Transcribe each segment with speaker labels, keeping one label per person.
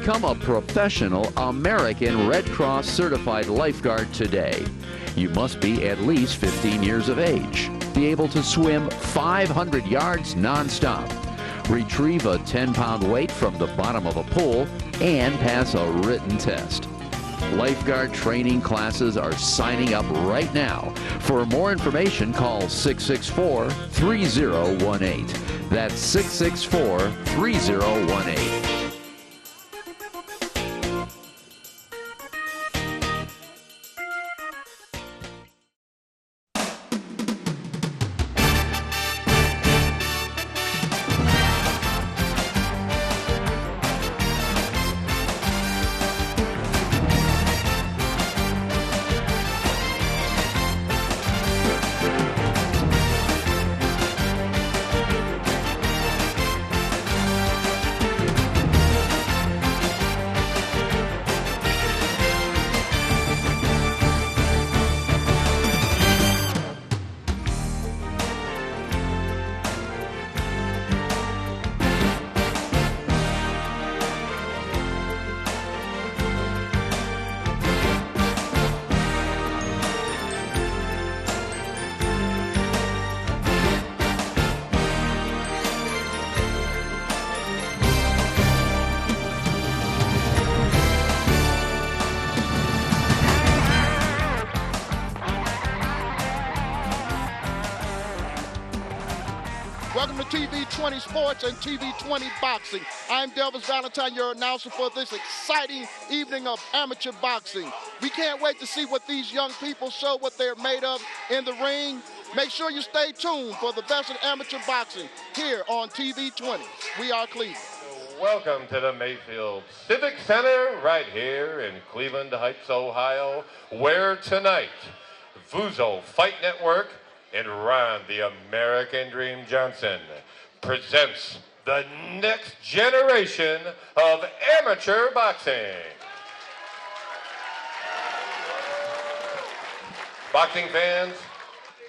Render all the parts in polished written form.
Speaker 1: Become a professional American Red Cross certified lifeguard today. You must be at least 15 years of age, be able to swim 500 yards nonstop, retrieve a 10-pound weight from the bottom of a pool, and pass a written test. Lifeguard training classes are signing up right now. For more information, call 664-3018. That's 664-3018.
Speaker 2: Welcome to TV20 Sports and TV20 Boxing. I'm Delvis Valentine, your announcer for this exciting evening of amateur boxing. We can't wait to see what these young people show, what they're made of in the ring. Make sure you stay tuned for the best in amateur boxing here on TV20. We are Cleveland.
Speaker 3: Welcome to the Mayfield Civic Center right here in Cleveland Heights, Ohio, where tonight, Vuzo Fight Network and Ron, the American Dream Johnson, presents the next generation of amateur boxing. Boxing fans,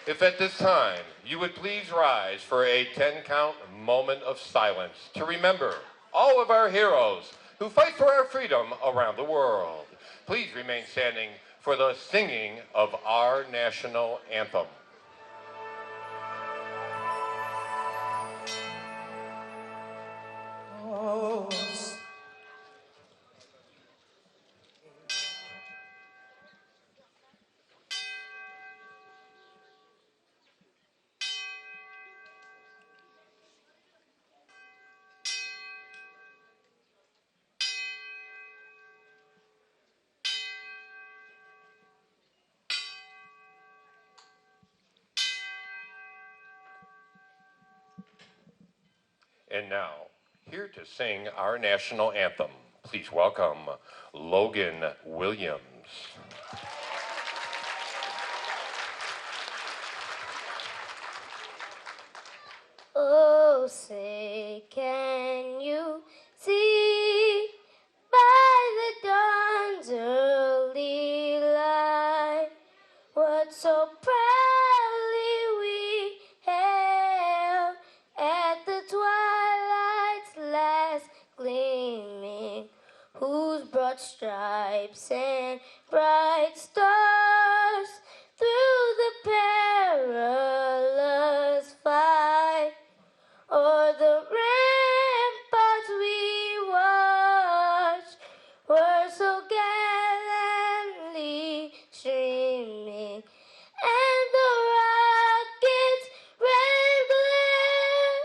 Speaker 3: if at this time you would please rise for a 10-count moment of silence to remember all of our heroes who fight for our freedom around the world. Please remain standing for the singing of our national anthem. And now, here to sing our national anthem, please welcome Logan Williams.
Speaker 4: Oh, say, can you see by the dawn's early light what so proudly we hailed at the twilight's last gleaming, whose broad stripes and bright stars through the perilous fight o'er the ramparts we watched were so gallantly streaming, and the rockets' red glare,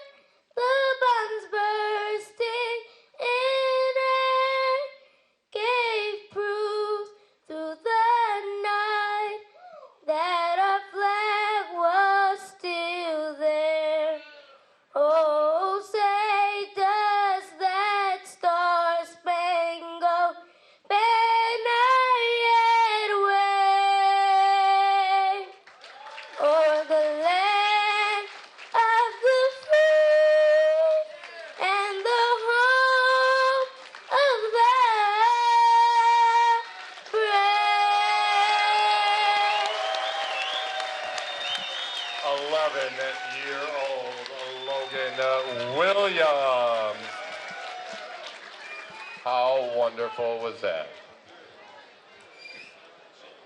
Speaker 4: the bombs bursting in air, gave proof through the night that our flag was still there. Oh, say, does that star-spangled banner yet wave o'er the land of the free and the home of the brave? 11-year-old Logan Williams.
Speaker 3: How wonderful was that?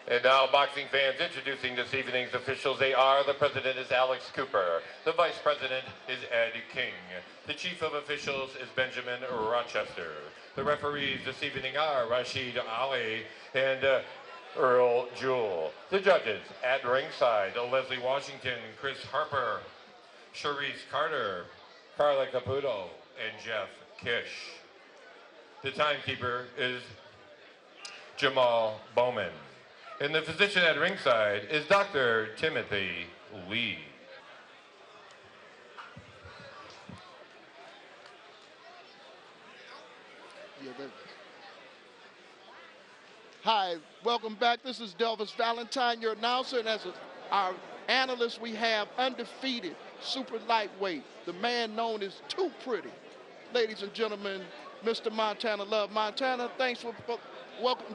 Speaker 3: And now, boxing fans, introducing this evening's officials. They are: the president is Alex Cooper. The vice president is Ed King. The chief of officials is Benjamin Rochester. The referees this evening are Rashid Ali and Earl Jewell. The judges at ringside: Leslie Washington, Chris Harper, Charisse Carter, Carla Caputo, and Jeff Kish. The timekeeper is Jamal Bowman. And the physician at ringside is Dr. Timothy Lee.
Speaker 2: Hi, welcome back. This is Delvis Valentine, your announcer, and as our analyst, we have undefeated super lightweight, the man known as Too Pretty. Ladies and gentlemen, Mr. Montana Love. Montana, thanks for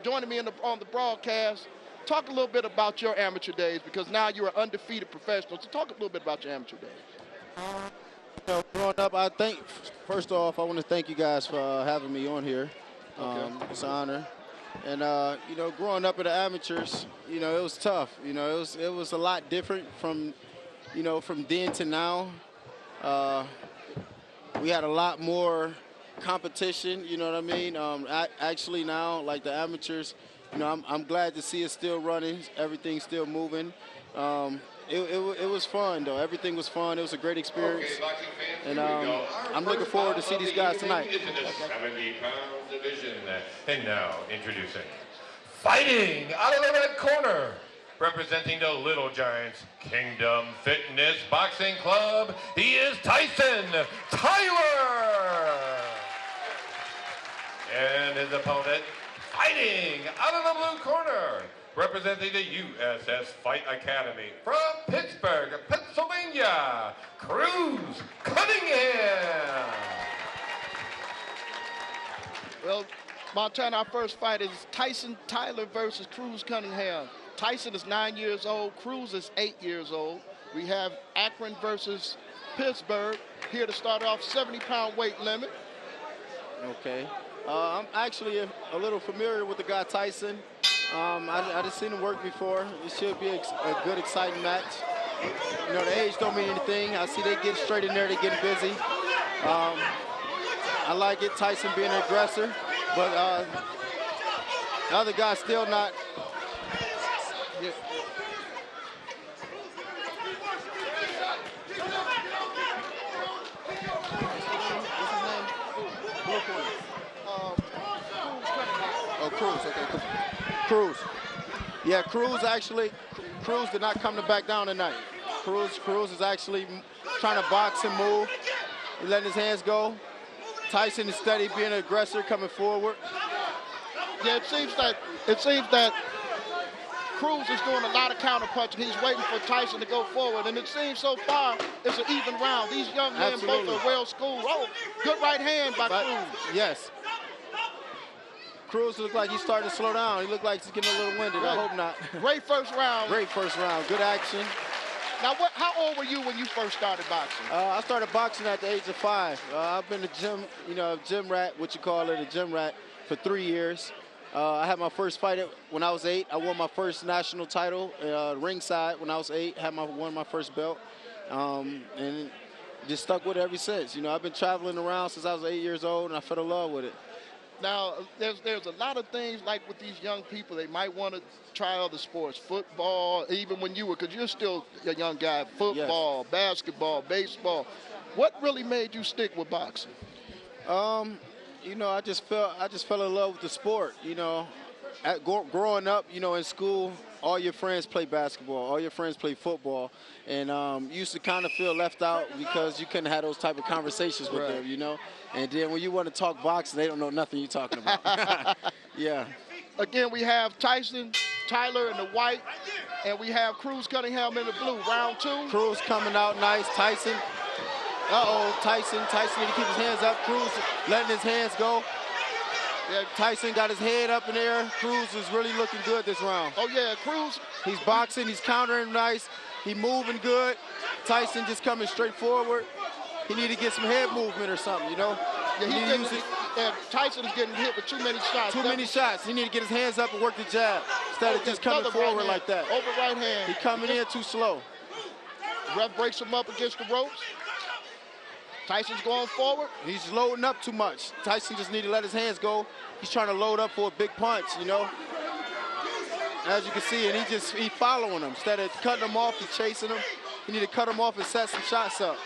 Speaker 2: joining me on the broadcast. Talk a little bit about your amateur days, because now you're an undefeated professional. So talk a little bit about your amateur days.
Speaker 5: Growing up, first off, I want to thank you guys for having me on here. It's an honor. And, growing up in the amateurs, it was tough. It was a lot different from then to now. We had a lot more competition, you know what I mean? Actually now, like the amateurs, I'm glad to see it still running. Everything's still moving. It was fun, though. Everything was fun. It was a great experience. And I'm looking forward to see these guys tonight.
Speaker 3: It's in the 70-pound division. And now, introducing, fighting out of the red corner, representing the Little Giants Kingdom Fitness Boxing Club, he is Tyson Tyler. And his opponent, fighting out of the blue corner, representing the USS Fight Academy from Pittsburgh, Pennsylvania, Cruz Cunningham.
Speaker 2: Well, Montana, our first fight is Tyson Tyler versus Cruz Cunningham. Tyson is 9 years old. Cruz is 8 years old. We have Akron versus Pittsburgh. Here to start off, 70-pound weight limit.
Speaker 5: Okay. I'm actually a little familiar with the guy Tyson. I just seen him work before. It should be a good, exciting match. The age don't mean anything. I see they get straight in there. They getting busy. I like it. Tyson being an aggressor, but the other guy's still not. Yeah. Cruz, okay. Cruz. Yeah, Cruz did not come to back down tonight. Cruz is actually trying to box and move. He's letting his hands go. Tyson is steady, being an aggressor, coming forward.
Speaker 2: Yeah, it seems that Cruz is doing a lot of counter punching. He's waiting for Tyson to go forward, and it seems so far it's an even round. These young men both are well schooled. Oh, good right hand by Cruz.
Speaker 5: Yes. Cruz looked like he's starting to slow down. He looked like he's getting a little winded. Right. I hope not.
Speaker 2: Great first round.
Speaker 5: Great first round. Good action.
Speaker 2: Now, how old were you when you first started boxing?
Speaker 5: I started boxing at the age of 5. I've been a gym rat, what you call it, a gym rat, for 3 years. I had my first fight when I was 8. I won my first national title ringside when I was 8. Won my first belt, and just stuck with it ever since. I've been traveling around since I was 8 years old, and I fell in love with it.
Speaker 2: Now, there's a lot of things like with these young people, they might want to try other sports, football, even when you were, because you're still a young guy, football, yes, basketball, baseball. What really made you stick with boxing?
Speaker 5: I just fell in love with the sport. Growing up, in school, all your friends play basketball, all your friends play football, and you used to kind of feel left out because you couldn't have those type of conversations with them, And then when you want to talk boxing, they don't know nothing you're talking about. Yeah.
Speaker 2: Again, we have Tyson Tyler in the white, and we have Cruz Cunningham in the blue. Round 2.
Speaker 5: Cruz coming out nice. Tyson. Tyson need to keep his hands up. Cruz letting his hands go. Yeah, Tyson got his head up in the air. Cruz is really looking good this round.
Speaker 2: Oh, yeah, Cruz.
Speaker 5: He's boxing. He's countering nice. He moving good. Tyson just coming straight forward. He need to get some head movement or something,
Speaker 2: Yeah, and Tyson is getting hit with too many shots.
Speaker 5: Too many shots. He need to get his hands up and work the jab instead of just coming forward like that.
Speaker 2: Over right hand.
Speaker 5: He coming in too slow.
Speaker 2: Ref breaks him up against the ropes. Tyson's going forward.
Speaker 5: He's loading up too much. Tyson just need to let his hands go. He's trying to load up for a big punch, you know. As you can see, and he following him. Instead of cutting him off, he's chasing him. You need to cut him off and set some shots up.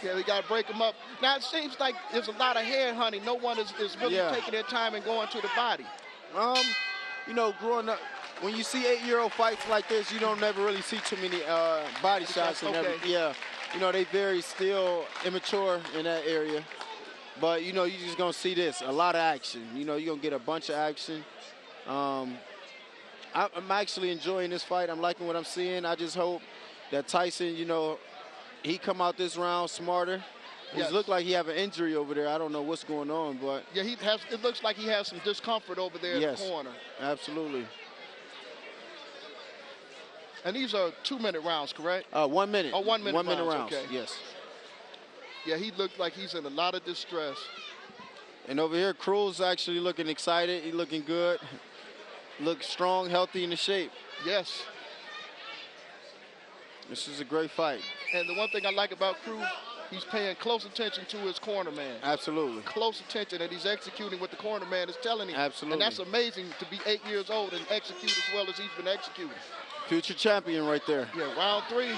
Speaker 2: Yeah, we got to break him up. Now, it seems like there's a lot of head hunting. No one is really taking their time and going to the body.
Speaker 5: You know, growing up, when you see 8-year-old fights like this, you don't never really see too many body shots. And yeah, you know, they very still immature in that area. But, you know, you're just going to see this, a lot of action. You know, you're going to get a bunch of action. I'm actually enjoying this fight. I'm liking what I'm seeing. I just hope that Tyson, you know, he come out this round smarter. It looks like he have an injury over there. I don't know what's going on, but
Speaker 2: yeah, it looks like he has some discomfort over there in the corner.
Speaker 5: Absolutely.
Speaker 2: And these are 2-minute rounds, correct?
Speaker 5: 1 minute.
Speaker 2: Oh, 1 minute.
Speaker 5: 1 minute rounds.
Speaker 2: Okay.
Speaker 5: Yes.
Speaker 2: Yeah, he looked like he's in a lot of distress.
Speaker 5: And over here, Cruz actually looking excited. He looking good. Looks strong, healthy, and in shape.
Speaker 2: Yes.
Speaker 5: This is a great fight.
Speaker 2: And the one thing I like about Cruz, he's paying close attention to his corner man.
Speaker 5: Absolutely.
Speaker 2: Close attention, and he's executing what the corner man is telling him.
Speaker 5: Absolutely.
Speaker 2: And that's amazing to be 8 years old and execute as well as he's been executing.
Speaker 5: Future champion right there.
Speaker 2: Yeah, round 3.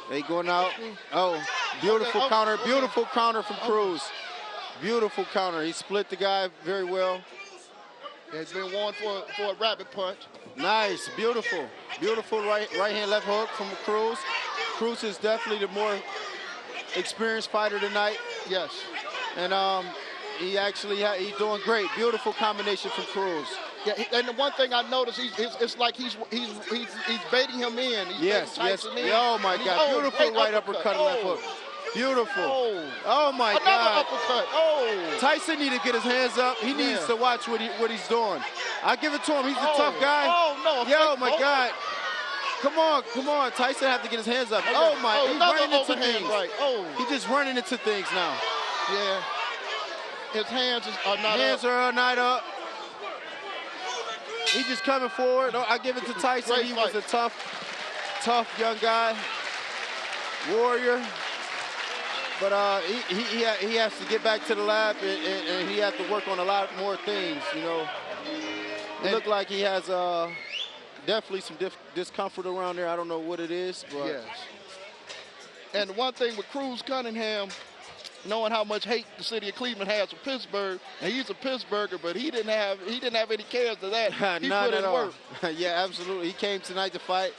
Speaker 5: They going out. Oh, beautiful counter. Beautiful counter from Cruz. Beautiful counter. He split the guy very well.
Speaker 2: Yeah, he's been warned for a rabbit punch.
Speaker 5: Nice, beautiful. Beautiful right hand, left hook from Cruz. Cruz is definitely the more experienced fighter tonight.
Speaker 2: Yes.
Speaker 5: And he's doing great. Beautiful combination from Cruz.
Speaker 2: Yeah, and the one thing I noticed, it's like he's baiting him in. He's baiting Tyson in.
Speaker 5: Oh my God, beautiful right uppercut and left hook. Beautiful. Oh my
Speaker 2: Another
Speaker 5: God.
Speaker 2: uppercut.
Speaker 5: Tyson need to get his hands up. He needs to watch what he's doing. I give it to him. He's a tough guy. Oh my God. Come on. Tyson have to get his hands up. Oh my, he's running into things.
Speaker 2: Right.
Speaker 5: He's just running into things now.
Speaker 2: Yeah. His hands are not up.
Speaker 5: Hands are not up. He's just coming forward. I give it to Tyson. He was a tough young guy. Warrior. But he has to get back to the lab, and he has to work on a lot more things, you know. It looked like he has definitely some discomfort around there. I don't know what it is, but
Speaker 2: yes. And the one thing with Cruz Cunningham, knowing how much hate the city of Cleveland has for Pittsburgh, and he's a Pittsburgher, but he didn't have any cares to that. He
Speaker 5: Not
Speaker 2: put
Speaker 5: at
Speaker 2: in
Speaker 5: all.
Speaker 2: work.
Speaker 5: Yeah, absolutely. He came tonight to fight.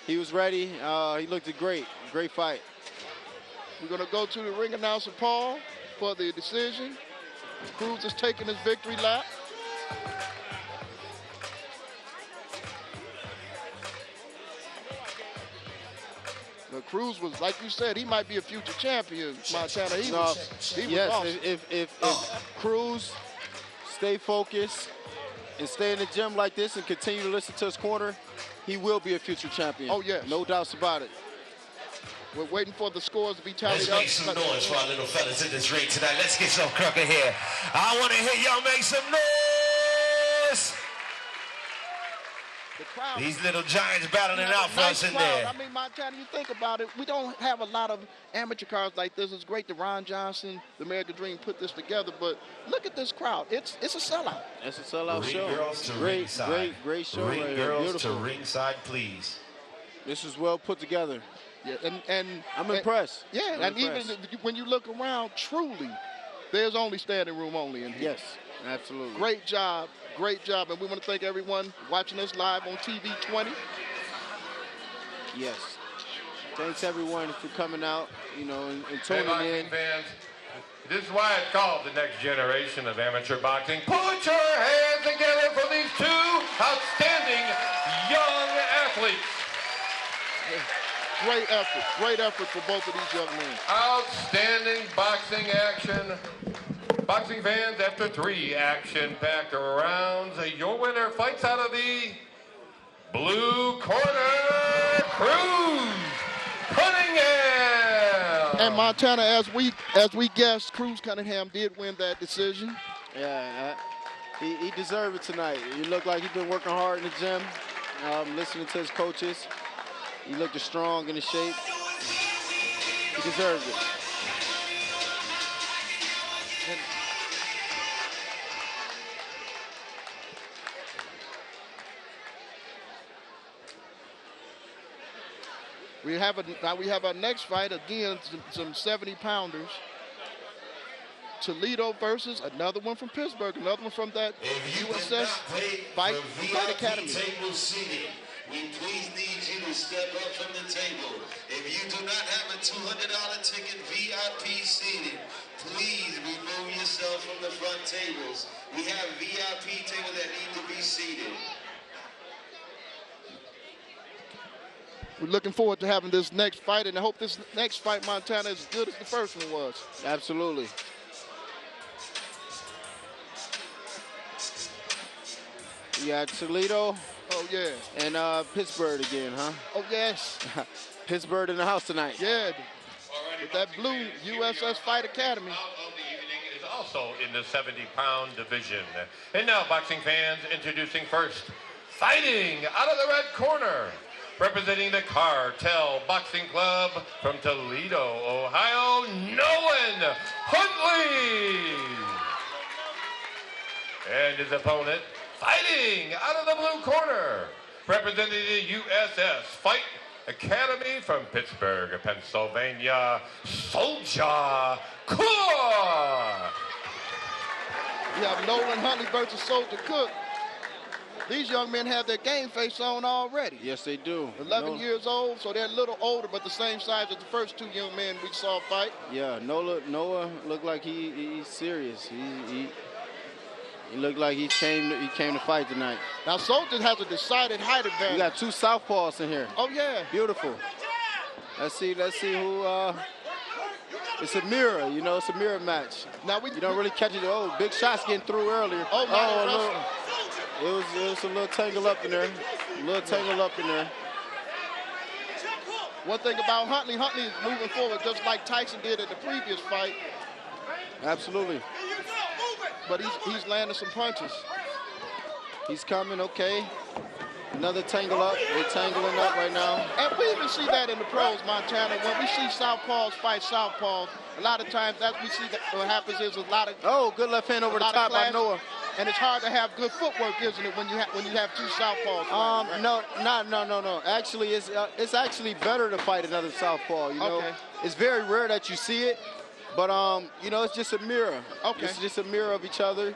Speaker 5: He was ready. He looked great. Great fight.
Speaker 2: We're going to go to the ring announcer, Paul, for the decision. Cruz is taking his victory lap. But Cruz was, like you said, he might be a future champion, Montana. He was awesome.
Speaker 5: If Cruz stay focused and stay in the gym like this and continue to listen to his corner, he will be a future champion.
Speaker 2: Oh, yes.
Speaker 5: No doubts about it.
Speaker 2: We're waiting for the scores to be tallied up.
Speaker 6: Let's make some noise for our little fellas in this ring tonight. Let's get some crooked here. I want to hear y'all make some noise. These little giants battling it out for us in there.
Speaker 2: I mean, Montana, you think about it, we don't have a lot of amateur cards like this. It's great that Ron Johnson, the American Dream, put this together, but look at this crowd. It's a sellout.
Speaker 5: It's a sellout show.
Speaker 6: Girls to ringside.
Speaker 5: Great show.
Speaker 6: Ring
Speaker 5: right
Speaker 6: girls
Speaker 5: Beautiful.
Speaker 6: to ringside, please.
Speaker 5: This is well put together.
Speaker 2: Yeah, and
Speaker 5: I'm impressed.
Speaker 2: Yeah,
Speaker 5: I'm
Speaker 2: impressed. Even when you look around, truly, there's only standing room only in here.
Speaker 5: Yes, absolutely.
Speaker 2: Great job, and we want to thank everyone watching us live on TV20.
Speaker 5: Yes. Thanks everyone for coming out, you know, and tuning in.
Speaker 3: Fans, this is why it's called the next generation of amateur boxing. Put your hands together for these two outstanding young athletes.
Speaker 2: Great effort for both of these young men.
Speaker 3: Outstanding boxing action. Boxing fans, after 3 action-packed rounds, your winner fights out of the blue corner, Cruz Cunningham.
Speaker 2: And Montana, as we guessed, Cruz Cunningham did win that decision.
Speaker 5: Yeah, he deserved it tonight. He looked like he's been working hard in the gym, listening to his coaches. He looked strong and in shape. He deserved it.
Speaker 2: Now we have our next fight again. Some 70-pounders. Toledo versus another one from Pittsburgh, another one from that USS Fight Academy.
Speaker 6: Table seating, we please need you to step up from the table. If you do not have a $200 ticket VIP seating, please remove yourself from the front tables. We have VIP tables that need to be seated.
Speaker 2: We're looking forward to having this next fight, and I hope this next fight, Montana, is as good as the first one was.
Speaker 5: Absolutely. You got Toledo.
Speaker 2: Oh, yeah.
Speaker 5: And Pittsburgh again, huh?
Speaker 2: Oh, yes.
Speaker 5: Pittsburgh in the house tonight.
Speaker 2: Yeah. With that blue USS Fight Academy.
Speaker 3: Is also in the 70-pound division. And now, boxing fans, introducing first, fighting out of the red corner, representing the Cartel Boxing Club from Toledo, Ohio, Nolan Huntley. And his opponent, fighting out of the blue corner, representing the USS Fight Academy from Pittsburgh, Pennsylvania, Soldier Cook.
Speaker 2: We have Nolan Huntley versus Soldier Cook. These young men have their game face on already.
Speaker 5: Yes, they do.
Speaker 2: 11 years old, so they're a little older, but the same size as the first two young men we saw fight.
Speaker 5: Yeah, Noah looked like he's serious. He looked like he came to fight tonight.
Speaker 2: Now Soldier has a decided height advantage.
Speaker 5: We got two southpaws in here.
Speaker 2: Oh yeah.
Speaker 5: Beautiful. Let's see who. It's a mirror, you know. It's a mirror match. Now you don't really catch it. Oh, big shots getting through earlier. It was a little tangle up in there.
Speaker 2: One thing about Huntley is moving forward just like Tyson did at the previous fight.
Speaker 5: Absolutely.
Speaker 2: But he's landing some punches.
Speaker 5: He's coming, okay. Another tangle up. They're tangling up right now.
Speaker 2: And we even see that in the pros, Montana. When we see southpaws fight southpaws, a lot of times that we see that what happens is a lot of
Speaker 5: good left hand over the top by Noah.
Speaker 2: And it's hard to have good footwork, isn't it, when you have two southpaws? Right?
Speaker 5: No. Actually, it's actually better to fight another southpaw. You know, it's very rare that you see it, but you know, it's just a mirror.
Speaker 2: Okay.
Speaker 5: It's just a mirror of each other.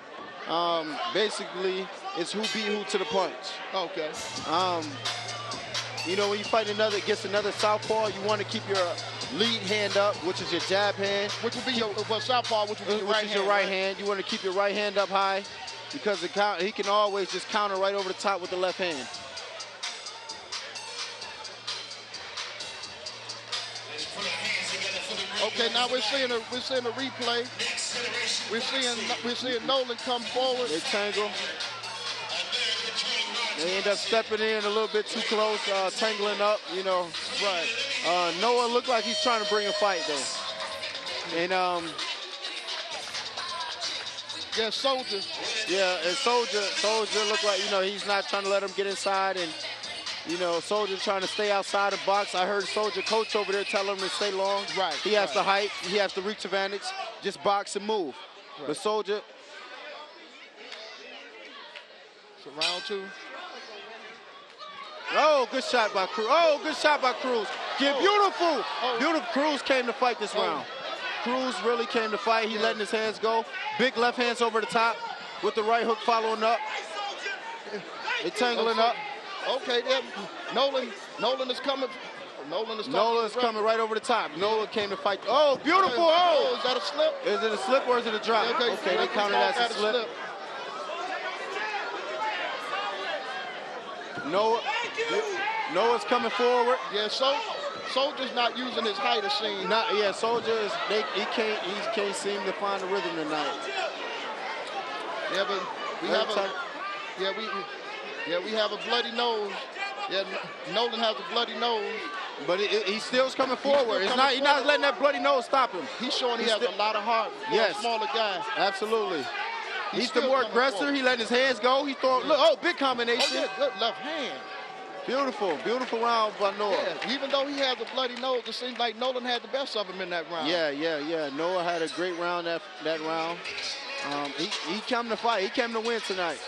Speaker 5: Basically, it's who beat who to the punch.
Speaker 2: Okay.
Speaker 5: You know, when you fight against another southpaw, you want to keep your lead hand up, which is your jab hand.
Speaker 2: Which would be your southpaw, which would be your right hand.
Speaker 5: You want to keep your right hand up high because he can always just counter right over the top with the left hand.
Speaker 2: Okay, now we're seeing a replay. We're seeing Nolan come forward.
Speaker 5: They tangle. They end up stepping in a little bit too close, tangling up, you know.
Speaker 2: Right.
Speaker 5: Noah looked like he's trying to bring a fight, though. And,
Speaker 2: yeah, Soldier.
Speaker 5: Yeah, and Soldier looked like, you know, he's not trying to let him get inside. And, you know, Soldier trying to stay outside the box. I heard Soldier coach over there tell him to stay long.
Speaker 2: Right.
Speaker 5: He has the height. He has the reach advantage. Just box and move. Right. But Soldier.
Speaker 2: So round two.
Speaker 5: Oh, good shot by Cruz. Beautiful. Beautiful. Cruz came to fight this round. Cruz really came to fight. He letting his hands go. Big left hands over the top with the right hook following up. They tangling up.
Speaker 2: Okay, then Nolan is coming.
Speaker 5: Nolan is coming right over the top. Nolan came to fight. Oh, beautiful.
Speaker 2: Oh, is that a slip?
Speaker 5: Is it a slip or is it a drop? Okay, they counted that as a slip. Noah's coming forward.
Speaker 2: Yeah, Soldier's not using his height as seen.
Speaker 5: Soldier is he can't seem to find the rhythm tonight.
Speaker 2: Yeah, but we have a bloody nose. Yeah, Nolan has a bloody nose.
Speaker 5: But he still's coming forward. He's not letting that bloody nose stop him.
Speaker 2: He's showing he has a lot of heart for a smaller guy.
Speaker 5: Absolutely. He's the more aggressor. He letting his hands go. He throwing, look, oh, big combination.
Speaker 2: Oh, yeah, good left hand.
Speaker 5: Beautiful, beautiful round by Noah.
Speaker 2: Yeah, even though he has a bloody nose, it seems like Nolan had the best of him in that round.
Speaker 5: Yeah. Noah had a great round that round. He came to fight. He came to win tonight.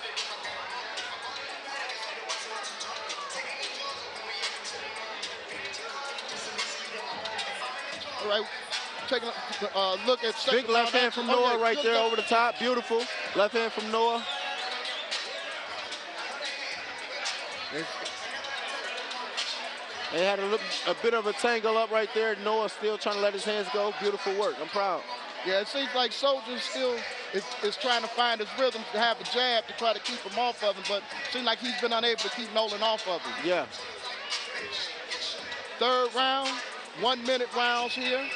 Speaker 2: All right, taking a look at second
Speaker 5: big left hand from Noah right there over the top. Beautiful left hand from Noah. They had a bit of a tangle up right there. Noah still trying to let his hands go. Beautiful work. I'm proud.
Speaker 2: Yeah, it seems like Soldier still is trying to find his rhythm to have a jab to try to keep him off of him, but it seems like he's been unable to keep Nolan off of him.
Speaker 5: Yeah.
Speaker 2: Third round, 1 minute rounds here.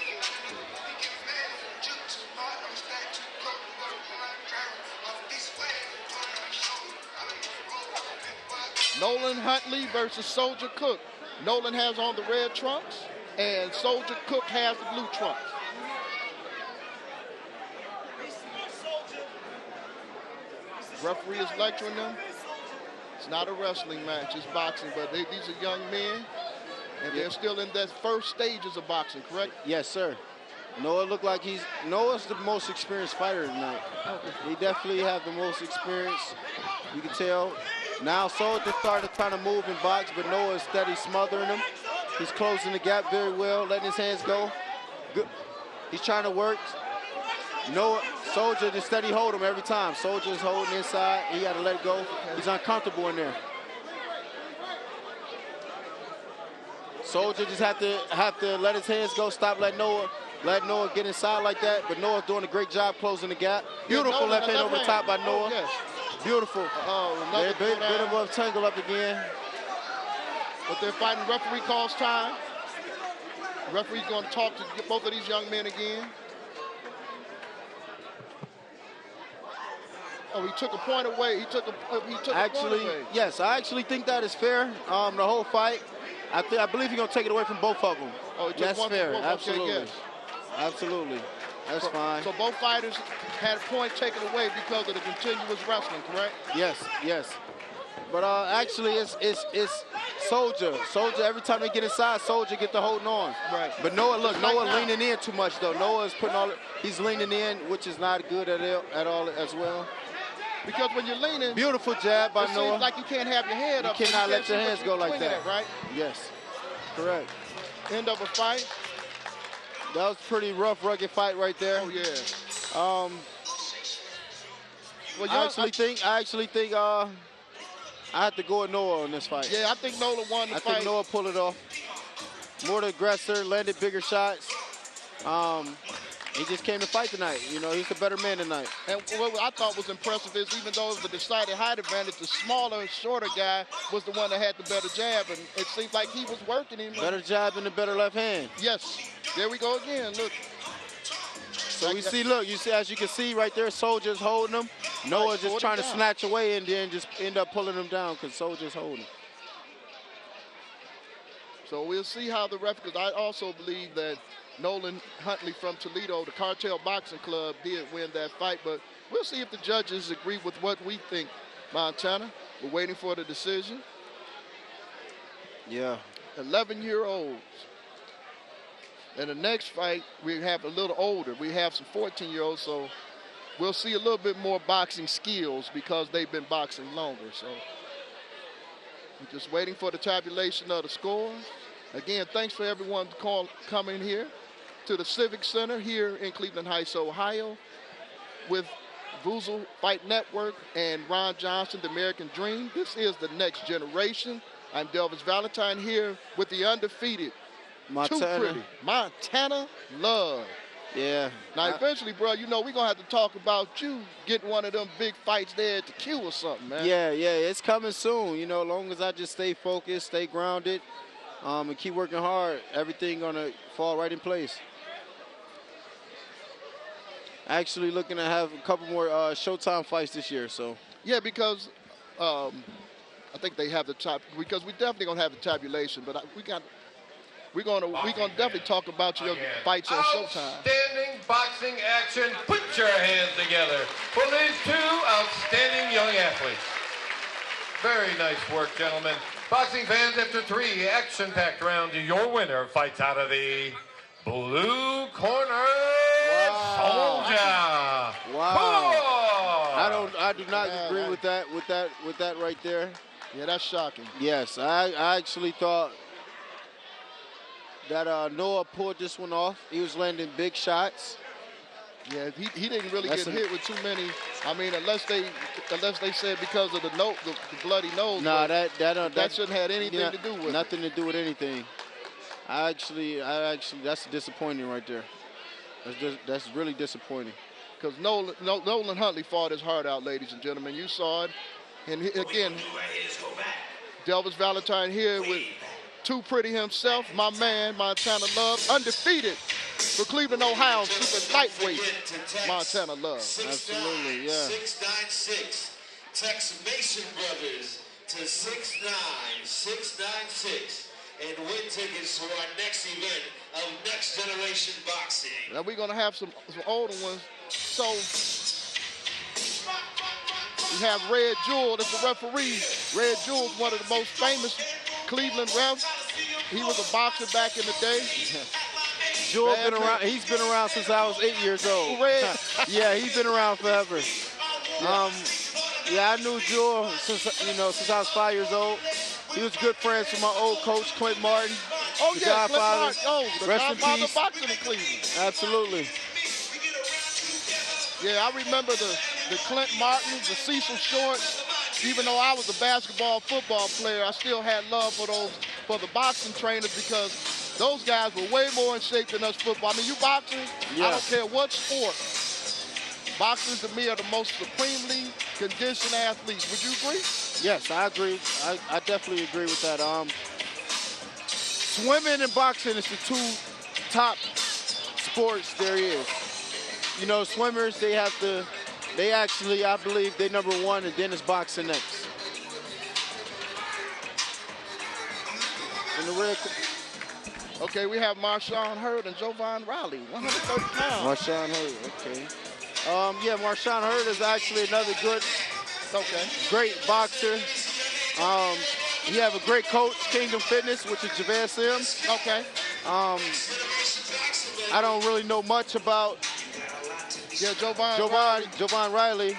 Speaker 2: Nolan Huntley versus Soldier Cook. Nolan has on the red trunks, and Soldier Cook has the blue trunks. Referee is lecturing them. It's not a wrestling match, it's boxing, but these are young men, and they're still in the first stages of boxing, correct?
Speaker 5: Yes, sir. Noah looked like Noah's the most experienced fighter tonight. He definitely have the most experience. You can tell. Now Soldier started trying to move and box, but Noah is steady smothering him. He's closing the gap very well, letting his hands go. Good. He's trying to work. Soldier just steady hold him every time. Soldier's holding inside. He got to let it go. He's uncomfortable in there. Soldier just have to let his hands go. Stop letting Noah get inside like that. But Noah's doing a great job closing the gap. Beautiful left hand over the top by Noah.
Speaker 2: Yes.
Speaker 5: Beautiful. They're bit of a tangle up again.
Speaker 2: But they're fighting. Referee calls time. The referee's going to talk to both of these young men again. Oh, he took a point away. He took a point away.
Speaker 5: Yes, I actually think that is fair. The whole fight. I believe he's going to take it away from both of them.
Speaker 2: Oh,
Speaker 5: that's fair.
Speaker 2: Absolutely.
Speaker 5: Okay, yes. Absolutely. That's fine.
Speaker 2: So both fighters had a point taken away because of the continuous wrestling, correct?
Speaker 5: Yes. But actually, it's Soldier. Soldier, every time they get inside, Soldier get the holding on.
Speaker 2: Right.
Speaker 5: But Noah, look, Noah leaning in too much, though. Noah is he's leaning in, which is not good at all as well.
Speaker 2: Because when you're leaning,
Speaker 5: beautiful jab by Noah.
Speaker 2: It seems like you can't have your head up.
Speaker 5: You cannot let your hands go like that.
Speaker 2: Right?
Speaker 5: Yes. Correct.
Speaker 2: End of a fight.
Speaker 5: That was a pretty rough, rugged fight right there.
Speaker 2: Oh yeah.
Speaker 5: Well, I actually think I have to go with Noah on this fight.
Speaker 2: Yeah, I think Noah won the fight.
Speaker 5: I think Noah pulled it off. More the aggressor, landed bigger shots. He just came to fight tonight. You know, he's the better man tonight.
Speaker 2: And what I thought was impressive is even though it was a decided height advantage, the smaller, shorter guy was the one that had the better jab, and it seems like he was working him.
Speaker 5: Better jab and the better left hand.
Speaker 2: Yes. There we go again. Look.
Speaker 5: So we see, look, as you can see right there, Soldier's holding him. Noah's just trying to snatch away and then just end up pulling him down because Soldier's holding.
Speaker 2: So we'll see how the ref, because I also believe that Nolan Huntley from Toledo, the Cartel Boxing Club, did win that fight, but we'll see if the judges agree with what we think, Montana. We're waiting for the decision.
Speaker 5: Yeah.
Speaker 2: 11-year-olds. In the next fight, we have a little older. We have some 14-year-olds, so we'll see a little bit more boxing skills because they've been boxing longer. So we're just waiting for the tabulation of the scores. Again, thanks for everyone coming here to the Civic Center here in Cleveland Heights, Ohio, with Vuzel Fight Network and Ron Johnson, the American Dream. This is the next generation. I'm Delvis Valentine here with the undefeated,
Speaker 5: Montana.
Speaker 2: Too pretty, Montana Love.
Speaker 5: Yeah.
Speaker 2: Now, eventually, bro, you know, we're going to have to talk about you getting one of them big fights there at the Q or something, man.
Speaker 5: Yeah, it's coming soon. You know, as long as I just stay focused, stay grounded, and keep working hard, everything going to fall right in place. Actually looking to have a couple more Showtime fights this year, so.
Speaker 2: Yeah, because I think they have the top, because we definitely going to have the tabulation, but we got we're gonna definitely talk about your fights on Showtime.
Speaker 3: Outstanding boxing action. Put your hands together for these two outstanding young athletes. Very nice work, gentlemen. Boxing fans, after 3 action-packed rounds, your winner fights out of the blue corner. Soldier.
Speaker 5: Wow. I do not agree with that right there.
Speaker 2: Yeah, that's shocking.
Speaker 5: Yes, I actually thought that Noah pulled this one off. He was landing big shots.
Speaker 2: Yeah, he didn't really get hit with too many. I mean, unless they said because of the bloody nose.
Speaker 5: No, that
Speaker 2: shouldn't have anything to do with
Speaker 5: nothing to do with anything. I actually, that's disappointing right there. That's really disappointing.
Speaker 2: Because Nolan Huntley fought his heart out, ladies and gentlemen. You saw it. And again, Delvis Valentine here with Too Pretty himself, my man, Montana Love, undefeated for Cleveland, Ohio, super lightweight, Montana Love.
Speaker 5: Absolutely, yeah.
Speaker 6: 696, Tex Mason Brothers to 69696, and win tickets for our next event of Next Generation Boxing.
Speaker 2: Now we're gonna have some older ones. So we have Red Jewel as the referee. Red Jewel's one of the most famous Cleveland refs. He was a boxer back in the day.
Speaker 5: Jewel been around. He's been around since I was 8 years old. Yeah, he's been around forever. Yeah, I knew Jewel since I was 5 years old. He was good friends with my old coach, Clint Martin.
Speaker 2: Oh,
Speaker 5: the
Speaker 2: yeah,
Speaker 5: Godfather.
Speaker 2: the
Speaker 5: Rest in
Speaker 2: Godfather
Speaker 5: peace.
Speaker 2: boxing in Cleveland.
Speaker 5: Absolutely.
Speaker 2: Yeah, I remember the Clint Martins, the Cecil Shorts. Even though I was a football player, I still had love for the boxing trainers because those guys were way more in shape than us football. I mean, you boxing,
Speaker 5: yeah.
Speaker 2: I don't care what sport. Boxers to me are the most supremely conditioned athletes. Would you agree?
Speaker 5: Yes, I agree. I definitely agree with that. Swimming and boxing is the 2 top sports there is. You know, swimmers, they actually, I believe, they number 1, and then it's boxing next. In the red.
Speaker 2: Okay, we have Marshawn Hurd and Jovan Riley, 130 pounds.
Speaker 5: Marshawn Hurd, okay. Yeah, Marshawn Hurd is actually another great boxer. He have a great coach, Kingdom Fitness, which is Javed Sims.
Speaker 2: Okay.
Speaker 5: I don't really know much about Jovan Riley.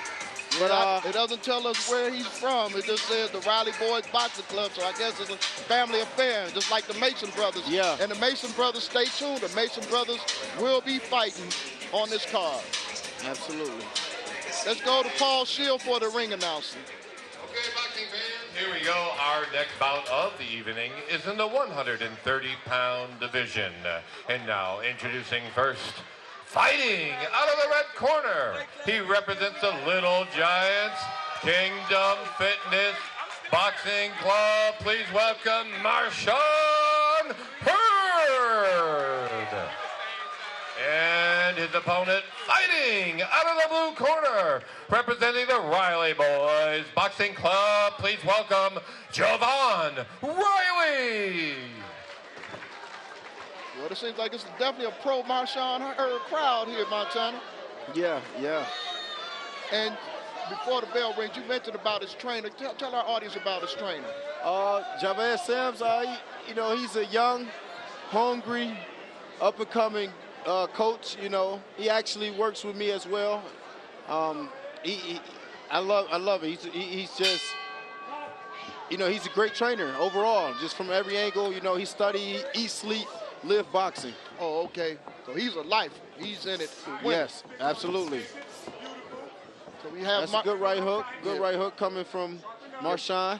Speaker 5: But
Speaker 2: it doesn't tell us where he's from. It just says the Riley Boys Boxing Club, so I guess it's a family affair, just like the Mason brothers.
Speaker 5: Yeah.
Speaker 2: And the Mason brothers, stay tuned. The Mason brothers will be fighting on this card.
Speaker 5: Absolutely.
Speaker 2: Let's go to Paul Shield for the ring announcement.
Speaker 3: Okay, boxing fans, here we go. Our next bout of the evening is in the 130-pound division. And now, introducing first, fighting out of the red corner, he represents the Little Giants Kingdom Fitness Boxing Club. Please welcome Marshawn Hurd. And his opponent fighting out of the blue corner, representing the Riley Boys Boxing Club. Please welcome Jovan Riley.
Speaker 2: Well, it seems like it's definitely a pro Marshawn Hurd crowd here, Montana.
Speaker 5: Yeah.
Speaker 2: And before the bell rings, you mentioned about his trainer. Tell our audience about his trainer.
Speaker 5: Javed Sims, he's a young, hungry, up-and-coming coach. You know, he actually works with me as well. I love it. He's just, he's a great trainer overall. Just from every angle, he study, eat, sleep, live boxing.
Speaker 2: Oh, okay. So he's a lifer. He's in it to win.
Speaker 5: Yes, absolutely.
Speaker 2: So we have
Speaker 5: that's a good right hook. Good right hook coming from Marshawn.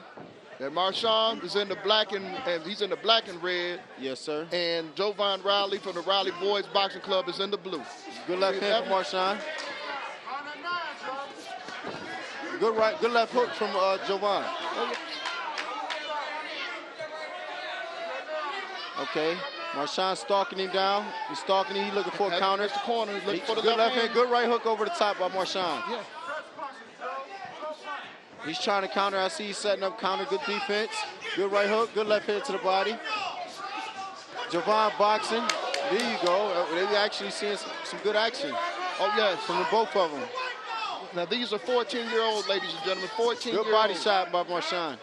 Speaker 2: And Marshawn is in the black and he's in the black and red.
Speaker 5: Yes, sir.
Speaker 2: And Jovan Riley from the Riley Boys Boxing Club is in the blue.
Speaker 5: Good left hand from Marshawn. Good left hook from Jovan. Okay. Marshawn stalking him down. He's stalking him. He's looking for a counter.
Speaker 2: The corner. He's looking for the
Speaker 5: good left hand. Good right hook over the top by Marshawn.
Speaker 2: Yeah.
Speaker 5: He's trying to counter. I see he's setting up counter. Good defense. Good right hook. Good left hand to the body. Jovan boxing. There you go. They're actually seeing some good action.
Speaker 2: Oh, yes.
Speaker 5: From the both of them.
Speaker 2: Now, these are 14-year-olds, ladies and gentlemen. 14-year-olds.
Speaker 5: Good body shot by Marshawn.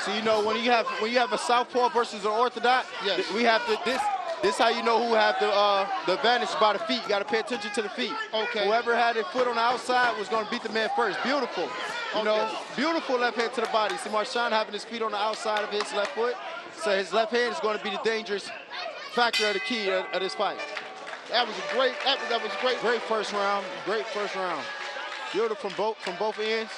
Speaker 5: So you know when you have a southpaw versus an orthodox,
Speaker 2: yes.
Speaker 5: we have to this how you know who have the advantage by the feet. You got to pay attention to the feet.
Speaker 2: Okay.
Speaker 5: Whoever had their foot on the outside was going to beat the man first. Beautiful. You know, beautiful left hand to the body. See Marshawn having his feet on the outside of his left foot. So his left hand is going to be the dangerous factor of the key of this fight.
Speaker 2: That was a great. That was great.
Speaker 5: Great first round. Great first round. Beautiful from both ends.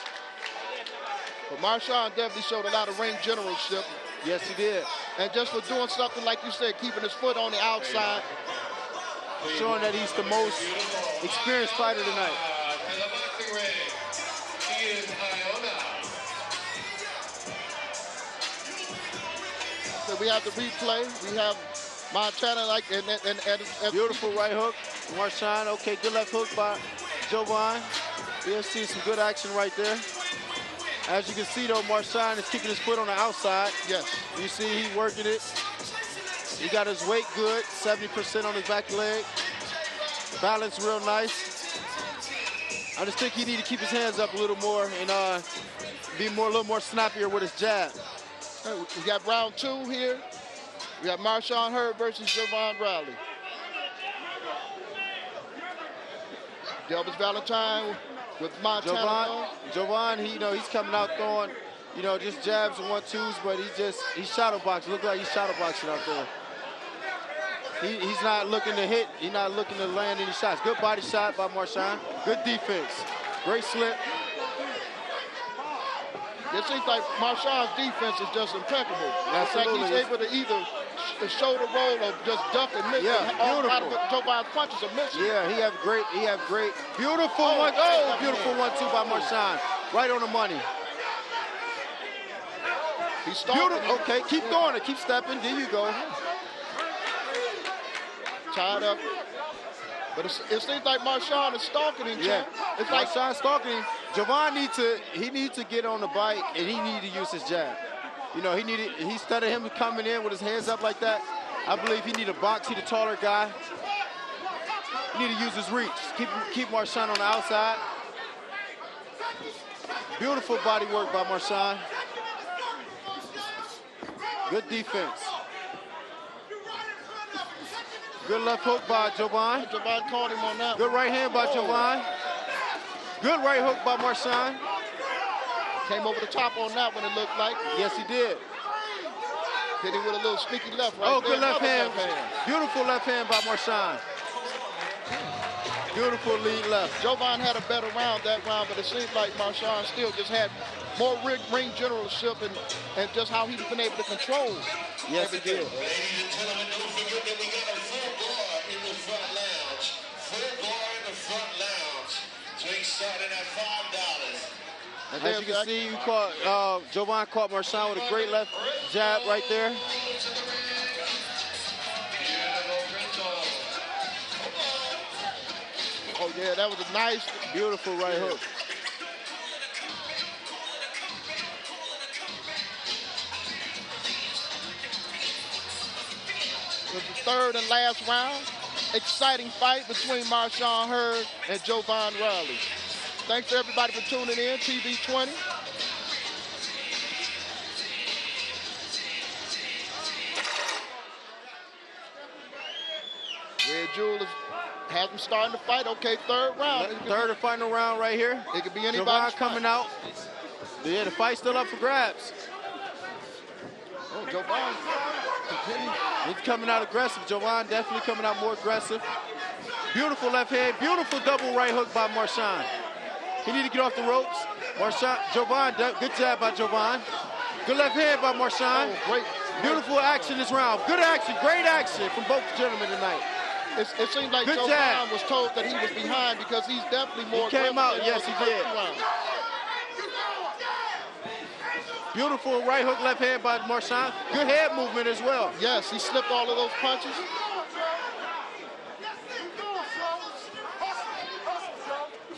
Speaker 2: But Marshawn definitely showed a lot of ring generalship.
Speaker 5: Yes, he did.
Speaker 2: And just for doing something like you said, keeping his foot on the outside.
Speaker 5: Showing that he's the most experienced fighter tonight.
Speaker 2: So we have the replay. We have Montana and
Speaker 5: beautiful right hook. Marshawn, okay, good left hook by Jovan. We'll see some good action right there. As you can see, though, Marshawn is keeping his foot on the outside.
Speaker 2: Yes.
Speaker 5: You see he working it. He got his weight good, 70% on his back leg. Balance real nice. I just think he need to keep his hands up a little more and be a little more snappier with his jab.
Speaker 2: We got round 2 here. We got Marshawn Hurd versus Jovan Riley. Delvis Valentine with Montana.
Speaker 5: Jovan, he's coming out throwing, just jabs and 1-2s, but he's shadow boxing. Look like he's shadow boxing out there. He's not looking to hit. He's not looking to land any shots. Good body shot by Marshawn. Good defense. Great slip.
Speaker 2: It seems like Marshawn's defense is just impeccable.
Speaker 5: Absolutely.
Speaker 2: It's like he's able to either shoulder roll or just duck and miss.
Speaker 5: Yeah, beautiful.
Speaker 2: Jovan's punches are missing.
Speaker 5: Yeah, he have great. Beautiful one. Oh, beautiful 1-2 by Marshawn. Right on the money.
Speaker 2: He's starting.
Speaker 5: Okay, keep throwing it. Keep stepping. There you go.
Speaker 2: Tied up. But it seems like Marshawn is stalking him.
Speaker 5: Yeah,
Speaker 2: it's like
Speaker 5: Marshawn stalking him. Jovan needs to get on the bike and he needs to use his jab. Instead of him coming in with his hands up like that, I believe he need to box. He's the taller guy. He need to use his reach. Keep Marshawn on the outside. Beautiful body work by Marshawn. Good defense. Good left hook by Jovan.
Speaker 2: Jovan caught him on that.
Speaker 5: Good right hand by Jovan. Good right hook by Marshawn.
Speaker 2: Came over the top on that one, it looked like.
Speaker 5: Yes, he did.
Speaker 2: Hit him with a little sneaky left right there.
Speaker 5: Oh, good left hand. Beautiful left hand by Marshawn. Beautiful lead left.
Speaker 2: Jovan had a better round that round, but it seems like Marshawn still just had more ring generalship and just how he's been able to control.
Speaker 5: Yes, he did.
Speaker 6: Ladies and gentlemen, don't forget that we got a full bar in the front lounge. Full bar in the front lounge. Drinks starting at $5.
Speaker 5: As you can see, Jovan caught Marshawn with a great left jab right there.
Speaker 2: Oh, yeah, that was a nice,
Speaker 5: beautiful right hook.
Speaker 2: It was the third and last round. Exciting fight between Marshawn Hurd and Jovan Riley. Thanks to everybody for tuning in, TV20. Red Jewel has him starting to fight. Okay, third round.
Speaker 5: Third and final round right here.
Speaker 2: It could be anybody.
Speaker 5: Jovan coming out. Yeah, the fight's still up for grabs.
Speaker 2: Oh, Jovan.
Speaker 5: He's coming out aggressive. Jovan definitely coming out more aggressive. Beautiful left hand. Beautiful double right hook by Marshawn. He need to get off the ropes. Jovan, good jab by Jovan. Good left hand by Marshawn.
Speaker 2: Oh, great.
Speaker 5: Beautiful action this round. Good action, great action from both gentlemen tonight.
Speaker 2: It seemed like
Speaker 5: good
Speaker 2: Jovan
Speaker 5: jab.
Speaker 2: was told that he was behind because he's definitely more.
Speaker 5: He came out, yes, he did. Beautiful right hook, left hand by Marshawn. Good head movement as well.
Speaker 2: Yes, he slipped all of those punches.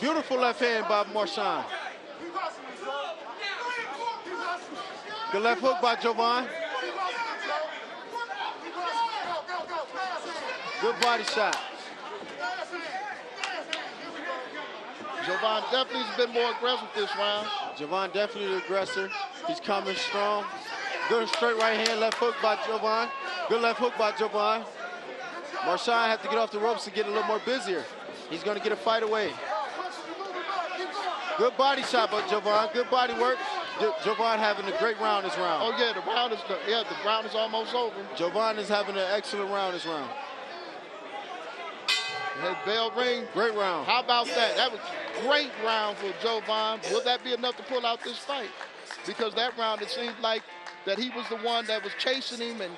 Speaker 5: Beautiful left hand by Marchand. Good left hook by Jovan. Good body shot.
Speaker 2: Jovan definitely has been more aggressive this round.
Speaker 5: Jovan definitely the aggressor. He's coming strong. Good straight right hand, left hook by Jovan. Good left hook by Jovan. Marchand had to get off the ropes to get a little more busier. He's going to get a fight away. Good body shot by Jovan. Good body work. Jovan having a great round this round.
Speaker 2: Oh yeah, the round is almost over.
Speaker 5: Jovan is having an excellent round this round.
Speaker 2: Hey, bell ring.
Speaker 5: Great round.
Speaker 2: How about that? That was a great round for Jovan. Will that be enough to pull out this fight? Because that round, it seemed like that he was the one that was chasing him, and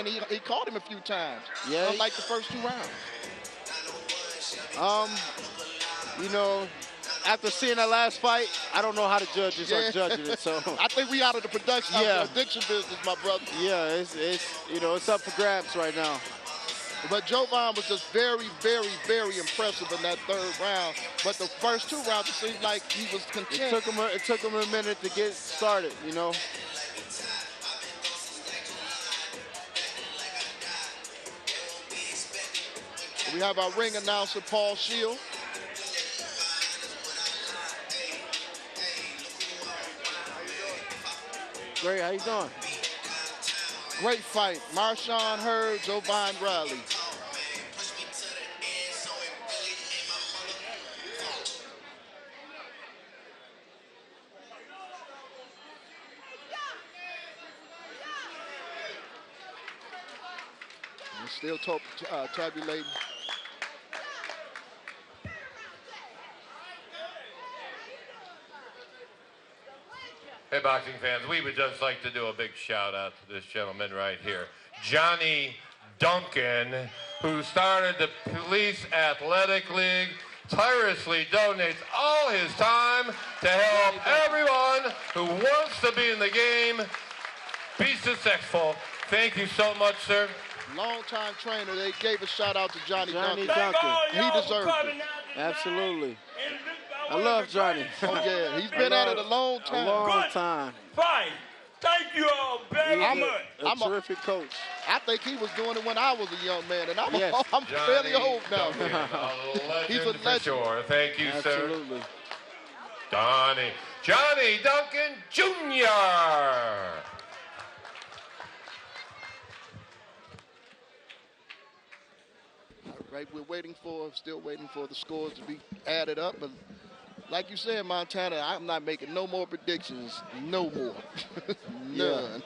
Speaker 2: he caught him a few times.
Speaker 5: Yeah.
Speaker 2: Unlike the first 2 rounds.
Speaker 5: You know, after seeing that last fight, I don't know how the judges are judging it. So
Speaker 2: I think we out of the production of the Dixon business, my brother.
Speaker 5: Yeah, it's up for grabs right now.
Speaker 2: But Jovan was just very, very, very impressive in that 3rd round. But the first 2 rounds, it seemed like he was content.
Speaker 5: It took him a minute to get started, you know.
Speaker 2: We have our ring announcer, Paul Shield.
Speaker 5: Great, how you doing?
Speaker 2: Great fight. Marchand Hurd, Jovan Riley. We're still tabulating.
Speaker 3: Hey, boxing fans, we would just like to do a big shout out to this gentleman right here, Johnny Duncan, who started the Police Athletic League, tirelessly donates all his time to help everyone who wants to be in the game be successful. Thank you so much, sir.
Speaker 2: Long-time trainer. They gave a shout out to Johnny Duncan.
Speaker 5: He
Speaker 2: deserved it.
Speaker 5: Absolutely. I love Johnny.
Speaker 2: Oh, yeah. He's been at it a long time.
Speaker 5: A long time.
Speaker 7: Fight. Thank you all very much.
Speaker 5: A terrific coach.
Speaker 2: I think he was doing it when I was a young man, and I'm
Speaker 3: Johnny
Speaker 2: fairly old now.
Speaker 3: Duncan, a legend
Speaker 2: He's a
Speaker 3: for
Speaker 2: legend.
Speaker 3: sure. Thank you, sir.
Speaker 5: Absolutely.
Speaker 3: Johnny Duncan Jr.
Speaker 2: Right, we're still waiting for the scores to be added up. But like you said, Montana, I'm not making no more predictions. No more. None.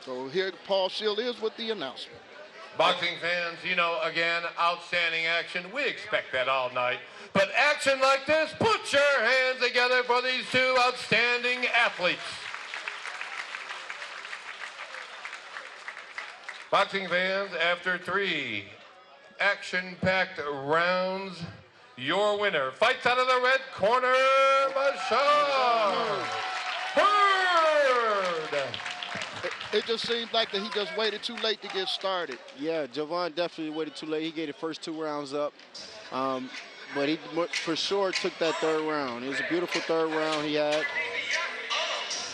Speaker 2: So here Paul Shield is with the announcement.
Speaker 3: Boxing fans, you know, again, outstanding action. We expect that all night. But action like this, put your hands together for these 2 outstanding athletes. Boxing fans, after 3 action-packed rounds, your winner fights out of the red corner, Marchand Hurd.
Speaker 2: It just seems like that he just waited too late to get started.
Speaker 5: Yeah, Jovan definitely waited too late. He gave the first 2 rounds up. But he for sure took that 3rd round. It was a beautiful 3rd round he had.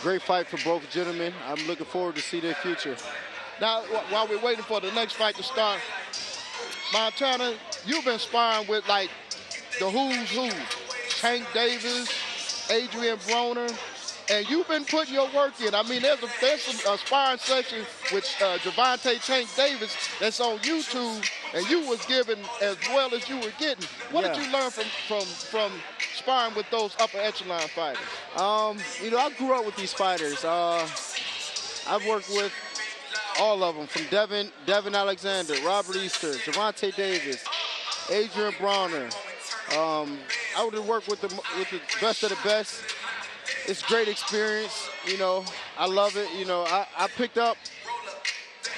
Speaker 5: Great fight for both gentlemen. I'm looking forward to see their future.
Speaker 2: Now, while we're waiting for the next fight to start, Montana, you've been sparring with, like, the who's who. Tank Davis, Adrian Broner, and you've been putting your work in. I mean, there's some sparring session with Javante Tank Davis that's on YouTube, and you was giving as well as you were getting. What did you learn from sparring with those upper echelon fighters?
Speaker 5: You know, I grew up with these fighters. I've worked with all of them, from Devin Alexander, Robert Easter, Javante Davis, Adrian Bronner. I would have worked with the best of the best. It's great experience, you know. I love it. You know, I picked up,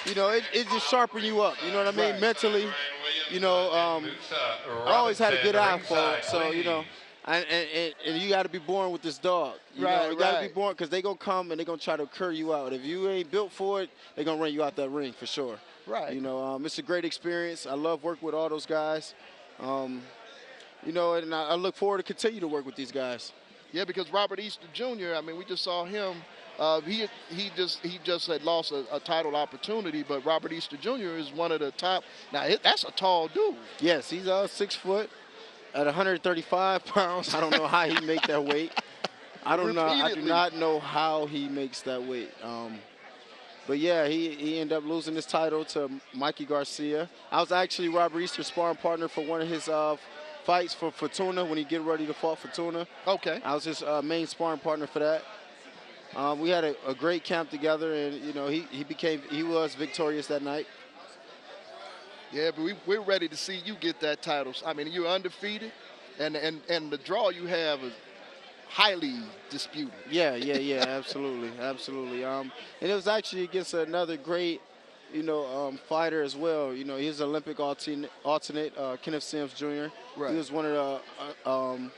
Speaker 5: you know, it just sharpened you up, you know what I mean, mentally. You know, I always had a good eye for it, so, you know, And you got to be born with this dog. You got to be born because they're going to come and they're going to try to curl you out. If you ain't built for it, they're going to run you out that ring for sure.
Speaker 2: Right.
Speaker 5: You know, it's a great experience. I love working with all those guys. You know, and I look forward to continue to work with these guys.
Speaker 2: Yeah, because Robert Easter Jr., I mean, we just saw him. He just had lost a title opportunity, but Robert Easter Jr. is one of the top. Now, that's a tall dude.
Speaker 5: Yes, he's 6 foot at 135 pounds. I don't know how he make that weight. I do not know how he makes that weight. But yeah, he ended up losing his title to Mikey Garcia. I was actually Robert Easter's sparring partner for one of his fights for Fortuna when he get ready to fight Fortuna.
Speaker 2: Okay.
Speaker 5: I was his main sparring partner for that. We had a great camp together, and you know he was victorious that night.
Speaker 2: Yeah, but we're ready to see you get that title. I mean, you're undefeated, and the draw you have is highly disputed.
Speaker 5: Yeah, absolutely. And it was actually against another great, fighter as well. You know, he's an Olympic alternate, Kenneth Sims Jr.
Speaker 2: Right.
Speaker 5: He was one of the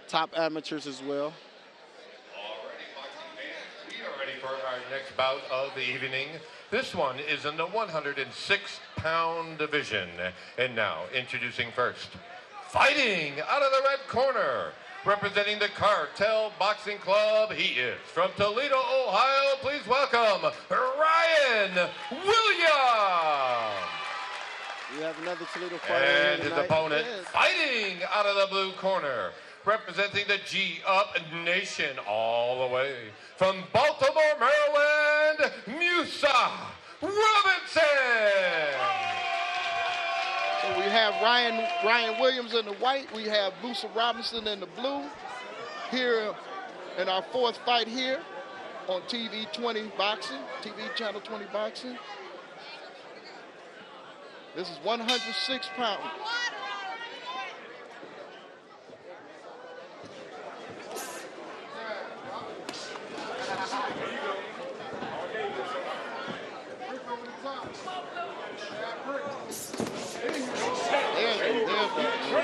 Speaker 5: top amateurs as well.
Speaker 3: We are ready for our next bout of the evening. This one is in the 106-pound division. And now, introducing first, fighting out of the red corner, representing the Cartel Boxing Club, he is from Toledo, Ohio. Please welcome Ryan Williams.
Speaker 5: We have another Toledo fighter.
Speaker 3: And his opponent, fighting out of the blue corner, representing the G-Up Nation all the way from Baltimore, Maryland, Musa Robinson.
Speaker 2: So we have Ryan Williams in the white. We have Musa Robinson in the blue. Here in our fourth fight here on TV20 Boxing, TV Channel 20 Boxing. This is 106 pounds.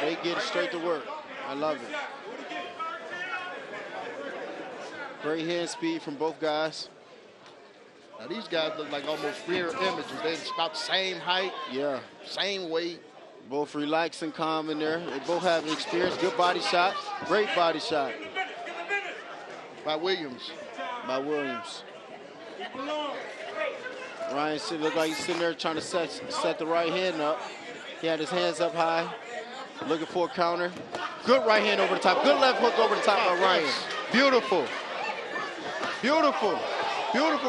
Speaker 5: They get straight to work. I love it. Great hand speed from both guys.
Speaker 2: Now these guys look like almost mirror images. They're about the same height, same weight.
Speaker 5: Both relaxed and calm in there. They both have experience. Good body shot. Great body shot.
Speaker 2: By Williams.
Speaker 5: Ryan looked like he's sitting there trying to set the right hand up. He had his hands up high, looking for a counter. Good right hand over the top. Good left hook over the top by Ryan. Beautiful. Beautiful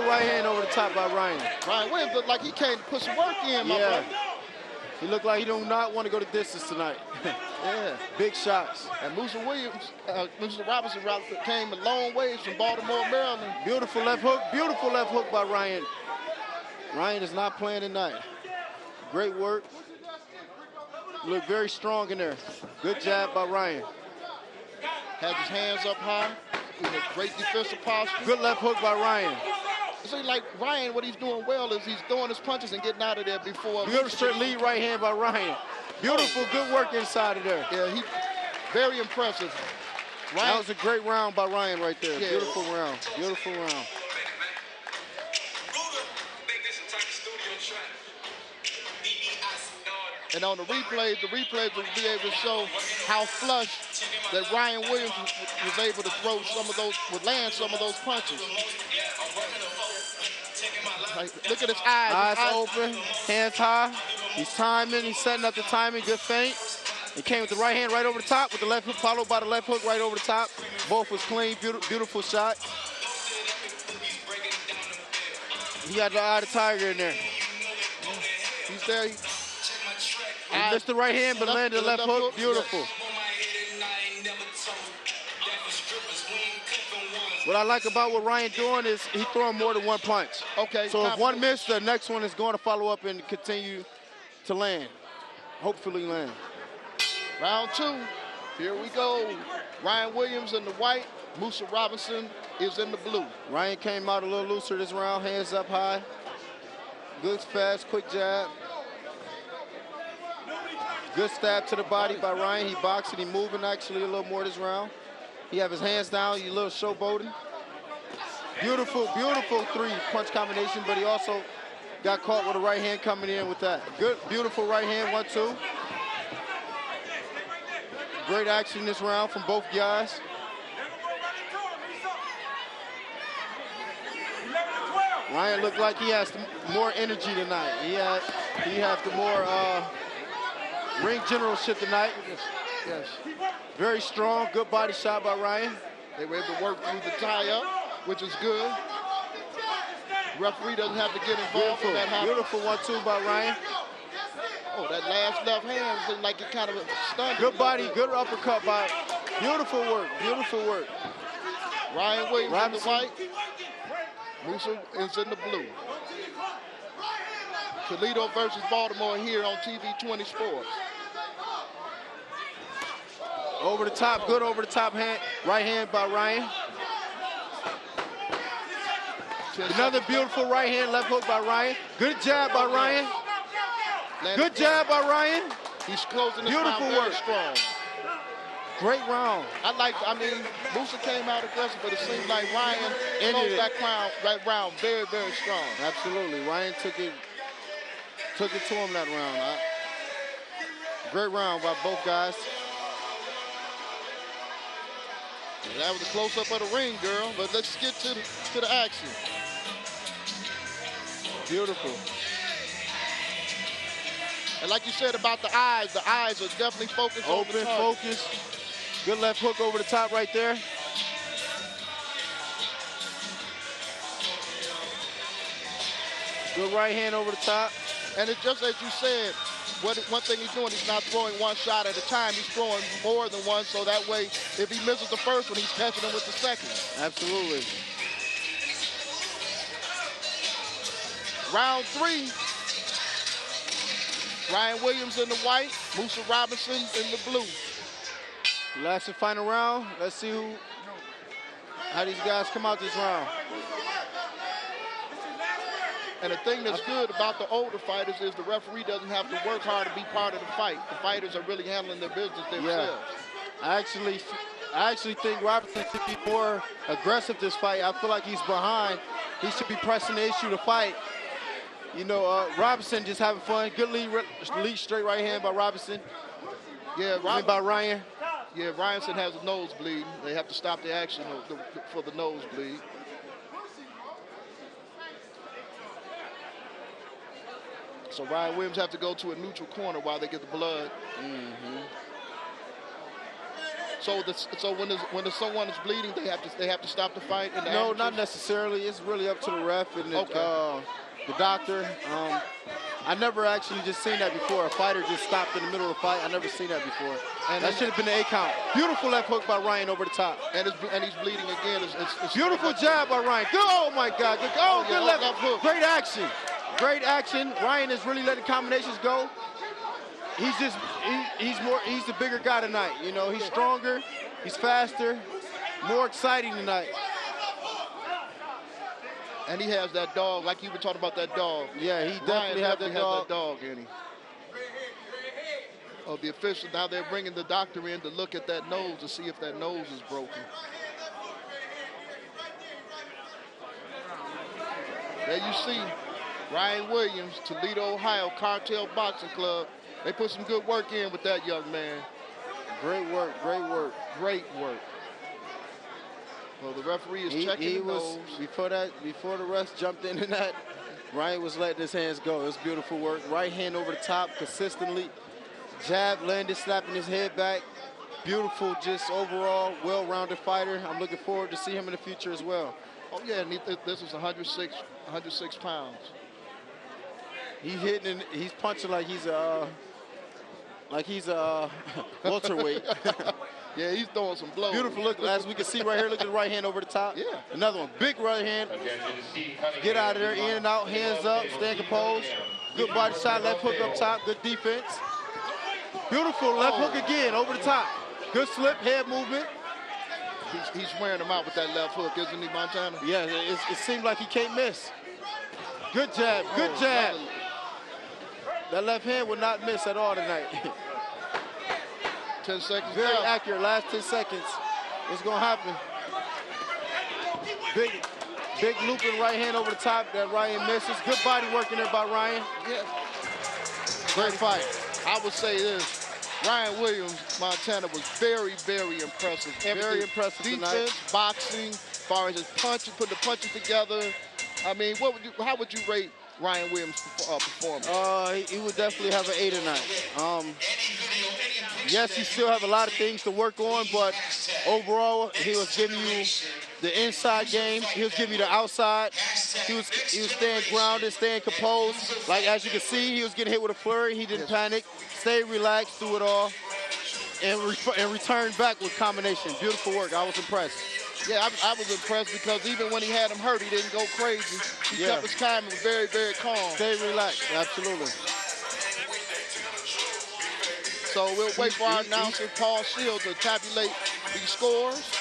Speaker 5: right hand over the top by Ryan.
Speaker 2: Ryan Williams looked like he came to put some work in, my brother.
Speaker 5: He looked like he do not want to go to distance tonight.
Speaker 2: Yeah.
Speaker 5: Big shots.
Speaker 2: And Musa Robinson came a long ways from Baltimore, Maryland.
Speaker 5: Beautiful left hook by Ryan. Ryan is not playing tonight. Great work. Look very strong in there. Good jab by Ryan.
Speaker 2: Has his hands up high. In a great defensive posture.
Speaker 5: Good left hook by Ryan.
Speaker 2: It seems like Ryan, what he's doing well is he's throwing his punches and getting out of there before.
Speaker 5: Beautiful straight lead right hand by Ryan. Beautiful, good work inside of there.
Speaker 2: Yeah, he very impressive.
Speaker 5: Ryan, that was a great round by Ryan right there. Yeah. Beautiful round.
Speaker 2: And on the replays will be able to show how flush that Ryan Williams was able to throw land some of those punches. Like, look at his eyes.
Speaker 5: Eyes open, hands high. He's timing, he's setting up the timing, good feint. He came with the right hand right over the top with the left hook, followed by the left hook right over the top. Both was clean, beautiful shot. He got the eye of the tiger in there.
Speaker 2: He's there.
Speaker 5: He missed the right hand, but landed the left hook. Beautiful. What I like about what Ryan doing is he throwing more than one punch.
Speaker 2: Okay.
Speaker 5: So if one missed, the next one is going to follow up and continue to land. Hopefully land.
Speaker 2: Round two. Here we go. Ryan Williams in the white. Musa Robinson is in the blue.
Speaker 5: Ryan came out a little looser this round, hands up high. Good, fast, quick jab. Good stab to the body by Ryan. He boxing, he moving actually a little more this round. He have his hands down, he a little showboating. Beautiful, beautiful three-punch combination, but he also got caught with a right hand coming in with that. Good, beautiful right hand, 1-2. Great action this round from both guys. Ryan looked like he has more energy tonight. He has the more ring generalship tonight.
Speaker 2: Yes.
Speaker 5: Very strong, good body shot by Ryan.
Speaker 2: They were able to work through the tie-up, which is good. Referee doesn't have to get involved in that.
Speaker 5: Beautiful 1-2 by Ryan.
Speaker 2: Oh, that last left hand seemed like it kind of stunned him.
Speaker 5: Good body, good uppercut by. Beautiful work, beautiful work.
Speaker 2: Ryan Williams
Speaker 5: Robinson.
Speaker 2: in the white. Musa is in the blue. Toledo versus Baltimore here on TV20 Sports.
Speaker 5: Over the top, good over the top hand, right hand by Ryan. Another beautiful right hand, left hook by Ryan. Good jab by Ryan. Good jab by Ryan.
Speaker 2: He's closing this
Speaker 5: Beautiful
Speaker 2: round very
Speaker 5: work.
Speaker 2: strong.
Speaker 5: Great round.
Speaker 2: I mean, Musa came out aggressive, but it seemed like Ryan closed that round very, very strong.
Speaker 5: Absolutely, Ryan took it to him that round. Great round by both guys.
Speaker 2: That was a close-up of the ring, girl, but let's get to the action.
Speaker 5: Beautiful.
Speaker 2: And like you said about the eyes are definitely focused on the
Speaker 5: Open,
Speaker 2: target.
Speaker 5: focus. Good left hook over the top right there. Good right hand over the top.
Speaker 2: And it's just as you said, one thing he's doing, he's not throwing one shot at a time. He's throwing more than one, so that way, if he misses the first one, he's catching him with the second.
Speaker 5: Absolutely.
Speaker 2: Round 3. Ryan Williams in the white, Musa Robinson in the blue.
Speaker 5: Last and final round. Let's see how these guys come out this round.
Speaker 2: And the thing that's good about the older fighters is the referee doesn't have to work hard to be part of the fight. The fighters are really handling their business themselves.
Speaker 5: I actually think Robinson should be more aggressive this fight. I feel like he's behind. He should be pressing the issue to fight. You know, Robinson just having fun. Good lead straight right hand by Robinson.
Speaker 2: Yeah,
Speaker 5: by Ryan.
Speaker 2: Yeah, Ryanson has a nosebleed. They have to stop the action for the nosebleed. So Ryan Williams have to go to a neutral corner while they get the blood. So when someone is bleeding, they have to stop the fight.
Speaker 5: No, not necessarily. It's really up to the ref and the doctor. I never actually just seen that before. A fighter just stopped in the middle of the fight. I never seen that before. And that should have been the 8 count. Beautiful left hook by Ryan over the top.
Speaker 2: And he's bleeding again. It's
Speaker 5: beautiful jab by Ryan. Good, oh my God. Good, good left hook. Great action. Great action. Ryan is really letting combinations go. He's the bigger guy tonight. You know, he's stronger, he's faster, more exciting tonight.
Speaker 2: And he has that dog, like you were talking about that dog.
Speaker 5: Yeah, he definitely has that dog.
Speaker 2: In him. Oh, the official, now they're bringing the doctor in to look at that nose to see if that nose is broken. There you see Ryan Williams, Toledo, Ohio, Cartel Boxing Club. They put some good work in with that young man.
Speaker 5: Great work, great work.
Speaker 2: Great work. Well, the referee is checking the nose.
Speaker 5: Before the rest jumped in that, Ryan was letting his hands go. It was beautiful work. Right hand over the top consistently. Jab landed, slapping his head back. Beautiful, just overall well-rounded fighter. I'm looking forward to see him in the future as well.
Speaker 2: Oh yeah, and this is 106 pounds.
Speaker 5: He's hitting, he's punching like he's a welterweight.
Speaker 2: Yeah, he's throwing some blows.
Speaker 5: Beautiful look, as we can see right here. Look at the right hand over the top.
Speaker 2: Yeah.
Speaker 5: Another one, big right hand. Get out of there, in and out, hands up, stay composed. Good body shot, left hook up top, good defense. Beautiful left hook again, over the top. Good slip, head movement.
Speaker 2: He's wearing him out with that left hook, isn't he, Montana?
Speaker 5: Yeah, it seems like he can't miss. Good jab, good jab. That left hand will not miss at all tonight.
Speaker 2: 10 seconds
Speaker 5: Very
Speaker 2: left.
Speaker 5: accurate. Last 10 seconds. It's going to happen. Big looping right hand over the top that Ryan misses. Good body work in there by Ryan.
Speaker 2: Yeah. Great fight. I would say this. Ryan Williams, Montana, was very, very impressive.
Speaker 5: Very impressive
Speaker 2: Defense,
Speaker 5: tonight.
Speaker 2: boxing, as far as his punches, putting the punches together. I mean, how would you rate Ryan Williams' performance?
Speaker 5: He would definitely have an 8 tonight. Yes, he still have a lot of things to work on, but overall, he was giving you the inside game. He was giving you the outside. He was staying grounded, staying composed. Like, as you can see, he was getting hit with a flurry. He didn't panic. Stayed relaxed through it all and returned back with combination. Beautiful work. I was impressed.
Speaker 2: Yeah, I was impressed because even when he had him hurt, he didn't go crazy. He kept his time and was very, very calm.
Speaker 5: Stay relaxed. Absolutely.
Speaker 2: So we'll wait for our announcer, Paul Shields, to tabulate these scores.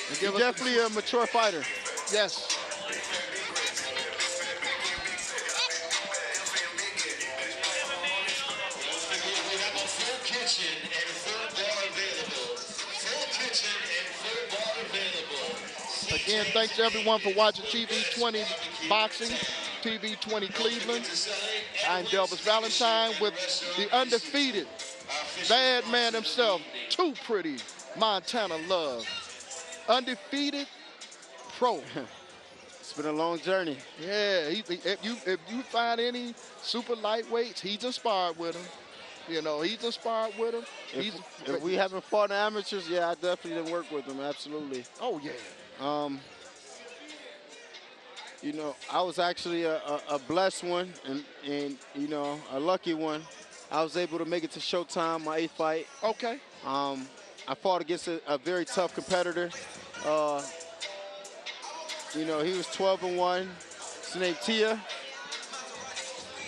Speaker 5: He's definitely a mature fighter.
Speaker 2: Yes. Again, thanks to everyone for watching TV20 Boxing, TV20 Cleveland. I'm Delvis Valentine with the undefeated bad man himself, Too Pretty Montana Love. Undefeated pro.
Speaker 5: It's been a long journey.
Speaker 2: Yeah, if you find any super lightweights, he's inspired with them. You know, he's inspired with them.
Speaker 5: If we haven't fought in amateurs, yeah, I definitely didn't work with him. Absolutely.
Speaker 2: Oh yeah.
Speaker 5: You know, I was actually a blessed one and you know, a lucky one. I was able to make it to Showtime, my 8th fight.
Speaker 2: Okay.
Speaker 5: I fought against a very tough competitor. You know, he was 12-1. His name Tia.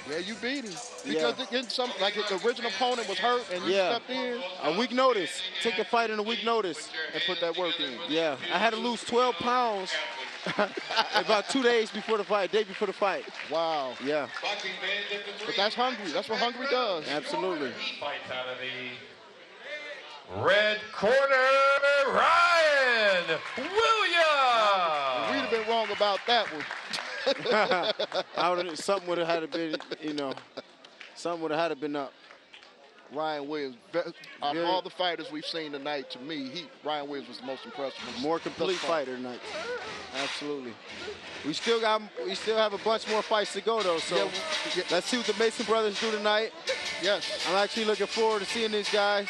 Speaker 2: Yeah, you beat him. Because like the original opponent was hurt and you stepped in.
Speaker 5: A week notice. Take the fight in a week notice.
Speaker 2: And put that work in.
Speaker 5: Yeah, I had to lose 12 pounds about 2 days before the fight, day before the fight.
Speaker 2: Wow.
Speaker 5: Yeah.
Speaker 2: But that's hungry. That's what hungry does.
Speaker 5: Absolutely.
Speaker 3: Fights out of the red corner, Ryan Williams.
Speaker 2: We'd have been wrong about that one.
Speaker 5: Something would have had to been, you know, something would have had to been up.
Speaker 2: Ryan Williams, out of all the fighters we've seen tonight, to me, Ryan Williams was the most impressive.
Speaker 5: More complete fighter tonight. Absolutely. We still have a bunch more fights to go though. So let's see what the Mason brothers do tonight.
Speaker 2: Yes.
Speaker 5: I'm actually looking forward to seeing these guys.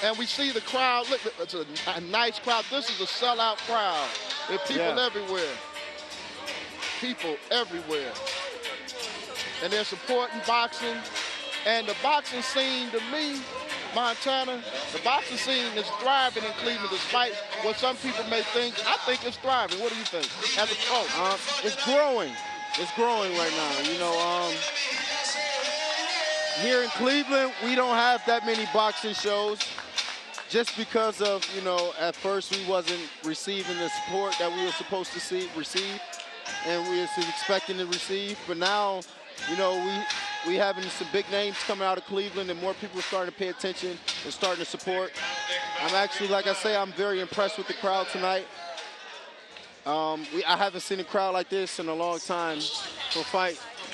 Speaker 2: And we see the crowd. Look, it's a nice crowd. This is a sellout crowd. There are people everywhere. People everywhere. And they're supporting boxing. And the boxing scene, to me, Montana, the boxing scene is thriving in Cleveland despite what some people may think. I think it's thriving. What do you think? As a pro?
Speaker 5: It's growing. It's growing right now. You know, here in Cleveland, we don't have that many boxing shows just because of, you know, at first we wasn't receiving the support that we were supposed to receive and we were expecting to receive. But now, you know, we having some big names coming out of Cleveland and more people are starting to pay attention and starting to support. I'm actually, like I say, I'm very impressed with the crowd tonight. I haven't seen a crowd like this in a long time for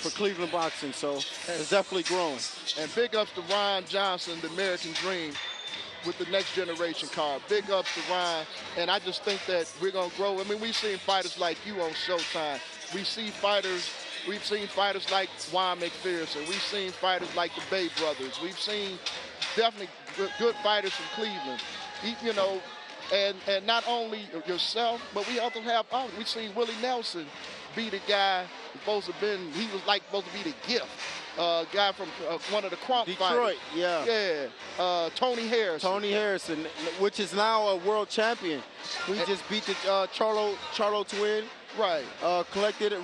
Speaker 5: Cleveland boxing, so it's definitely growing.
Speaker 2: And big ups to Ron Johnson, the American Dream, with the Next Generation card. Big ups to Ron, and I just think that we're gonna grow. I mean, we've seen fighters like you on Showtime. We've seen fighters like Juan McPherson. We've seen fighters like the Bay Brothers. We've seen definitely good fighters from Cleveland. You know, and not only yourself, but we also have others. We've seen Willie Nelson beat a guy supposed to be the gift. Guy from one of the Crump
Speaker 5: Detroit,
Speaker 2: fighters. Yeah. Tony Harrison.
Speaker 5: Tony Harrison, which is now a world champion. We just beat the Charlo twin.
Speaker 2: Right.
Speaker 5: Collected it,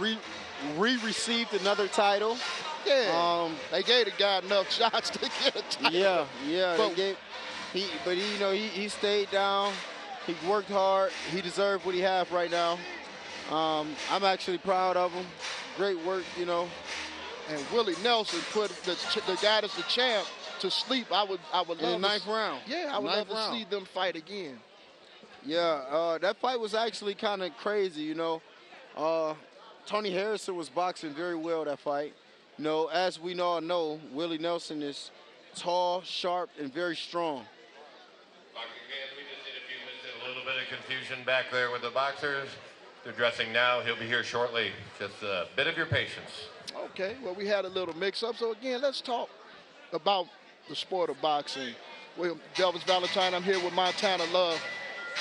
Speaker 5: received another title.
Speaker 2: Yeah. They gave the guy enough shots to get a title.
Speaker 5: Yeah. But he stayed down. He worked hard. He deserved what he has right now. I'm actually proud of him. Great work, you know.
Speaker 2: And Willie Nelson put the guy that's the champ to sleep. I would love
Speaker 5: in the ninth round.
Speaker 2: Yeah, I would love to see them fight again.
Speaker 5: Yeah, that fight was actually kind of crazy, you know. Tony Harrison was boxing very well that fight. You know, as we all know, Willie Nelson is tall, sharp, and very strong.
Speaker 3: Boxing fans, we just need a few minutes and a little bit of confusion back there with the boxers. They're dressing now. He'll be here shortly. Just a bit of your patience.
Speaker 2: Okay, well, we had a little mix-up. So, again, let's talk about the sport of boxing. William Delvis Valentine, I'm here with Montana Love.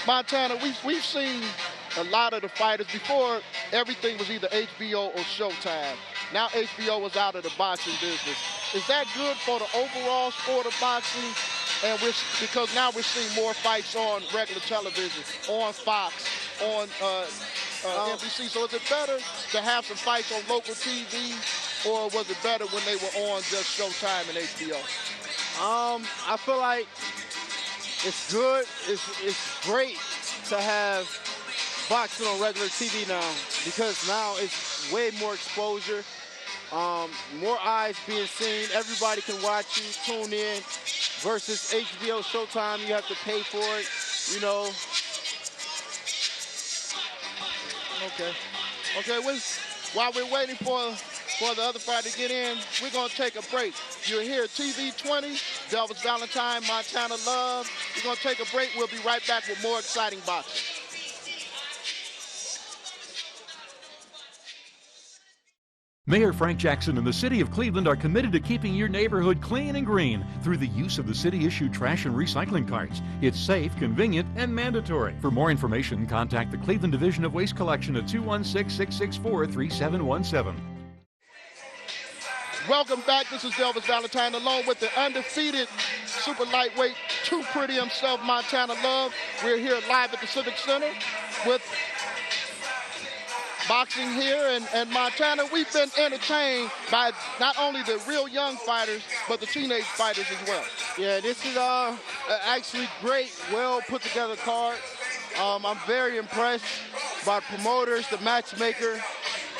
Speaker 2: Montana, we've seen a lot of the fighters. Before, everything was either HBO or Showtime. Now HBO is out of the boxing business. Is that good for the overall sport of boxing? And because now we're seeing more fights on regular television, on Fox, on NBC. So is it better to have some fights on local TV, or was it better when they were on just Showtime and HBO?
Speaker 5: I feel like it's good. It's great to have boxing on regular TV now, because now it's way more exposure, more eyes being seen. Everybody can watch you, tune in, versus HBO, Showtime, you have to pay for it, you know.
Speaker 2: Okay, while we're waiting for the other fight to get in, we're going to take a break. You're here at TV20, Delvis Valentine, Montana Love. We're going to take a break. We'll be right back with more exciting boxing.
Speaker 8: Mayor Frank Jackson and the City of Cleveland are committed to keeping your neighborhood clean and green through the use of the city-issued trash and recycling carts. It's safe, convenient, and mandatory. For more information, contact the Cleveland Division of Waste Collection at 216-664-3717.
Speaker 2: Welcome back. This is Delvis Valentine, along with the undefeated super lightweight, too pretty himself, Montana Love. We're here live at the Civic Center with boxing here, and Montana, we've been entertained by not only the real young fighters, but the teenage fighters as well.
Speaker 5: Yeah, this is actually great, well put together card. I'm very impressed by promoters, the matchmaker.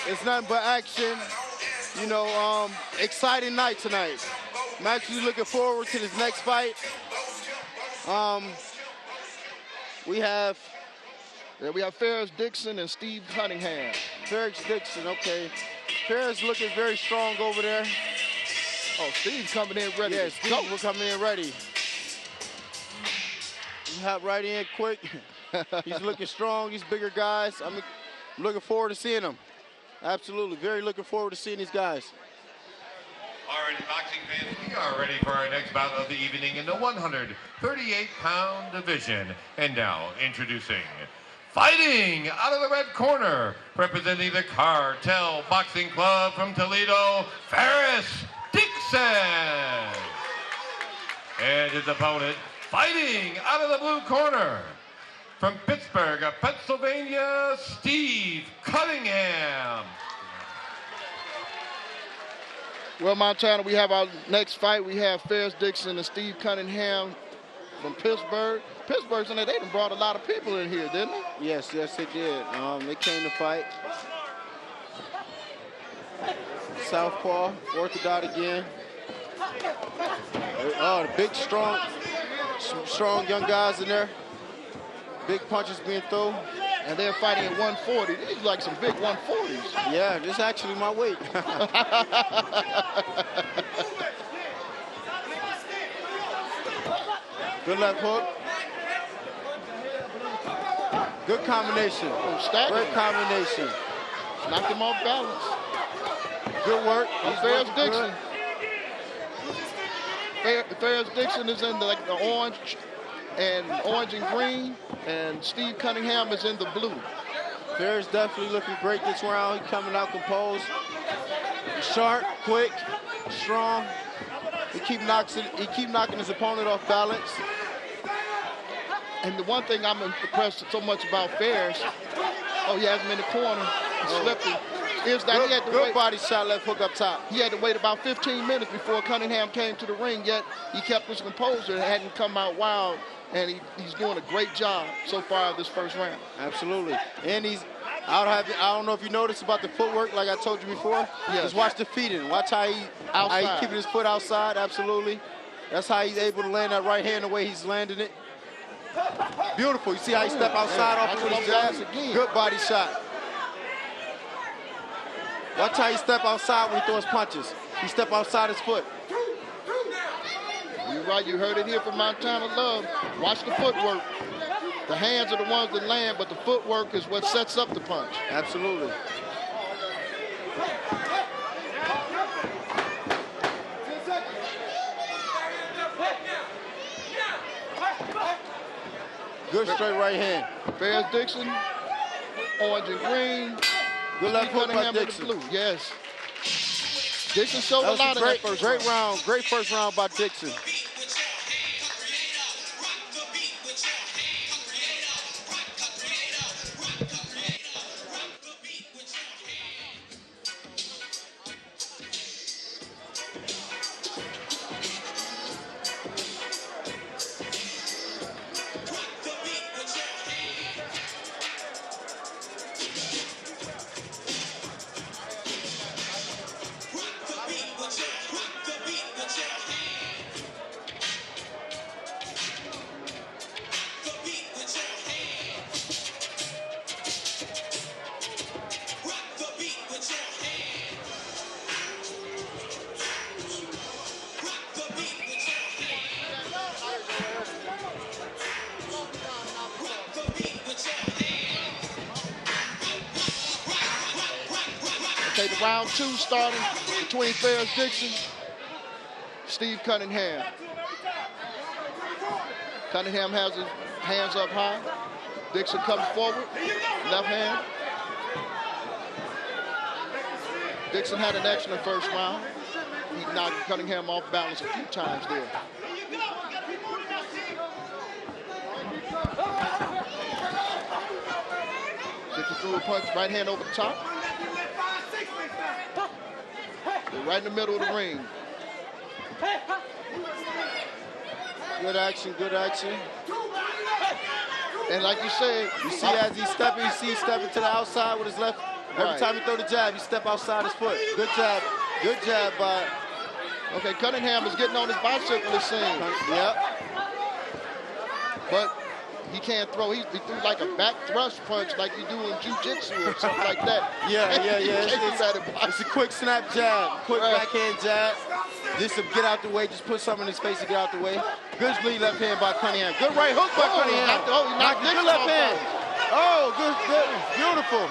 Speaker 5: It's nothing but action. You know, exciting night tonight. I'm actually looking forward to this next fight. We have
Speaker 2: Ferris Dixon and Steve Cunningham.
Speaker 5: Ferris Dixon, okay. Ferris looking very strong over there.
Speaker 2: Oh, Steve's coming in ready.
Speaker 5: Yeah, Steve, we're coming in ready. He hop right in quick. He's looking strong. These bigger guys. I'm looking forward to seeing them. Absolutely, very looking forward to seeing these guys.
Speaker 3: All right, boxing fans, we are ready for our next bout of the evening in the 138-pound division. And now, introducing, fighting out of the red corner, representing the Cartel Boxing Club from Toledo, Ferris Dixon. And his opponent, fighting out of the blue corner, from Pittsburgh, Pennsylvania, Steve Cunningham.
Speaker 2: Well, Montana, we have our next fight. We have Ferris Dixon and Steve Cunningham from Pittsburgh. Pittsburgh's in there. They done brought a lot of people in here, didn't they?
Speaker 5: Yes, they did. They came to fight. Southpaw, orthodox again. Oh, the big, strong young guys in there. Big punches being thrown.
Speaker 2: And they're fighting at 140. These are like some big 140s.
Speaker 5: Yeah, this is actually my weight. Good left hook. Good combination. Great combination.
Speaker 2: Knocked him off balance.
Speaker 5: Good work.
Speaker 2: Ferris Dixon. Ferris Dixon is in the orange and green, and Steve Cunningham is in the blue.
Speaker 5: Ferris definitely looking great this round. He's coming out composed. Sharp, quick, strong. He keep knocking his opponent off balance.
Speaker 2: And the one thing I'm impressed so much about Ferris, he has him in the corner, slipping, is that he had to
Speaker 5: good body shot, left hook up top.
Speaker 2: He had to wait about 15 minutes before Cunningham came to the ring, yet he kept his composure and hadn't come out wild, and he's doing a great job so far this first round.
Speaker 5: Absolutely. And I don't know if you noticed about the footwork, like I told you before.
Speaker 2: Yes.
Speaker 5: Just watch the feeding. Watch how he keeping his foot outside. Absolutely. That's how he's able to land that right hand the way he's landing it. Beautiful. You see how he step outside off of his jabs? Good body shot. Watch how he step outside when he throws punches. He step outside his foot.
Speaker 2: You're right. You heard it here from Montana Love. Watch the footwork. The hands are the ones that land, but the footwork is what sets up the punch.
Speaker 5: Absolutely. Good straight right hand.
Speaker 2: There's Dixon, orange and green.
Speaker 5: Good left hook by Dixon.
Speaker 2: Blue. Yes. Dixon showed a lot of that first round.
Speaker 5: Great first round by Dixon.
Speaker 2: Okay, the round two starting between Ferris Dixon, Steve Cunningham. Cunningham has his hands up high. Dixon comes forward, left hand. Dixon had an excellent first round. He knocked Cunningham off balance a few times there. Dixon threw a punch, right hand over the top. They're right in the middle of the ring.
Speaker 5: Good action, good action.
Speaker 2: And like you said,
Speaker 5: you see as he's stepping, you see he's stepping to the outside with his left. Every time he throw the jab, he step outside his foot. Good jab by.
Speaker 2: Okay, Cunningham is getting on his bicycle, it seems.
Speaker 5: Yep.
Speaker 2: But he can't throw. He threw like a back thrust punch like you do in jiu-jitsu or something like that.
Speaker 5: Yeah. It's a quick snap jab, quick backhand jab. Just to get out the way, just put something in his face to get out the way. Good lead left hand by Cunningham. Good right hook by Cunningham.
Speaker 2: He knocked
Speaker 5: good left hand. Oh, good, beautiful.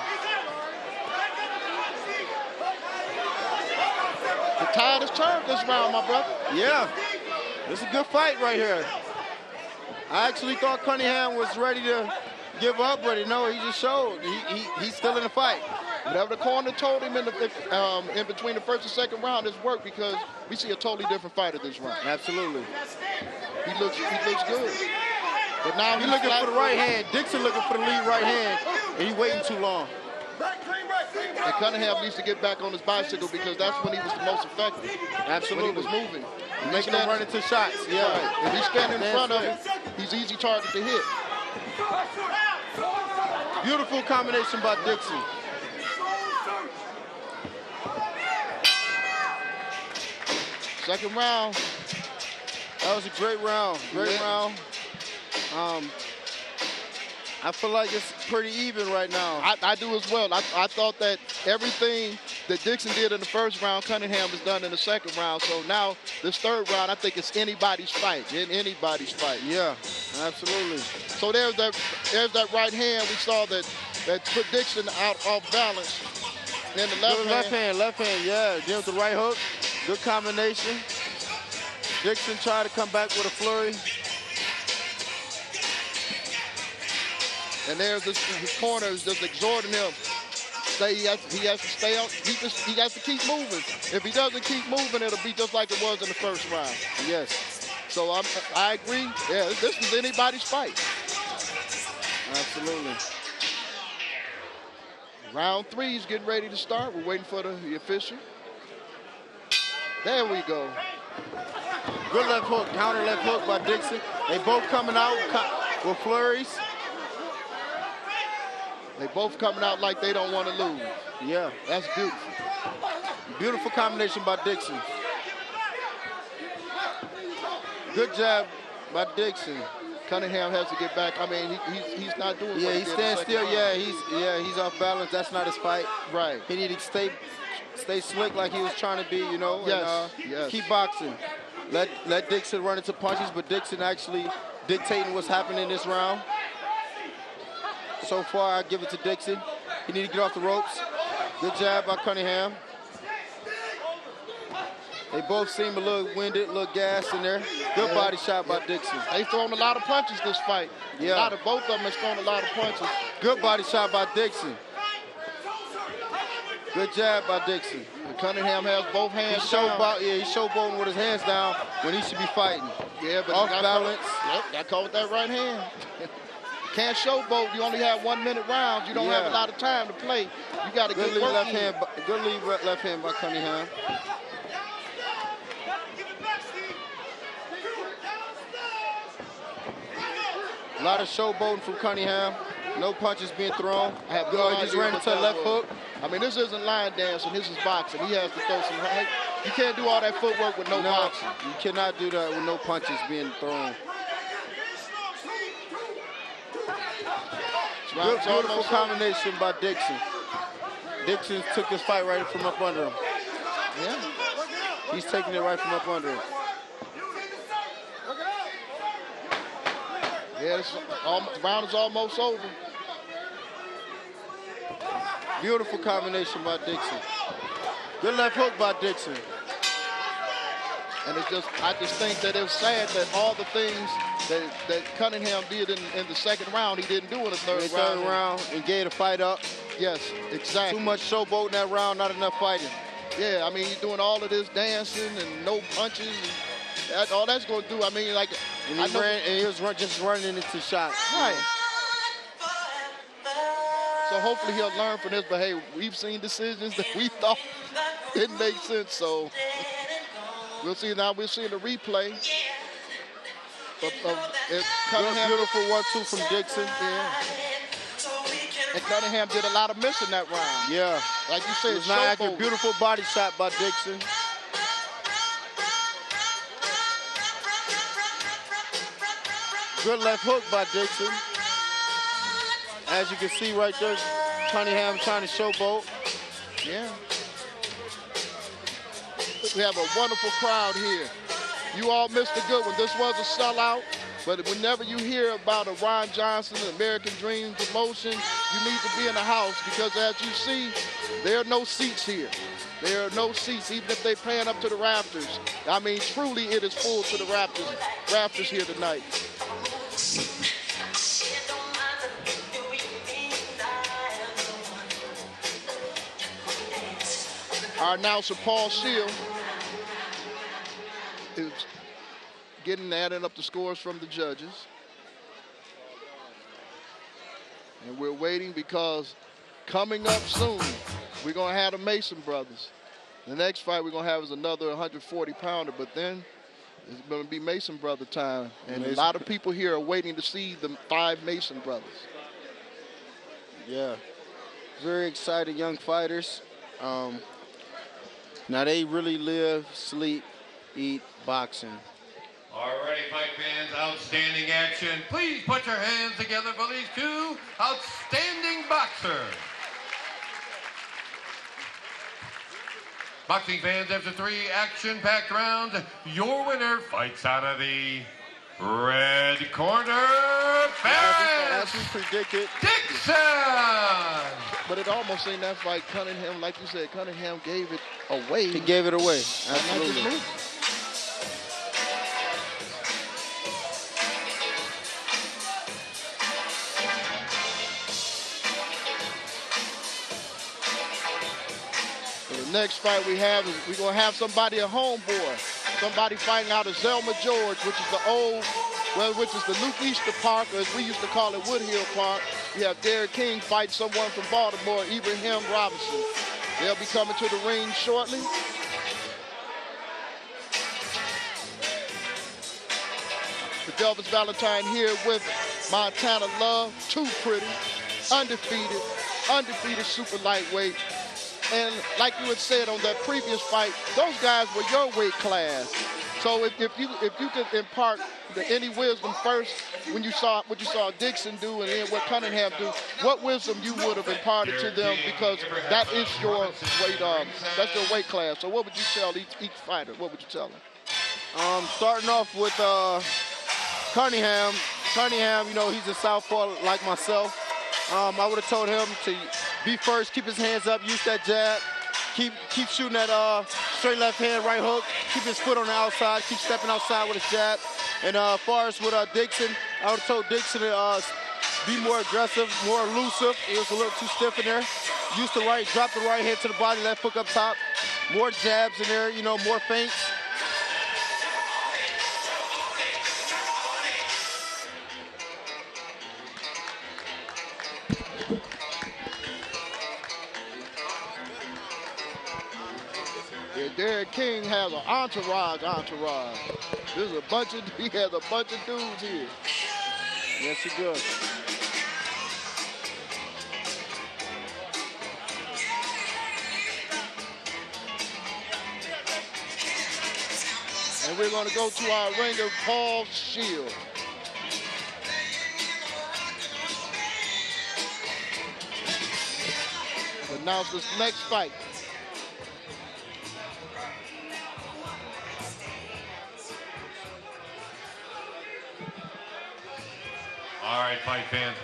Speaker 2: The tide has turned this round, my brother.
Speaker 5: Yeah, it's a good fight right here. I actually thought Cunningham was ready to give up, but no, he just showed he's still in the fight.
Speaker 2: Whatever the corner told him in between the first and second round has worked because we see a totally different fighter this round.
Speaker 5: Absolutely.
Speaker 2: He looks good. But now
Speaker 5: he's looking for the right hand. Dixon looking for the lead right hand, and he's waiting too long.
Speaker 2: And Cunningham needs to get back on his bicycle because that's when he was the most effective.
Speaker 5: Absolutely.
Speaker 2: When he was moving.
Speaker 5: Making him run into shots. Yeah.
Speaker 2: Right. If he's standing in front of him, he's an easy target to hit.
Speaker 5: Beautiful combination by Dixon.
Speaker 2: Second round.
Speaker 5: That was a great round. Great round. I feel like it's pretty even right now.
Speaker 2: I do as well. I thought that everything that Dixon did in the first round, Cunningham has done in the second round. So now this third round, I think it's anybody's fight. Anybody's fight.
Speaker 5: Yeah, absolutely.
Speaker 2: So there's that right hand. We saw that put Dixon out off balance. Then the left
Speaker 5: hand, yeah. Then with the right hook, good combination. Dixon tried to come back with a flurry.
Speaker 2: And there's his corner is just exhorting him. He has to stay out. He has to keep moving. If he doesn't keep moving, it'll be just like it was in the first round.
Speaker 5: Yes.
Speaker 2: So I agree. Yeah, this is anybody's fight.
Speaker 5: Absolutely.
Speaker 2: Round three is getting ready to start. We're waiting for the official. There we go.
Speaker 5: Good left hook, counter left hook by Dixon. They both coming out with flurries.
Speaker 2: They both coming out like they don't want to lose.
Speaker 5: Yeah.
Speaker 2: That's beautiful.
Speaker 5: Beautiful combination by Dixon. Good jab by Dixon.
Speaker 2: Cunningham has to get back. I mean, he's not doing.
Speaker 5: Yeah,
Speaker 2: what he
Speaker 5: he's
Speaker 2: did
Speaker 5: standing
Speaker 2: the second
Speaker 5: still.
Speaker 2: round.
Speaker 5: He's off balance. That's not his fight.
Speaker 2: Right.
Speaker 5: He needed to stay slick like he was trying to be, you know.
Speaker 2: Yes.
Speaker 5: And,
Speaker 2: Yes.
Speaker 5: Keep boxing. Let Dixon run into punches, but Dixon actually dictating what's happening in this round. So far, I give it to Dixon. He need to get off the ropes. Good jab by Cunningham. They both seem a little winded, a little gassed in there. Good body shot by Dixon.
Speaker 2: They've thrown a lot of punches this fight.
Speaker 5: Yeah.
Speaker 2: Both of them has thrown a lot of punches.
Speaker 5: Good body shot by Dixon. Good jab by Dixon.
Speaker 2: Cunningham has both hands
Speaker 5: He
Speaker 2: down.
Speaker 5: showboating with his hands down when he should be fighting.
Speaker 2: Yeah, but
Speaker 5: Off
Speaker 2: he got
Speaker 5: balance.
Speaker 2: Caught, got caught with that right hand. Can't showboat. You only have 1 minute rounds. You don't have a lot of time to play. You got to
Speaker 5: Good
Speaker 2: get
Speaker 5: lead
Speaker 2: work
Speaker 5: left
Speaker 2: in.
Speaker 5: hand. Good lead left hand by Cunningham. A lot of showboating from Cunningham. No punches being thrown.
Speaker 2: I have no
Speaker 5: He just
Speaker 2: idea
Speaker 5: ran
Speaker 2: what
Speaker 5: into a
Speaker 2: that
Speaker 5: left
Speaker 2: was.
Speaker 5: hook.
Speaker 2: I mean, this isn't line dancing. This is boxing. He has to throw some. You can't do all that footwork with no boxing.
Speaker 5: You cannot do that with no punches being thrown. Good, beautiful combination by Dixon. Dixon took this fight right from up under him.
Speaker 2: Yeah.
Speaker 5: He's taking it right from up under him.
Speaker 2: Yeah, the round is almost over.
Speaker 5: Beautiful combination by Dixon. Good left hook by Dixon.
Speaker 2: And I just think that it's sad that all the things that Cunningham did in the second round, he didn't do in the third round.
Speaker 5: And gave the fight up.
Speaker 2: Yes, exactly.
Speaker 5: Too much showboat in that round, not enough fighting.
Speaker 2: Yeah, I mean, he's doing all of this dancing and no punches. And all that's going to do, I mean, like...
Speaker 5: And he was just running into shots.
Speaker 2: Right. So hopefully he'll learn from this, but hey, we've seen decisions that we thought didn't make sense, so we'll see now. We'll see the replay of Cunningham.
Speaker 5: Beautiful 1-2 from Dixon.
Speaker 2: Yeah. And Cunningham did a lot of missing that round.
Speaker 5: Yeah.
Speaker 2: Like you said,
Speaker 5: it's not accurate. Beautiful body shot by Dixon. Good left hook by Dixon. As you can see right there, Cunningham trying to showboat.
Speaker 2: Yeah. We have a wonderful crowd here. You all missed a good one. This was a sellout, but whenever you hear about a Ron Johnson, American Dream promotion, you need to be in the house because as you see, there are no seats here. There are no seats, even if they're paying up to the rafters. I mean, truly it is full to the rafters here tonight. Our announcer, Paul Shield, is adding up the scores from the judges. And we're waiting because coming up soon, we're going to have the Mason brothers. The next fight we're going to have is another 140-pounder, but then it's going to be Mason brother time. And a lot of people here are waiting to see the 5 Mason brothers.
Speaker 5: Yeah, very excited young fighters. Now they really live, sleep, eat boxing.
Speaker 3: Alrighty, fight fans, outstanding action. Please put your hands together for these 2 outstanding boxers. Boxing fans, after 3 action-packed rounds, your winner fights out of the red corner,
Speaker 5: As we predicted.
Speaker 3: Dixon!
Speaker 2: But it almost ain't that fight. Cunningham, like you said, Cunningham gave it away.
Speaker 5: He gave it away, absolutely.
Speaker 2: The next fight we have is we're going to have somebody a homeboy. Somebody fighting out of Zelma George, which is the Luke Easter Park, or as we used to call it, Woodhill Park. We have Derek King fight someone from Baltimore, Ibrahim Robinson. They'll be coming to the ring shortly. The Delvis Valentine here with Montana Love, Too Pretty, undefeated super lightweight. And like you had said on that previous fight, those guys were your weight class. So if you could impart any wisdom first when you saw what you saw Dixon do and then what Cunningham do, what wisdom you would have imparted to them, because that is your weight that's your weight class. So what would you tell each fighter? What would you tell them?
Speaker 5: Starting off with Cunningham. Cunningham, you know, he's a southpaw like myself. I would have told him to be first, keep his hands up, use that jab, keep shooting that straight left hand, right hook, keep his foot on the outside, keep stepping outside with his jab. And as far as with Dixon, I would have told Dixon to be more aggressive, more elusive. He was a little too stiff in there. Use the right, drop the right hand to the body, left hook up top. More jabs in there, you know, more feints.
Speaker 2: Yeah, Derek King has an entourage. There's he has a bunch of dudes here.
Speaker 5: Yes, he does.
Speaker 2: And we're going to go to our ringer, Paul Shield. Announce this next fight.
Speaker 3: All right, fight fans.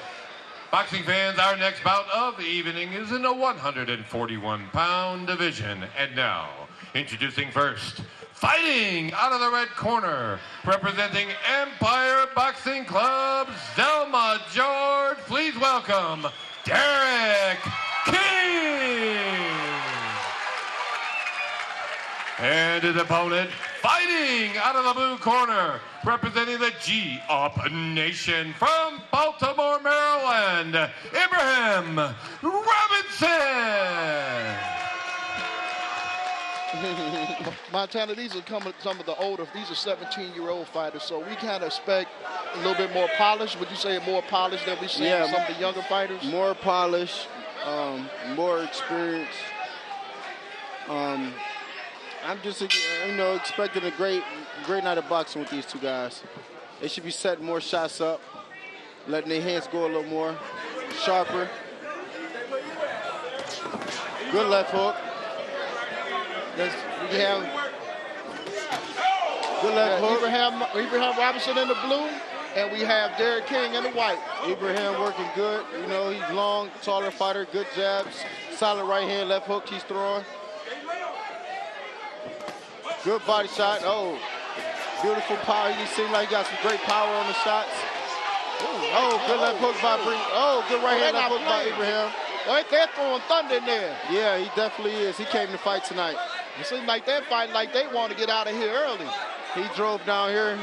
Speaker 3: Boxing fans, our next bout of the evening is in the 141-pound division. And now, introducing first, fighting out of the red corner, representing Empire Boxing Club, Zelma, George. Please welcome Derek King. And his opponent, fighting out of the blue corner, representing the G-Up Nation from Baltimore, Maryland, Abraham Robinson.
Speaker 2: Montana, these are some of the older, these are 17-year-old fighters, so we kind of expect a little bit more polish. Would you say more polish than we see in some of the younger fighters?
Speaker 5: More polish, more experience. I'm just, you know, expecting a great night of boxing with these two guys. They should be setting more shots up, letting their hands go a little more sharper. Good left hook.
Speaker 2: We have
Speaker 5: good left hook.
Speaker 2: Abraham Robinson in the blue, and we have Derek King in the white.
Speaker 5: Abraham working good. You know, he's long, taller fighter, good jabs, solid right hand, left hook he's throwing. Good body shot. Oh, beautiful power. He seems like he got some great power on the shots. Oh, good left hook by good right hand left hook by Abraham.
Speaker 2: They're throwing thunder in there.
Speaker 5: Yeah, he definitely is. He came to fight tonight.
Speaker 2: It seems like they're fighting like they want to get out of here early.
Speaker 5: He drove down here.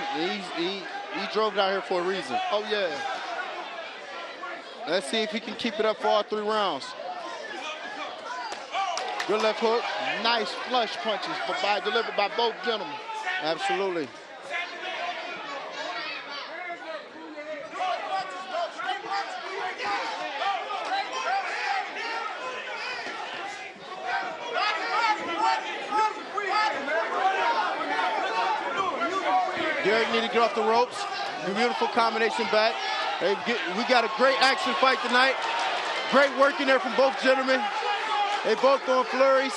Speaker 5: He drove down here for a reason.
Speaker 2: Oh, yeah.
Speaker 5: Let's see if he can keep it up for all 3 rounds. Good left hook.
Speaker 2: Nice flush punches delivered by both gentlemen.
Speaker 5: Absolutely. Derek need to get off the ropes. Beautiful combination back. We got a great action fight tonight. Great work in there from both gentlemen. They both throwing flurries.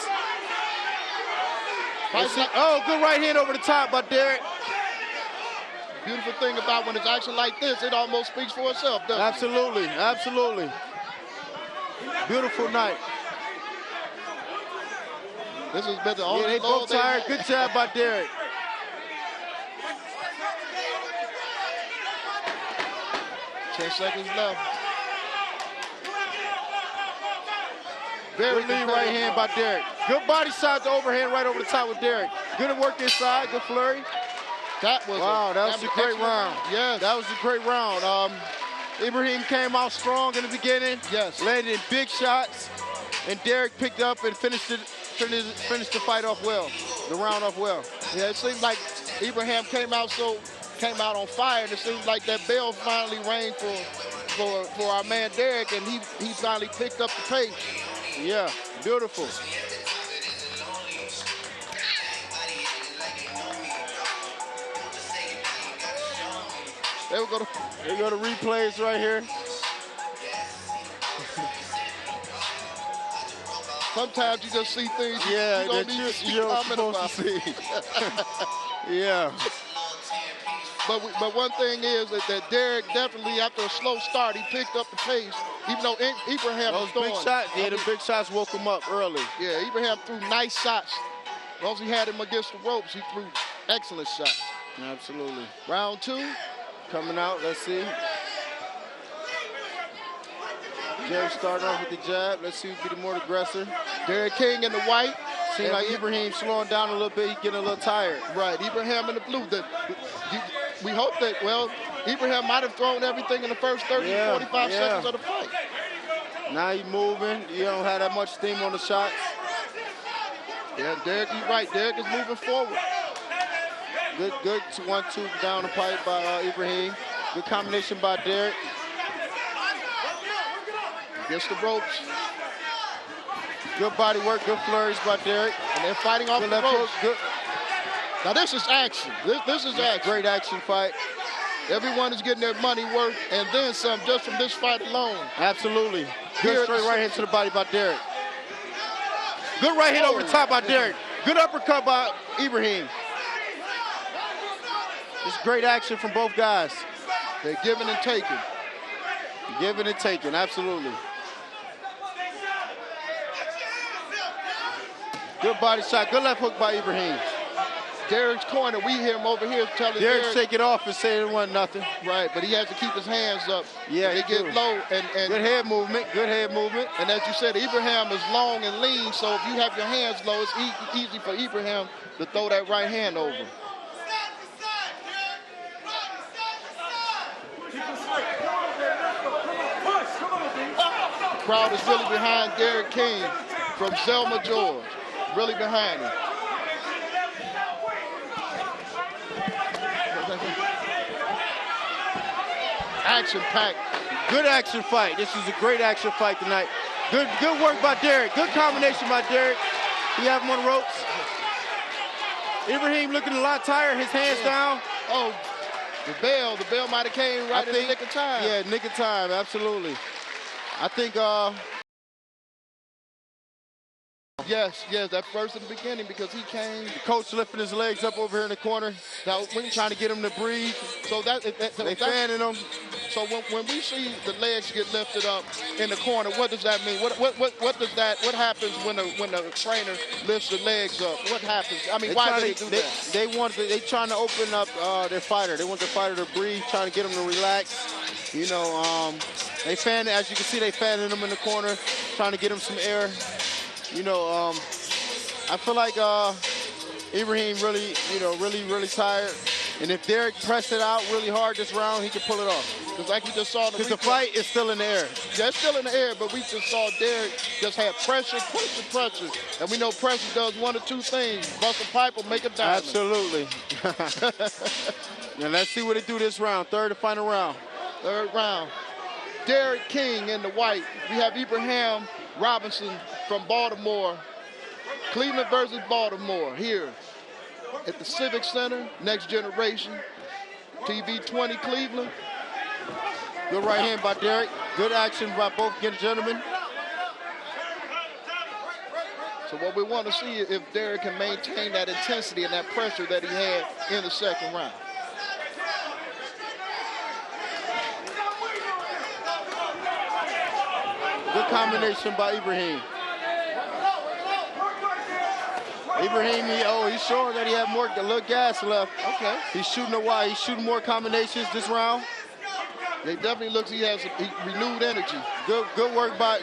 Speaker 5: Oh, good right hand over the top by Derek.
Speaker 2: Beautiful thing about when it's action like this, it almost speaks for itself, doesn't
Speaker 5: Absolutely, absolutely. Beautiful night.
Speaker 2: This has been the only
Speaker 5: they both tired. Good job by Derek.
Speaker 2: Ten seconds left.
Speaker 5: Very lead right hand by Derek. Good body shot, the overhand right over the top with Derek. Good work inside, good flurry.
Speaker 2: That was
Speaker 5: a great round.
Speaker 2: Yes.
Speaker 5: That was a great round. Ibrahim came out strong in the beginning.
Speaker 2: Yes.
Speaker 5: Landed in big shots. And Derek picked up and finished the fight off well. The round off well.
Speaker 2: Yeah, it seemed like Ibrahim came out on fire, and it seems like that bell finally rang for our man Derek, and he finally picked up the pace.
Speaker 5: Yeah, beautiful.
Speaker 2: There we go.
Speaker 5: There go the replays right here.
Speaker 2: Sometimes you just see things you
Speaker 5: Yeah,
Speaker 2: don't
Speaker 5: that
Speaker 2: need to see
Speaker 5: you're
Speaker 2: comment
Speaker 5: supposed
Speaker 2: about.
Speaker 5: to see. Yeah.
Speaker 2: But one thing is that Derek definitely, after a slow start, he picked up the pace, even though Ibrahim was
Speaker 5: Those big
Speaker 2: throwing.
Speaker 5: shots, yeah, the big shots woke him up early.
Speaker 2: Yeah, Ibrahim threw nice shots. Once he had him against the ropes, he threw excellent shots.
Speaker 5: Absolutely.
Speaker 2: Round 2.
Speaker 5: Coming out, let's see. Derek starting off with the jab. Let's see who'll be the more aggressor.
Speaker 2: Derek King in the white.
Speaker 5: Seems like Ibrahim slowing down a little bit. He's getting a little tired.
Speaker 2: Right, Ibrahim in the blue. We hope that, well, Ibrahim might have thrown everything in the first 30 to 45 seconds of the fight.
Speaker 5: Now he's moving. You don't have that much steam on the shots.
Speaker 2: Yeah, Derek, you're right. Derek is moving forward.
Speaker 5: Good 1-2 down the pipe by Ibrahim. Good combination by Derek.
Speaker 2: Against the ropes.
Speaker 5: Good body work, good flurries by Derek.
Speaker 2: And they're fighting off the ropes.
Speaker 5: Good.
Speaker 2: Now this is action. This is action.
Speaker 5: Great action fight.
Speaker 2: Everyone is getting their money worth and then some just from this fight alone.
Speaker 5: Absolutely. Good straight right hand to the body by Derek. Good right hand over the top by Derek. Good uppercut by Ibrahim. It's great action from both guys.
Speaker 2: They're giving and taking.
Speaker 5: Giving and taking, absolutely. Good body shot, good left hook by Ibrahim.
Speaker 2: Derek's corner, we hear him over here telling
Speaker 5: Derek shake it off and say it wasn't nothing.
Speaker 2: Right, but he has to keep his hands up.
Speaker 5: Yeah,
Speaker 2: they get low and
Speaker 5: good head movement, good head movement.
Speaker 2: And as you said, Ibrahim is long and lean, so if you have your hands low, it's easy for Ibrahim to throw that right hand over. The crowd is really behind Derek King from Selma, Georgia. Really behind him. Action-packed.
Speaker 5: Good action fight. This is a great action fight tonight. Good work by Derek. Good combination by Derek. He have him on the ropes. Ibrahim looking a lot tired. His hands down.
Speaker 2: Oh, the bell might have came right in the nick of time.
Speaker 5: Yeah, nick of time, absolutely. I think
Speaker 2: Yes, that first in the beginning because he came.
Speaker 5: The coach lifting his legs up over here in the corner. Now we're trying to get him to breathe.
Speaker 2: So
Speaker 5: they fanning him.
Speaker 2: So when we see the legs get lifted up in the corner, what does that mean? What happens when the trainer lifts the legs up? What happens? I mean, why do they do that?
Speaker 5: They trying to open up their fighter. They want their fighter to breathe, trying to get him to relax. You know, they fan, as you can see, they fanning him in the corner, trying to get him some air. You know, I feel like Ibrahim really tired. And if Derek pressed it out really hard this round, he can pull it off.
Speaker 2: Because like we just saw
Speaker 5: because the fight is still in the air.
Speaker 2: Yeah, it's still in the air, but we just saw Derek just have pressure. And we know pressure does one of two things. Bust a pipe or make a diamond.
Speaker 5: Absolutely. Now let's see what they do this round. Third and final round.
Speaker 2: Third round. Derek King in the white. We have Ibrahim Robinson from Baltimore. Cleveland versus Baltimore here at the Civic Center. Next Generation. TV20 Cleveland.
Speaker 5: Good right hand by Derek. Good action by both gentlemen.
Speaker 2: So what we want to see is if Derek can maintain that intensity and that pressure that he had in the second round.
Speaker 5: Good combination by Ibrahim. Ibrahim, he's showing that he had a little gas left.
Speaker 2: Okay.
Speaker 5: He's shooting a wide. He's shooting more combinations this round.
Speaker 2: It definitely looks he has renewed energy.
Speaker 5: Good work by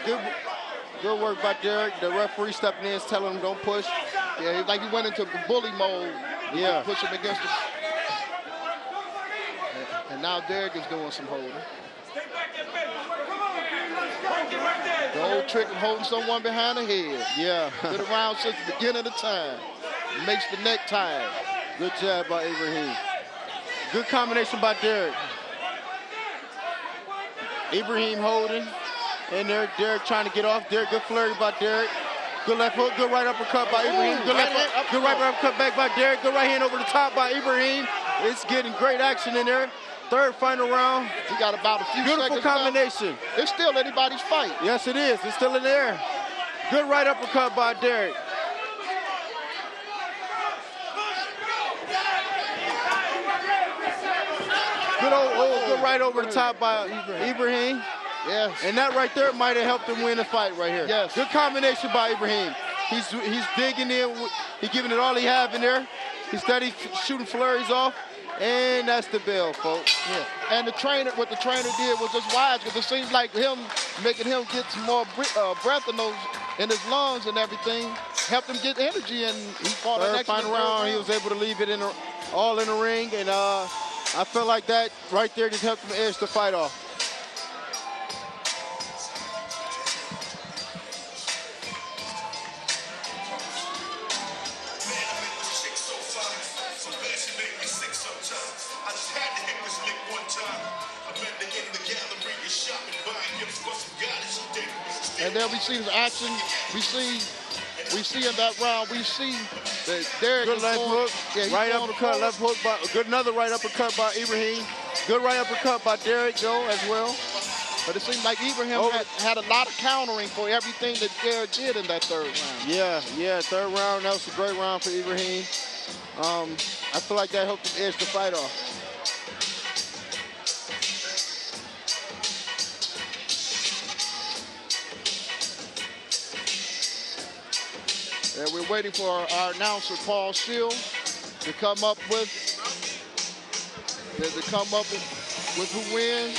Speaker 5: Derek. The referee stepping in, telling him don't push.
Speaker 2: Yeah, like he went into bully mode.
Speaker 5: Yeah.
Speaker 2: Push him against the. And now Derek is doing some holding. The old trick of holding someone behind the head.
Speaker 5: Yeah.
Speaker 2: Been around since the beginning of the time. Makes the neck tired.
Speaker 5: Good jab by Ibrahim. Good combination by Derek. Ibrahim holding. And there, Derek trying to get off. Derek, good flurry by Derek. Good left hook, good right uppercut by Ibrahim. Good right uppercut back by Derek. Good right hand over the top by Ibrahim. It's getting great action in there. third final round.
Speaker 2: We got about a few
Speaker 5: Beautiful
Speaker 2: seconds left.
Speaker 5: combination.
Speaker 2: It's still anybody's fight.
Speaker 5: Yes, it is. It's still in the air. Good right uppercut by Derek. Good right over the top by Ibrahim.
Speaker 2: Yes.
Speaker 5: And that right there might have helped him win the fight right here.
Speaker 2: Yes.
Speaker 5: Good combination by Ibrahim. He's digging in. He's giving it all he have in there. He's steady shooting flurries off. And that's the bell, folks.
Speaker 2: Yeah. And what the trainer did was just wise, because it seems like making him get some more breath in his lungs and everything, helped him get energy, and he fought an excellent
Speaker 5: final round. He was able to leave it all in the ring, and I felt like that right there just helped him edge the fight off.
Speaker 2: And then we see the action. We see in that round, we see that Derek
Speaker 5: good left hook, right uppercut, left hook, another right uppercut by Ibrahim. Good right uppercut by Derek, Joe, as well.
Speaker 2: But it seemed like Ibrahim had a lot of countering for everything that Derek did in that third round.
Speaker 5: Yeah, third round, that was a great round for Ibrahim. I feel like that helped him edge the fight off.
Speaker 2: And we're waiting for our announcer, Paul Shield, to come up with who wins.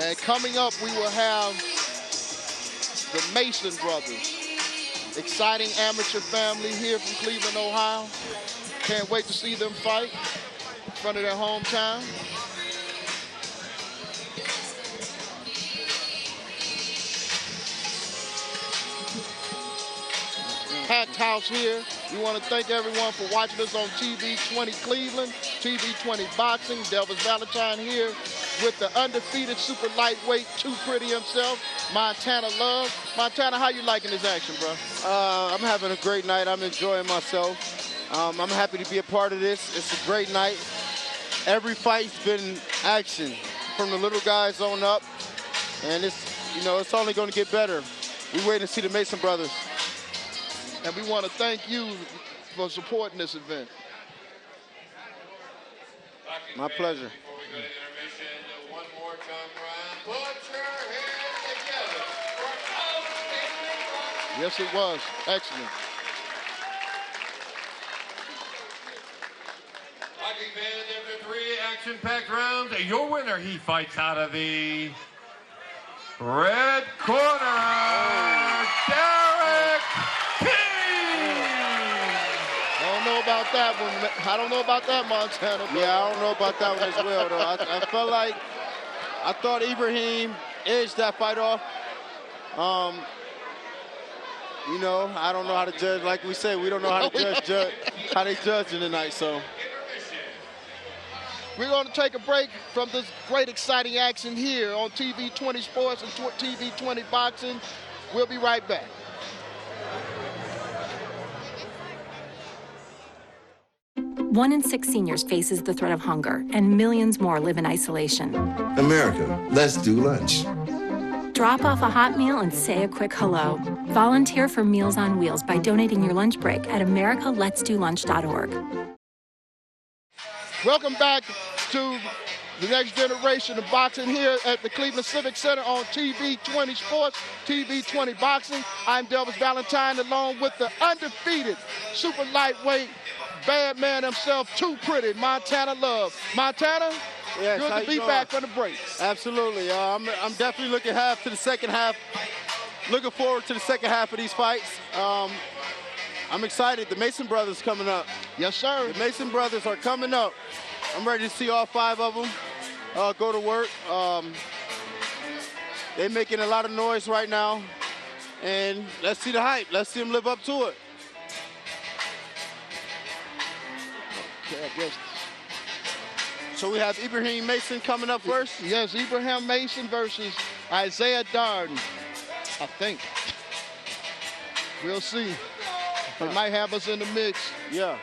Speaker 2: And coming up, we will have the Mason brothers. Exciting amateur family here from Cleveland, Ohio. Can't wait to see them fight in front of their hometown. Packed house here. We want to thank everyone for watching us on TV20 Cleveland, TV20 Boxing. Delvis Valentine here with the undefeated super lightweight, too pretty himself, Montana Love. Montana, how you liking this action, bro?
Speaker 5: I'm having a great night. I'm enjoying myself. I'm happy to be a part of this. It's a great night. Every fight's been action from the little guys on up, and it's only going to get better. We're waiting to see the Mason brothers.
Speaker 2: And we want to thank you for supporting this event.
Speaker 5: My pleasure.
Speaker 3: Before we go to intermission, one more time round. Put your hands together for outstanding.
Speaker 2: Yes, it was. Excellent.
Speaker 3: Hockey fans, after 3 action-packed rounds, your winner, he fights out of the red corner, Derek King.
Speaker 2: About that one. I don't know about that, Montana.
Speaker 5: Yeah, I don't know about that one as well, though. I felt like I thought Ibrahim edged that fight off. I don't know how to judge. Like we say, we don't know how to judge how they judging tonight. So
Speaker 2: we're going to take a break from this great, exciting action here on TV20 Sports and TV20 Boxing. We'll be right back.
Speaker 9: 1 in 6 seniors faces the threat of hunger, and millions more live in isolation.
Speaker 10: America, let's do lunch.
Speaker 9: Drop off a hot meal and say a quick hello. Volunteer for Meals on Wheels by donating your lunch break at americaletsdolunch.org.
Speaker 2: Welcome back to the next generation of boxing here at the Cleveland Civic Center on TV20 Sports, TV20 Boxing. I'm Delvis Valentine, along with the undefeated super lightweight bad man himself, too pretty, Montana Love. Montana,
Speaker 5: yes,
Speaker 2: good to be back from the break.
Speaker 5: Absolutely. I'm definitely looking to the second half. Looking forward to the second half of these fights. I'm excited. The Mason brothers coming up.
Speaker 2: Yes, sir.
Speaker 5: The Mason brothers are coming up. I'm ready to see all 5 of them go to work. They're making a lot of noise right now. And let's see the hype. Let's see them live up to it. So we have Ibrahim Mason coming up first?
Speaker 2: Yes, Ibrahim Mason versus Isaiah Darden, I think. We'll see. They might have us in the mix.
Speaker 5: Yeah.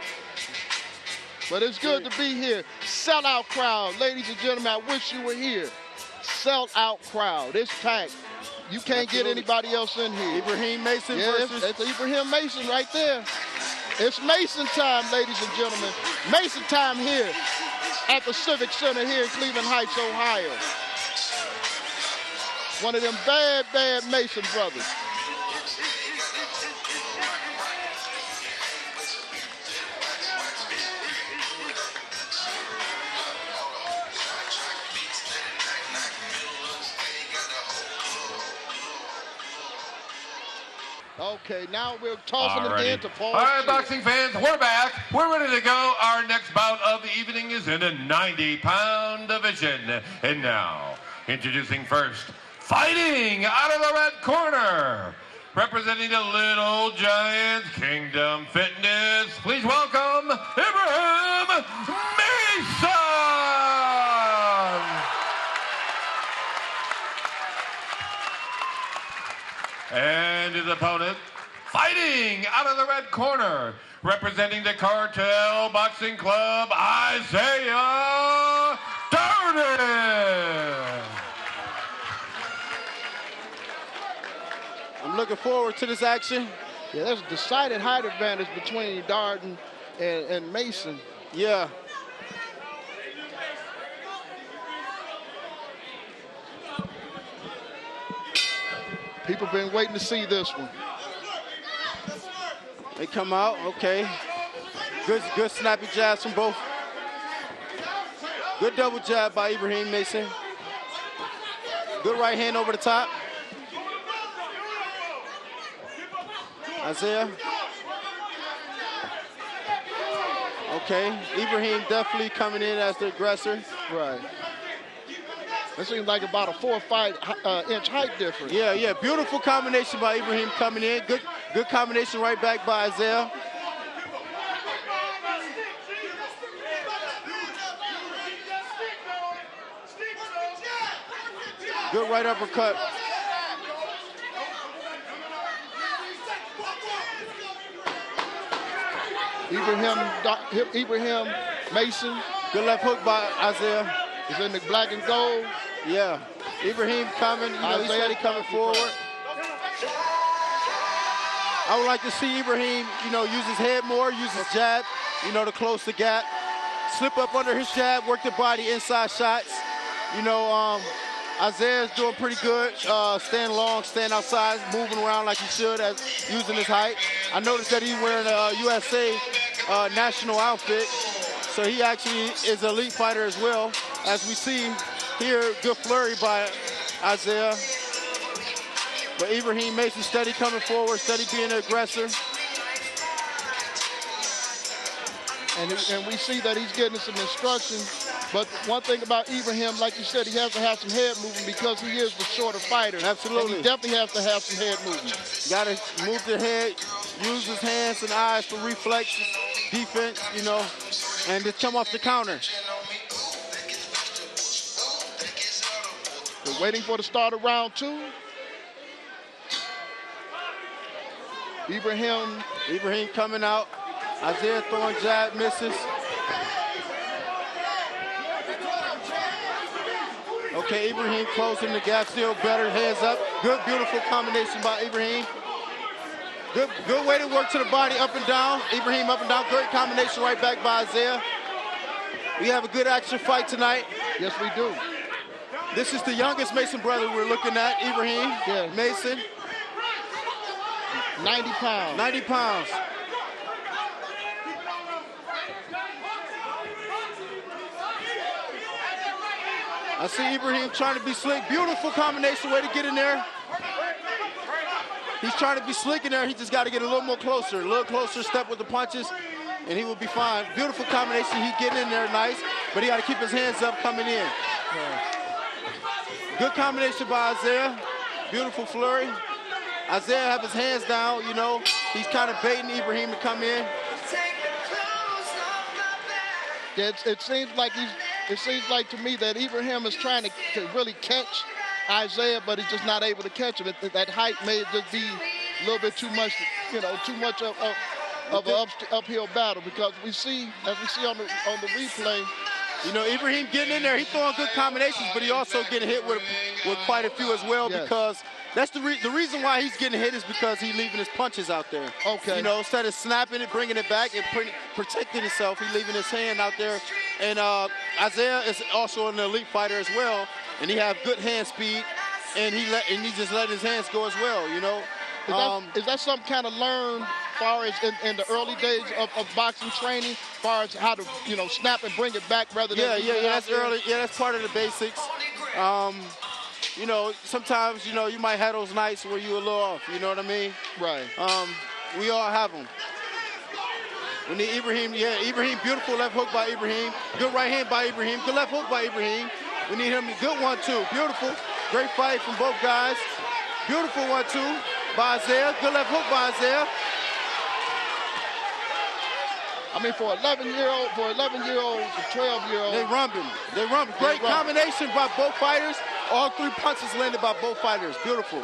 Speaker 2: But it's good to be here. Sellout crowd. Ladies and gentlemen, I wish you were here. Sellout crowd. It's packed. You can't get anybody else in here.
Speaker 5: Ibrahim Mason versus...
Speaker 2: It's Ibrahim Mason right there. It's Mason time, ladies and gentlemen. Mason time here at the Civic Center here in Cleveland Heights, Ohio. One of them bad, bad Mason brothers. Okay, now we're tossing it again to Paul.
Speaker 3: All right, boxing fans, we're back. We're ready to go. Our next bout of the evening is in the 90-pound division. And now, introducing first, fighting out of the red corner, representing the Little Giants Kingdom Fitness, please welcome Ibrahim Mason! And his opponent, fighting out of the red corner, representing the Cartel Boxing Club, Isaiah Darden.
Speaker 5: I'm looking forward to this action.
Speaker 2: Yeah, there's a decided height advantage between Darden and Mason.
Speaker 5: Yeah.
Speaker 2: People been waiting to see this one.
Speaker 5: They come out, okay. Good snappy jabs from both. Good double jab by Ibrahim Mason. Good right hand over the top. Isaiah. Okay, Ibrahim definitely coming in as the aggressor.
Speaker 2: Right. It seems like about a 4 or 5 inch height difference.
Speaker 5: Yeah, beautiful combination by Ibrahim coming in. Good combination right back by Isaiah. Good right uppercut.
Speaker 2: Ibrahim Mason.
Speaker 5: Good left hook by Isaiah.
Speaker 2: He's in the black and gold.
Speaker 5: Yeah. Ibrahim coming, he's steady coming forward. I would like to see Ibrahim, use his head more, use his jab, to close the gap. Slip up under his jab, work the body inside shots. Isaiah's doing pretty good, staying long, staying outside, moving around like he should, using his height. I noticed that he's wearing a USA national outfit, so he actually is an elite fighter as well. As we see here, good flurry by Isaiah. But Ibrahim Mason steady coming forward, steady being an aggressor.
Speaker 2: And we see that he's getting some instruction. But one thing about Ibrahim, like you said, he has to have some head movement because he is the shorter fighter.
Speaker 5: Absolutely.
Speaker 2: And he definitely has to have some head movement.
Speaker 5: Got to move the head, use his hands and eyes for reflexes, defense, and just come off the counter.
Speaker 2: We're waiting for the start of round 2.
Speaker 5: Ibrahim coming out. Isaiah throwing jab, misses. Okay, Ibrahim closing the gap, still better, hands up. Good, beautiful combination by Ibrahim. Good way to work to the body, up and down. Ibrahim up and down, great combination right back by Isaiah. We have a good action fight tonight.
Speaker 2: Yes, we do.
Speaker 5: This is the youngest Mason brother we're looking at, Ibrahim Mason.
Speaker 2: 90 pounds.
Speaker 5: 90 pounds. I see Ibrahim trying to be slick. Beautiful combination, way to get in there. He's trying to be slick in there. He just got to get a little more closer. A little closer step with the punches, and he will be fine. Beautiful combination. He getting in there nice, but he got to keep his hands up coming in. Good combination by Isaiah. Beautiful flurry. Isaiah have his hands down, He's kind of baiting Ibrahim to come in.
Speaker 2: Yeah, it seems like to me that Ibrahim is trying to really catch Isaiah, but he's just not able to catch him. That height may just be a little bit too much, too much of of an uphill battle, because we see, as we see on the replay,
Speaker 5: you know, Ibrahim getting in there, he's throwing good combinations, but he also getting hit with quite a few as well, because that's the reason why he's getting hit is because he's leaving his punches out there.
Speaker 2: Okay.
Speaker 5: You know, instead of snapping it, bringing it back, and protecting himself, he's leaving his hand out there. And Isaiah is also an elite fighter as well, and he have good hand speed, and he just let his hands go as well, you know.
Speaker 2: Is that something kind of learned as far as in the early days of boxing training, as far as how to, you know, snap and bring it back rather than
Speaker 5: that's early. Yeah, that's part of the basics. You know, sometimes, you know, you might have those nights where you're a little off, you know what I mean?
Speaker 2: Right.
Speaker 5: We all have them. We need Ibrahim, Ibrahim, beautiful left hook by Ibrahim. Good right hand by Ibrahim, good left hook by Ibrahim. We need him, good 1-2, beautiful. Great fight from both guys. Beautiful 1-2 by Isaiah, good left hook by Isaiah.
Speaker 2: I mean, for 11-year-olds, and 12-year-olds.
Speaker 5: They rumbling. Great combination by both fighters. All three punches landed by both fighters. Beautiful.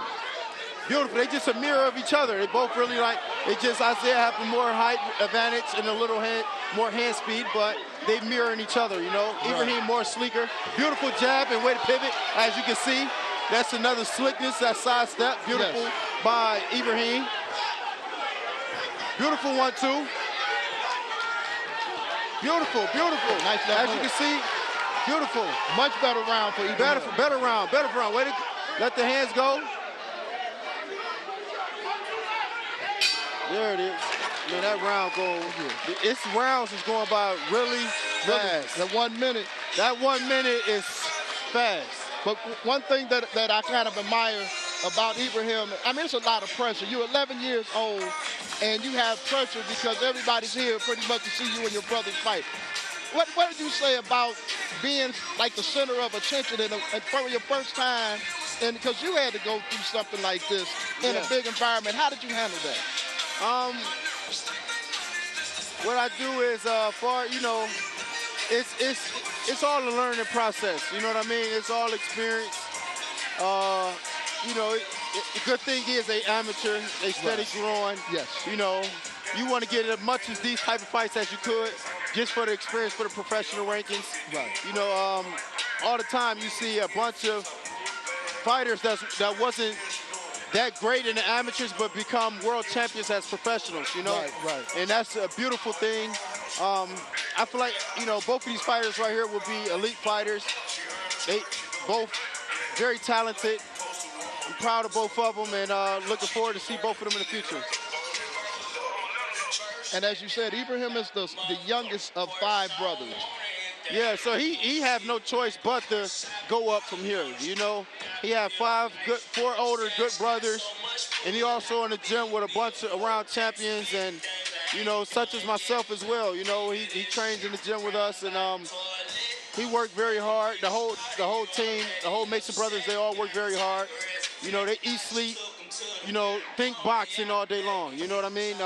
Speaker 5: Beautiful. They just a mirror of each other. They both really Isaiah have more height advantage and a little more hand speed, but they mirroring each other, you know. Right. Ibrahim more sleeker. Beautiful jab and way to pivot. As you can see, that's another slickness, that side step. Beautiful by Ibrahim. Beautiful 1-2. Beautiful.
Speaker 2: Nice left
Speaker 5: As you can see, beautiful.
Speaker 2: Much better round for Ibrahim.
Speaker 5: Better round. Way to let the hands go. There it is. Man, that round its rounds is going by really fast.
Speaker 2: That 1 minute.
Speaker 5: That 1 minute is fast.
Speaker 2: But one thing that I kind of admire about Ibrahim, I mean, it's a lot of pressure. You're 11 years old, and you have pressure because everybody's here pretty much to see you and your brothers fight. What did you say about being like the center of attention and for your first time, and because you had to go through something like this in a big environment? How did you handle that?
Speaker 5: What I do is, it's all a learning process. You know what I mean? It's all experience. You know, the good thing is they amateur, they steady growing.
Speaker 2: Yes.
Speaker 5: You know, you want to get as much as these type of fights as you could, just for the experience, for the professional rankings.
Speaker 2: Right.
Speaker 5: You know, all the time you see a bunch of fighters that wasn't that great in the amateurs, but become world champions as professionals, you know?
Speaker 2: Right.
Speaker 5: And that's a beautiful thing. I feel like, you know, both of these fighters right here will be elite fighters. They both very talented. I'm proud of both of them, and looking forward to see both of them in the future.
Speaker 2: And as you said, Ibrahim is the youngest of 5 brothers.
Speaker 5: Yeah, so he have no choice but to go up from here. You know, he had 4 older good brothers, and he also in the gym with a bunch of around champions, and you know, such as myself as well. You know, he trains in the gym with us, and he worked very hard. The whole team, the whole Mason brothers, they all work very hard. You know, they eat, sleep, you know, think boxing all day long. You know what I mean?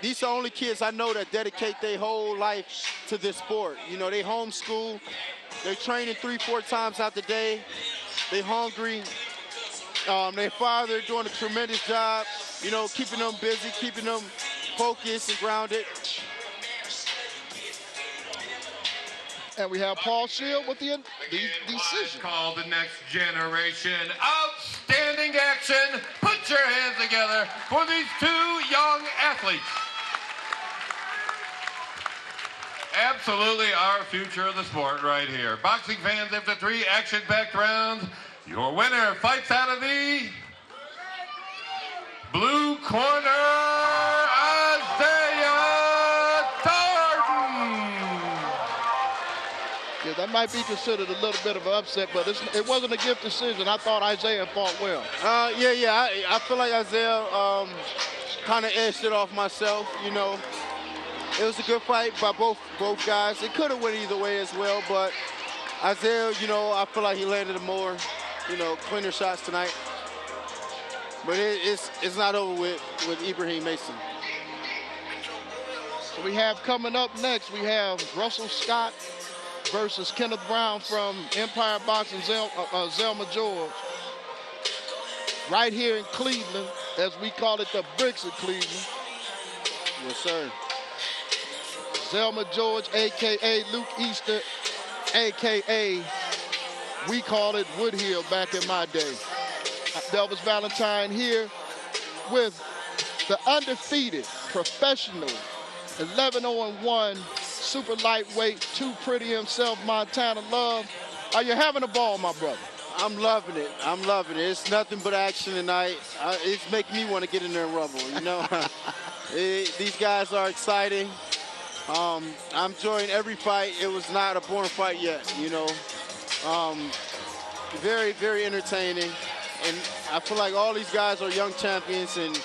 Speaker 5: These are the only kids I know that dedicate their whole life to this sport. You know, they homeschool, they training 3-4 times out the day, they hungry. Their father doing a tremendous job, you know, keeping them busy, keeping them focused and grounded.
Speaker 2: And we have Paul Shield with the decision.
Speaker 3: Called the next generation. Outstanding action. Put your hands together for these 2 young athletes. Absolutely our future of the sport right here. Boxing fans, after 3 action-packed rounds, your winner fights out of the blue corner, Isaiah Darden.
Speaker 2: Yeah, that might be considered a little bit of an upset, but it wasn't a gift decision. I thought Isaiah fought well.
Speaker 5: I feel like Isaiah kind of edged it off myself, you know. It was a good fight by both guys. It could have went either way as well, but Isaiah, you know, I feel like he landed a more, you know, cleaner shots tonight. But it's not over with Ibrahim Mason.
Speaker 2: So we have coming up next, we have Russell Scott versus Kenneth Brown from Empire Boxing, Zelma George. Right here in Cleveland, as we call it, the bricks of Cleveland.
Speaker 5: Yes, sir.
Speaker 2: Zelma George, a.k.a. Luke Easter, a.k.a. we call it Woodhill back in my day. Delvis Valentine here with the undefeated professional 11-0-1 super lightweight, too pretty himself, Montana Love. Are you having a ball, my brother?
Speaker 5: I'm loving it. I'm loving it. It's nothing but action tonight. It's making me want to get in there and rumble, you know. These guys are exciting. I'm enjoying every fight. It was not a boring fight yet, you know. Very, very entertaining. And I feel like all these guys are young champions and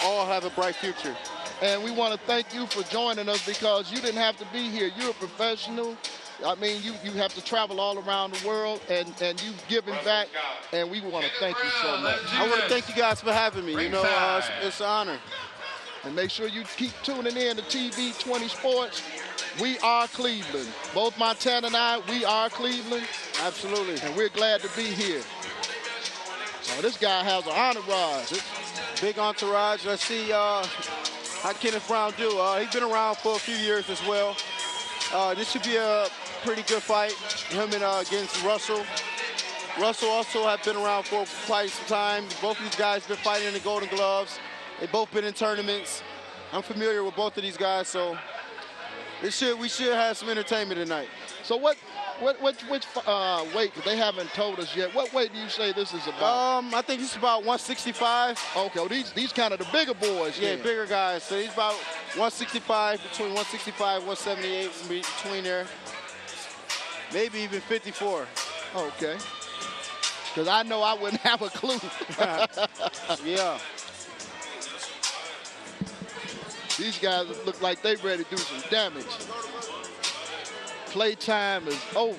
Speaker 5: all have a bright future.
Speaker 2: And we want to thank you for joining us because you didn't have to be here. You're a professional. I mean, you have to travel all around the world, and you've given back, and we want to thank you so much.
Speaker 5: I want to thank you guys for having me. You know, it's an honor.
Speaker 2: And make sure you keep tuning in to TV20 Sports. We are Cleveland. Both Montana and I, we are Cleveland.
Speaker 5: Absolutely.
Speaker 2: And we're glad to be here. So this guy has an entourage.
Speaker 5: Big entourage. Let's see how Kenneth Brown do. He's been around for a few years as well. This should be a pretty good fight. Him and against Russell. Russell also have been around for quite some time. Both of these guys been fighting in the Golden Gloves. They've both been in tournaments. I'm familiar with both of these guys, so we should have some entertainment tonight.
Speaker 2: So which weight? Because they haven't told us yet. What weight do you say this is about?
Speaker 5: I think it's about 165.
Speaker 2: Okay, well, these kind of the bigger boys.
Speaker 5: Yeah,
Speaker 2: then.
Speaker 5: bigger guys. So he's about 165, between 165 178, between there. Maybe even 54.
Speaker 2: Okay. Because I know I wouldn't have a clue.
Speaker 5: Yeah.
Speaker 2: These guys look like they ready to do some damage. Playtime is over.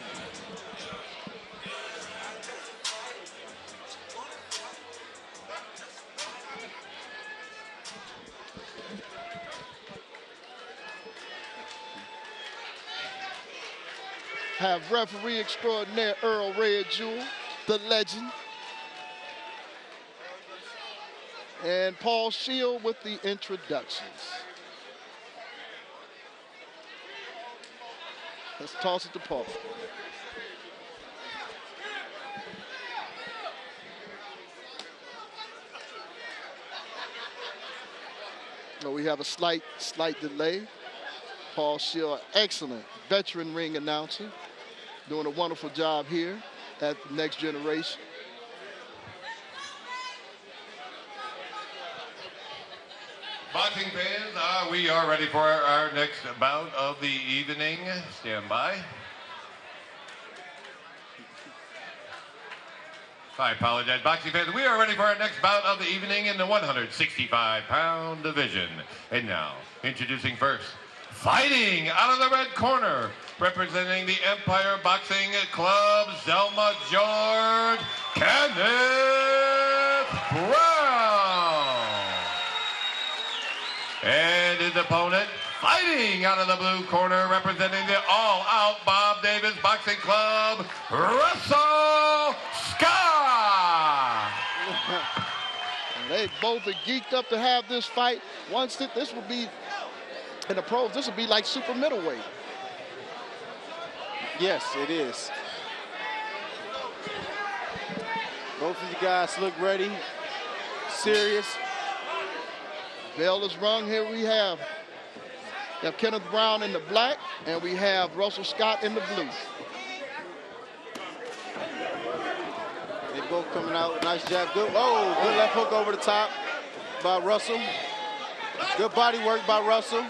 Speaker 2: Have referee extraordinaire Earl Red Jewel, the legend. And Paul Shield with the introductions. Let's toss it to Paul. No, we have a slight delay. Paul Shield, excellent veteran ring announcer, doing a wonderful job here at the Next Generation.
Speaker 3: Boxing fans, we are ready for our next bout of the evening. Stand by. I apologize, boxing fans. We are ready for our next bout of the evening in the 165-pound division. And now, introducing first, fighting out of the red corner, representing the Empire Boxing Club, Zelma George, Kenneth Brown. And his opponent, fighting out of the blue corner, representing the all-out Bob Davis Boxing Club, Russell Scott.
Speaker 2: They both are geeked up to have this fight. This will be, in the pros, this will be like super middleweight.
Speaker 5: Yes, it is. Both of the guys look ready, serious.
Speaker 2: Bell is rung. Here we have Kenneth Brown in the black, and we have Russell Scott in the blue.
Speaker 5: They both coming out. Nice jab. Good left hook over the top by Russell. Good body work by Russell.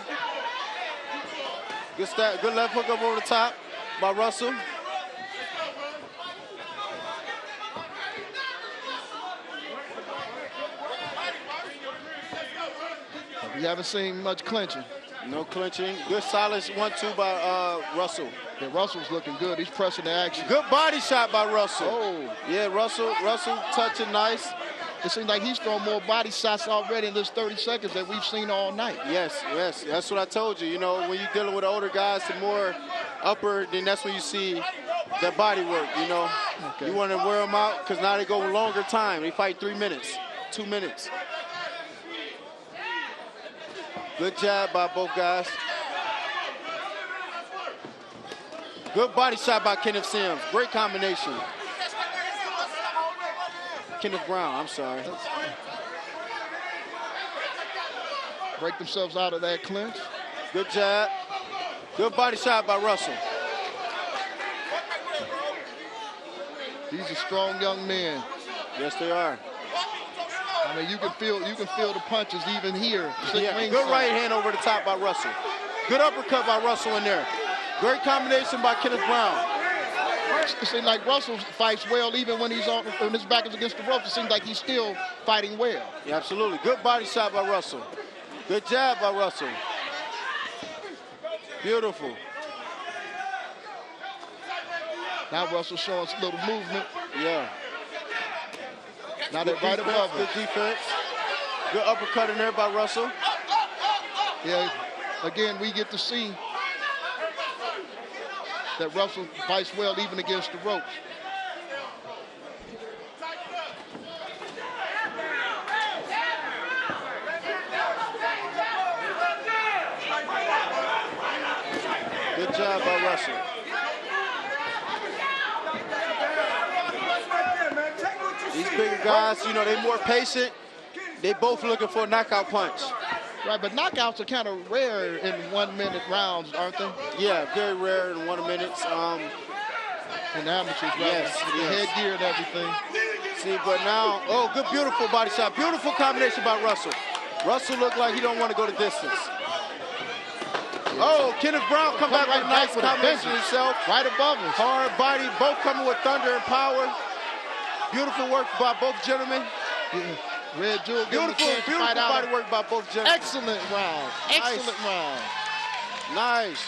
Speaker 5: Good left hook up over the top by Russell.
Speaker 2: We haven't seen much clinching.
Speaker 5: No clinching. Good solid 1-2 by Russell.
Speaker 2: Yeah, Russell's looking good. He's pressing the action.
Speaker 5: Good body shot by Russell.
Speaker 2: Oh.
Speaker 5: Yeah, Russell touching nice.
Speaker 2: It seems like he's thrown more body shots already in this 30 seconds than we've seen all night.
Speaker 5: Yes. That's what I told you. You know, when you're dealing with older guys, the more upper, then that's when you see their body work, you know. Okay. You want to wear them out because now they go longer time. They fight 3 minutes, 2 minutes. Good jab by both guys. Good body shot by Kenneth Sims. Great combination. Kenneth Brown, I'm sorry.
Speaker 2: Break themselves out of that clinch.
Speaker 5: Good jab. Good body shot by Russell.
Speaker 2: These are strong young men.
Speaker 5: Yes, they are.
Speaker 2: I mean, you can feel the punches even here.
Speaker 5: Yeah, good right hand over the top by Russell. Good uppercut by Russell in there. Great combination by Kenneth Brown.
Speaker 2: It seems like Russell fights well even when when his back is against the ropes. It seems like he's still fighting well.
Speaker 5: Yeah, absolutely. Good body shot by Russell. Good jab by Russell. Beautiful.
Speaker 2: Now Russell showing a little movement.
Speaker 5: Yeah.
Speaker 2: Now they're right above him.
Speaker 5: Good defense. Good uppercut in there by Russell.
Speaker 2: Yeah, again, we get to see that Russell fights well even against the ropes.
Speaker 5: Good job by Russell. These bigger guys, you know, they're more patient. They both looking for a knockout punch.
Speaker 2: Right, but knockouts are kind of rare in 1 minute rounds, aren't they?
Speaker 5: Yeah, very rare in 1 minute.
Speaker 2: In amateurs, right?
Speaker 5: Yes,
Speaker 2: the headgear and everything.
Speaker 5: See, but now, oh, good, beautiful body shot. Beautiful combination by Russell. Russell looked like he don't want to go the distance. Oh, Kenneth Brown come back with a nice combination himself.
Speaker 2: Right above him.
Speaker 5: Hard body, both coming with thunder and power. Beautiful work by both gentlemen.
Speaker 2: Yeah. Red Jewel,
Speaker 5: beautiful body work by both gentlemen.
Speaker 2: Excellent round. Excellent round.
Speaker 5: Nice.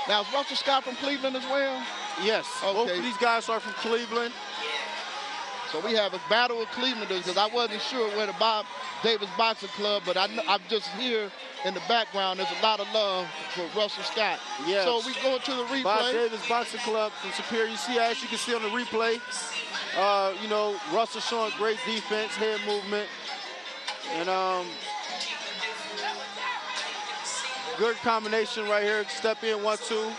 Speaker 2: Now, is Russell Scott from Cleveland as well?
Speaker 5: Yes.
Speaker 2: Okay.
Speaker 5: Both of these guys are from Cleveland.
Speaker 2: So we have a battle of Clevelanders because I wasn't sure where the Bob Davis Boxing Club, but I'm just here in the background. There's a lot of love for Russell Scott.
Speaker 5: Yes.
Speaker 2: So we go to the replay.
Speaker 5: Bob Davis Boxing Club from Superior. You see, as you can see on the replay, you know, Russell showing great defense, head movement, and good combination right here. Step in, 1-2,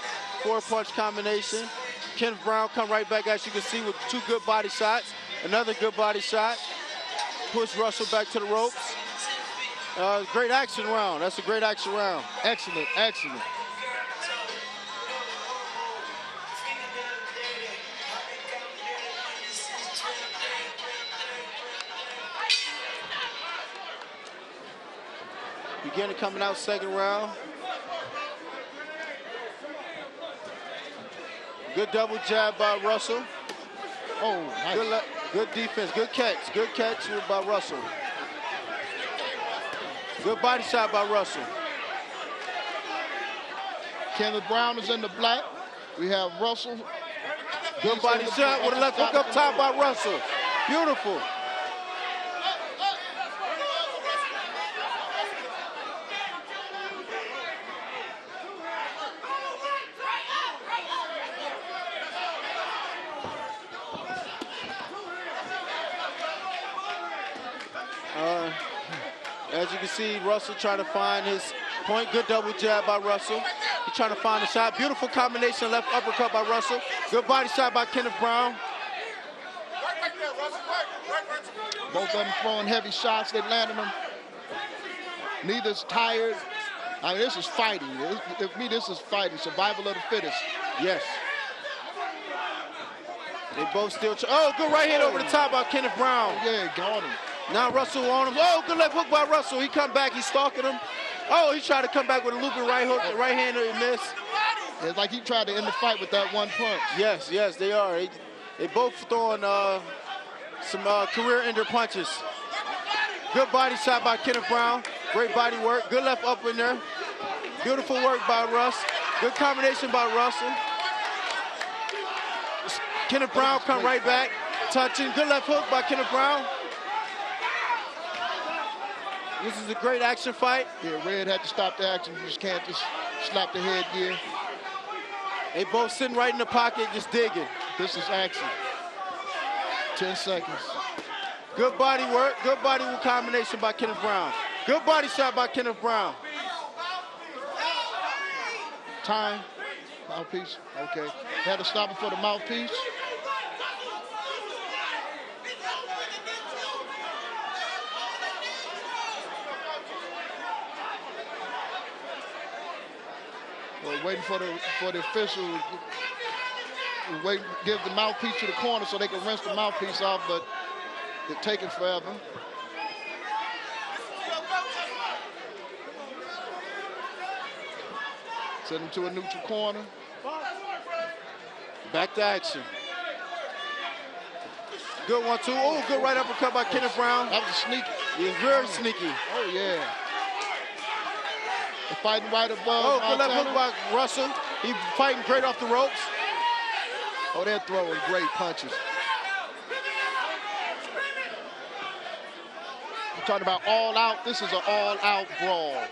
Speaker 5: 4-punch combination. Kenneth Brown come right back, as you can see, with 2 good body shots. Another good body shot. Push Russell back to the ropes. Great action round. That's a great action round.
Speaker 2: Excellent, excellent.
Speaker 5: Beginning coming out second round. Good double jab by Russell.
Speaker 2: Oh, nice.
Speaker 5: Good defense, good catch by Russell. Good body shot by Russell.
Speaker 2: Kenneth Brown is in the black. We have Russell.
Speaker 5: Good body shot with a left hook up top by Russell. Beautiful. As you can see, Russell trying to find his point. Good double jab by Russell. He's trying to find a shot. Beautiful combination, left uppercut by Russell. Good body shot by Kenneth Brown.
Speaker 2: Both of them throwing heavy shots. They landing them. Neither's tired. I mean, this is fighting. To me, this is fighting. Survival of the fittest.
Speaker 5: Yes. They both still. Oh, good right hand over the top by Kenneth Brown.
Speaker 2: Yeah, got him.
Speaker 5: Now Russell on him. Oh, good left hook by Russell. He come back. He's stalking him. Oh, he tried to come back with a looping right hook. The right hand he missed.
Speaker 2: It's like he tried to end the fight with that 1 punch.
Speaker 5: Yes, they are. They both throwing some career-ender punches. Good body shot by Kenneth Brown. Great body work. Good left up in there. Beautiful work by Russ. Good combination by Russell. Kenneth Brown come right back. Touching. Good left hook by Kenneth Brown. This is a great action fight.
Speaker 2: Yeah, Red had to stop the action. You just can't just slap the headgear.
Speaker 5: They both sitting right in the pocket, just digging.
Speaker 2: This is action. 10 seconds.
Speaker 5: Good body work, good body work combination by Kenneth Brown. Good body shot by Kenneth Brown.
Speaker 2: Time. Mouthpiece. Okay. Had to stop it for the mouthpiece. We're waiting for the official. Wait, give the mouthpiece to the corner so they can rinse the mouthpiece off, but it's taking forever. Send him to a neutral corner.
Speaker 5: Back to action. Good 1-2. Oh, good right uppercut by Kenneth Brown.
Speaker 2: That was sneaky.
Speaker 5: He's very sneaky.
Speaker 2: Oh, yeah. They're fighting right above.
Speaker 5: Oh, good left hook by Russell. He's fighting great off the ropes.
Speaker 2: Oh, they're throwing great punches. You're talking about all out. This is an all-out brawl.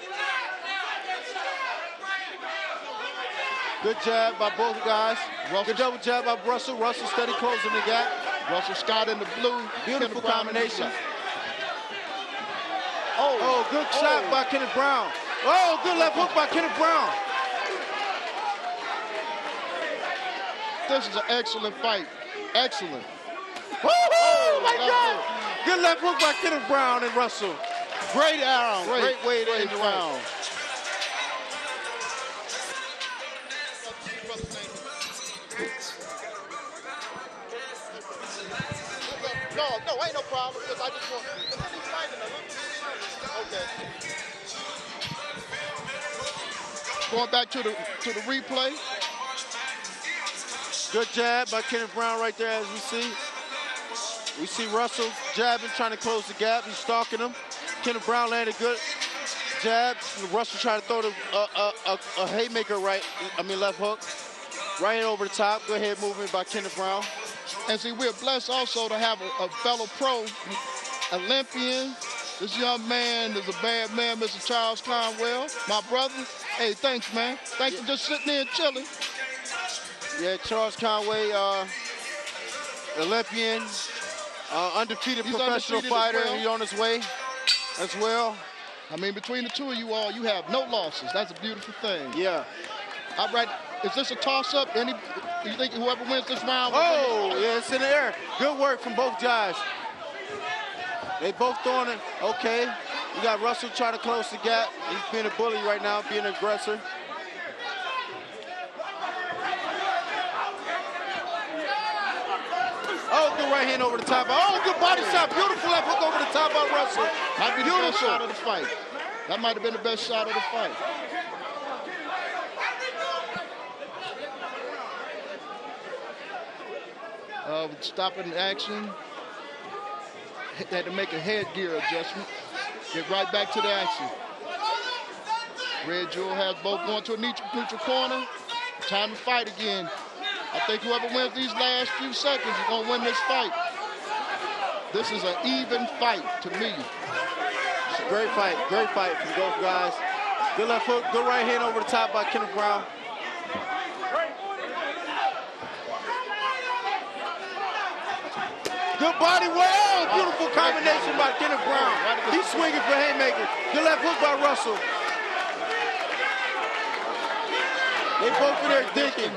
Speaker 5: Good jab by both guys. Good double jab by Russell. Russell steady closing the gap.
Speaker 2: Russell Scott in the blue.
Speaker 5: Beautiful combination. Oh, good shot by Kenneth Brown. Oh, good left hook by Kenneth Brown.
Speaker 2: This is an excellent fight. Excellent.
Speaker 5: Oh my God. Good left hook by Kenneth Brown and Russell. Great arm. Great way to end the round.
Speaker 2: No, ain't no problem. Because I just want. Okay. Going back to the replay.
Speaker 5: Good jab by Kenneth Brown right there, as we see. We see Russell jabbing, trying to close the gap. He's stalking him. Kenneth Brown landed good jab. Russell trying to throw a haymaker left hook. Right hand over the top. Good head movement by Kenneth Brown.
Speaker 2: And see, we're blessed also to have a fellow pro, Olympian. This young man is a bad man, Mr. Charles Conwell, my brother. Hey, thanks, man. Thanks for just sitting there and chilling.
Speaker 5: Yeah, Charles Conway, Olympian, undefeated professional fighter. Well. He's on his way as well.
Speaker 2: I mean, between the two of you all, you have no losses. That's a beautiful thing.
Speaker 5: Yeah.
Speaker 2: All right. Is this a toss-up? Do you think whoever wins this round?
Speaker 5: Oh, yeah, it's in the air. Good work from both guys. They both throwing it. Okay. You got Russell trying to close the gap. He's being a bully right now, being an aggressor. Oh, good right hand over the top. Oh, good body shot. Beautiful left hook over the top by Russell.
Speaker 2: Might be the best shot of the fight. That might have been the best shot of the fight. Stopping the action. Had to make a headgear adjustment. Get right back to the action. Red Jewel has both going to a neutral corner. Time to fight again. I think whoever wins these last few seconds is going to win this fight. This is an even fight to me.
Speaker 5: It's a great fight from both guys. Good left hook, good right hand over the top by Kenneth Brown. Good body work. Oh, beautiful combination by Kenneth Brown. He's swinging for haymaker. Good left hook by Russell. They both in there digging.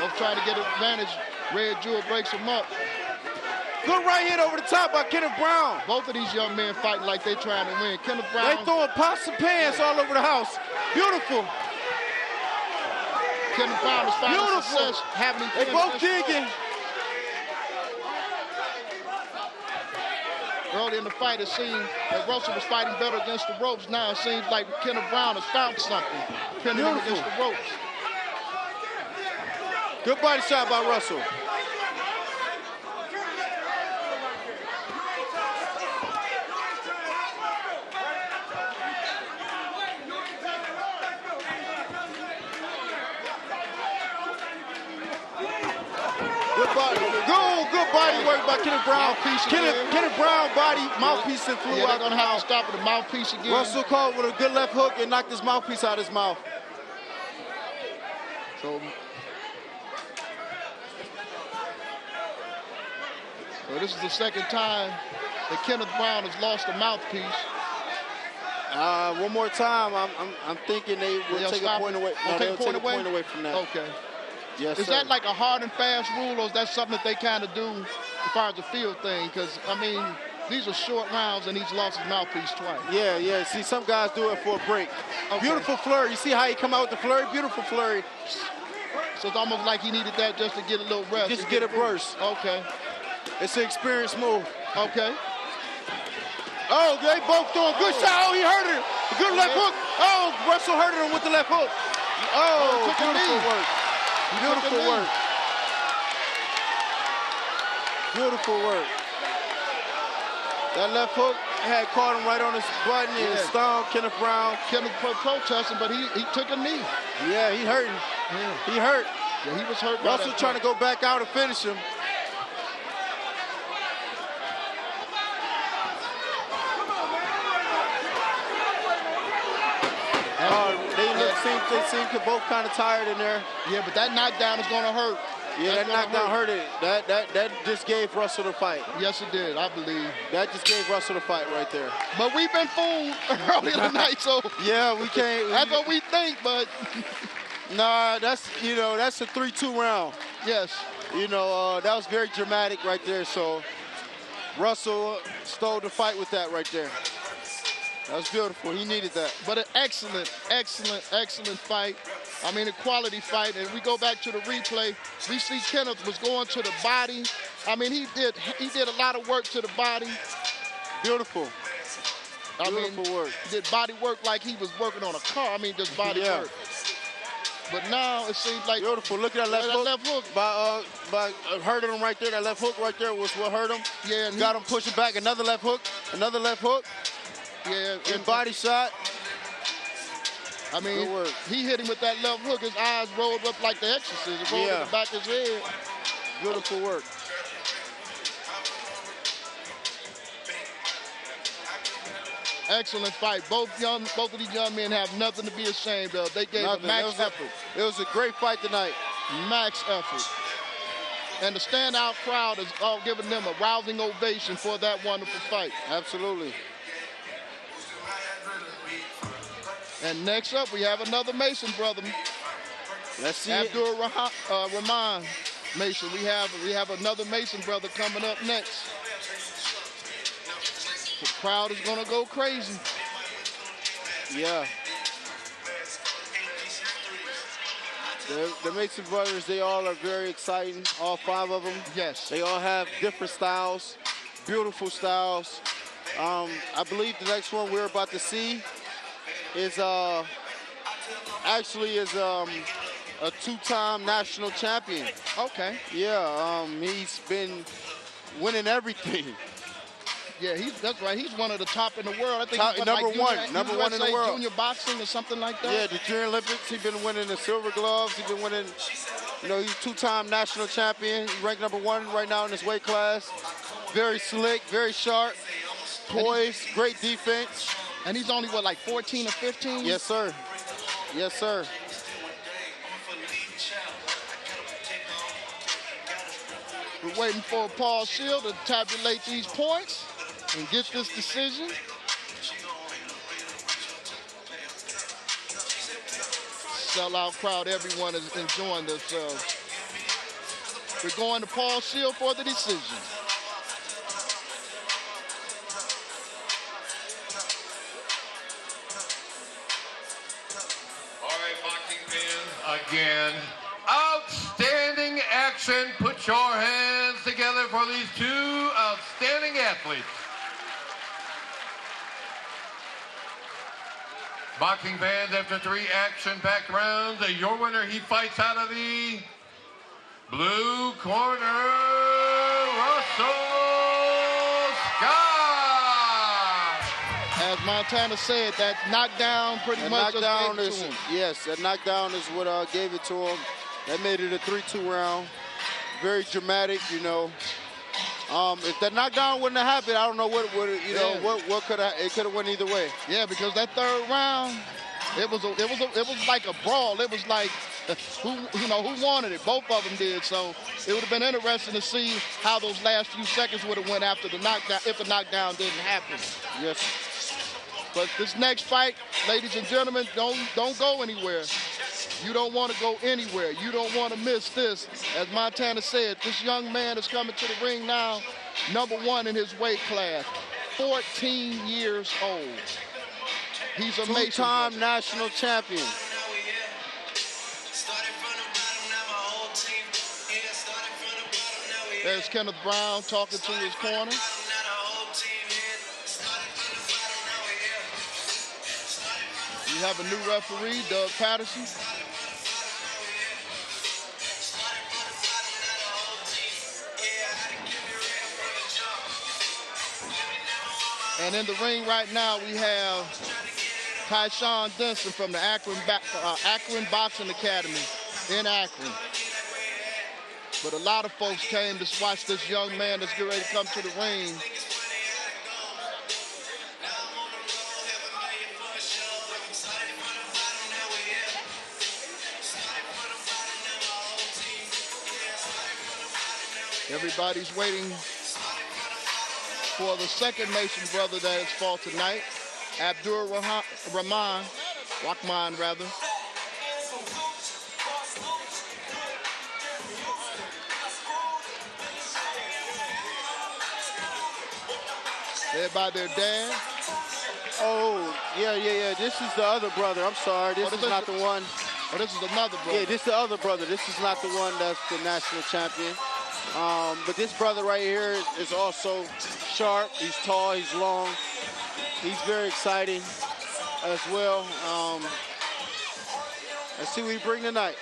Speaker 2: Both trying to get advantage. Red Jewel breaks him up.
Speaker 5: Good right hand over the top by Kenneth Brown.
Speaker 2: Both of these young men fighting like they trying to win. Kenneth Brown.
Speaker 5: They throwing pots and pans all over the house. Beautiful.
Speaker 2: Kenneth Brown is finding success.
Speaker 5: They both digging.
Speaker 2: Early in the fight, it seemed that Russell was fighting better against the ropes. Now it seems like Kenneth Brown has found something, pinning him against the ropes.
Speaker 5: Good body shot by Russell. Good body work by Kenneth Brown. Kenneth Brown body, mouthpiece and flew out.
Speaker 2: They're going to have to stop with the mouthpiece again.
Speaker 5: Russell caught with a good left hook and knocked his mouthpiece out of his mouth.
Speaker 2: So this is the second time that Kenneth Brown has lost a mouthpiece.
Speaker 5: One more time, I'm thinking they will take a point away. No, they'll take a point away from that.
Speaker 2: Okay.
Speaker 5: Yes,
Speaker 2: is
Speaker 5: sir.
Speaker 2: that like a hard and fast rule, or is that something that they kind of do as far as the field thing? Because, I mean, these are short rounds, and he's lost his mouthpiece twice.
Speaker 5: Yeah. See, some guys do it for a break. Okay. Beautiful flurry. You see how he come out with the flurry? Beautiful flurry.
Speaker 2: So it's almost like he needed that just to get a little rest.
Speaker 5: Just to get a burst.
Speaker 2: Okay.
Speaker 5: It's an experienced move.
Speaker 2: Okay.
Speaker 5: Oh, they both doing good shot. Oh, he hurt it. Good left hook. Oh, Russell hurt him with the left hook. Oh, beautiful work. Beautiful work. Beautiful work. That left hook had caught him right on his button and stung Kenneth Brown.
Speaker 2: Kenneth protesting, but he took a knee.
Speaker 5: Yeah, he hurting.
Speaker 2: Yeah.
Speaker 5: He hurt.
Speaker 2: Yeah, he was hurt.
Speaker 5: Russell trying to go back out and finish him. They seem both kind of tired in there.
Speaker 2: Yeah, but that knockdown is going to hurt.
Speaker 5: Yeah, that knockdown hurt it. That just gave Russell the fight.
Speaker 2: Yes, it did, I believe.
Speaker 5: That just gave Russell the fight right there.
Speaker 2: But we've been fooled earlier tonight, so
Speaker 5: yeah, we can't.
Speaker 2: That's what we think, but
Speaker 5: nah, that's a 3-2 round.
Speaker 2: Yes.
Speaker 5: That was very dramatic right there. So Russell stole the fight with that right there. That was beautiful. He needed that.
Speaker 2: But an excellent fight. I mean, a quality fight. And we go back to the replay. We see Kenneth was going to the body. I mean, he did a lot of work to the body.
Speaker 5: Beautiful. Beautiful work.
Speaker 2: He did body work like he was working on a car. I mean, just body work. But now it seems like
Speaker 5: beautiful. Look at that left hook. By hurting him right there. That left hook right there was what hurt him.
Speaker 2: Yeah. And
Speaker 5: got him pushing back. Another left hook. Another left hook.
Speaker 2: Yeah,
Speaker 5: and body shot.
Speaker 2: I mean, he hit him with that left hook. His eyes rolled up like the Exorcist. It rolled in the back of his head.
Speaker 5: Beautiful work.
Speaker 2: Excellent fight. Both of these young men have nothing to be ashamed of. They gave a max effort.
Speaker 5: It was a great fight tonight.
Speaker 2: Max effort. And the standout crowd is all giving them a rousing ovation for that wonderful fight.
Speaker 5: Absolutely.
Speaker 2: And next up, we have another Mason brother.
Speaker 5: Let's see.
Speaker 2: Rahman Mason. We have another Mason brother coming up next. The crowd is gonna go crazy.
Speaker 5: Yeah. The Mason brothers, they all are very exciting. All 5 of them.
Speaker 2: Yes.
Speaker 5: They all have different styles, beautiful styles. I believe the next one we're about to see is actually a 2-time national champion.
Speaker 2: Okay.
Speaker 5: Yeah, he's been winning everything.
Speaker 2: Yeah, that's right. He's one of the top in the world. I think he's
Speaker 5: number one in the world.
Speaker 2: Junior boxing or something like that.
Speaker 5: Yeah, the Junior Olympics. He's been winning the silver gloves. He's been winning. He's 2-time national champion. He's ranked number 1 right now in his weight class. Very slick, very sharp, poised, great defense.
Speaker 2: And he's only, like 14 or 15?
Speaker 5: Yes, sir. Yes, sir.
Speaker 2: We're waiting for Paul Shield to tabulate these points and get this decision. Sellout crowd, everyone is enjoying themselves. We're going to Paul Shield for the decision.
Speaker 3: Again, outstanding action. Put your hands together for these 2 outstanding athletes. Boxing fans, after 3 action-packed rounds, your winner, he fights out of the blue corner, Russell Scott.
Speaker 2: As Montana said, that knockdown pretty much just gave it to him.
Speaker 5: Yes, that knockdown is what gave it to him. That made it a 3-2 round. Very dramatic, If that knockdown wouldn't have happened, I don't know what could have. It could have went either way.
Speaker 2: Yeah, because that 3rd round, It was like a brawl. It was like who wanted it. Both of them did. So it would have been interesting to see how those last few seconds would have went after the knockdown, if the knockdown didn't happen.
Speaker 5: Yes.
Speaker 2: But this next fight, ladies and gentlemen, don't go anywhere. You don't want to go anywhere. You don't want to miss this. As Montana said, this young man is coming to the ring now, #1 in his weight class, 14 years old. He's a
Speaker 5: two-time national champion.
Speaker 2: There's Kenneth Brown talking to his corner. You have a new referee, Doug Patterson. And in the ring right now, we have Tyshawn Disson from the Akron Boxing Academy in Akron. But a lot of folks came to watch this young man that's getting ready to come to the ring. Everybody's waiting for the second Mason brother that has fought tonight, Abdur Rahman, rather. Led by their dad.
Speaker 5: Oh, yeah. This is the other brother. I'm sorry. This is not the one.
Speaker 2: Oh, this is another brother.
Speaker 5: Yeah, this is the other brother. This is not the one that's the national champion. But this brother right here is also sharp. He's tall. He's long. He's very exciting as well. Let's see what we bring tonight.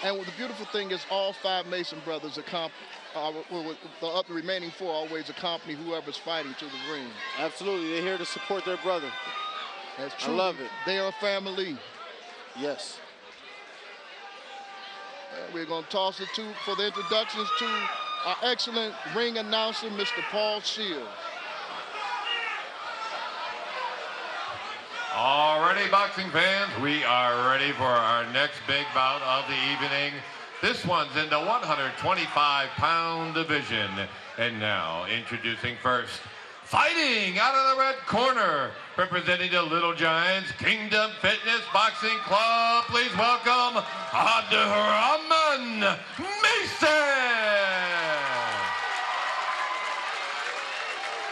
Speaker 2: And the beautiful thing is all 5 Mason brothers the remaining 4 always accompany whoever's fighting to the ring.
Speaker 5: Absolutely. They're here to support their brother.
Speaker 2: That's true.
Speaker 5: I love it.
Speaker 2: They are a family.
Speaker 5: Yes.
Speaker 2: And we're going to toss it for the introductions to our excellent ring announcer, Mr. Paul Shields.
Speaker 3: Alrighty, boxing fans, we are ready for our next big bout of the evening. This one's in the 125-pound division. And now, introducing first, fighting out of the red corner, representing the Little Giants Kingdom Fitness Boxing Club. Please welcome Abdurrahman Mason.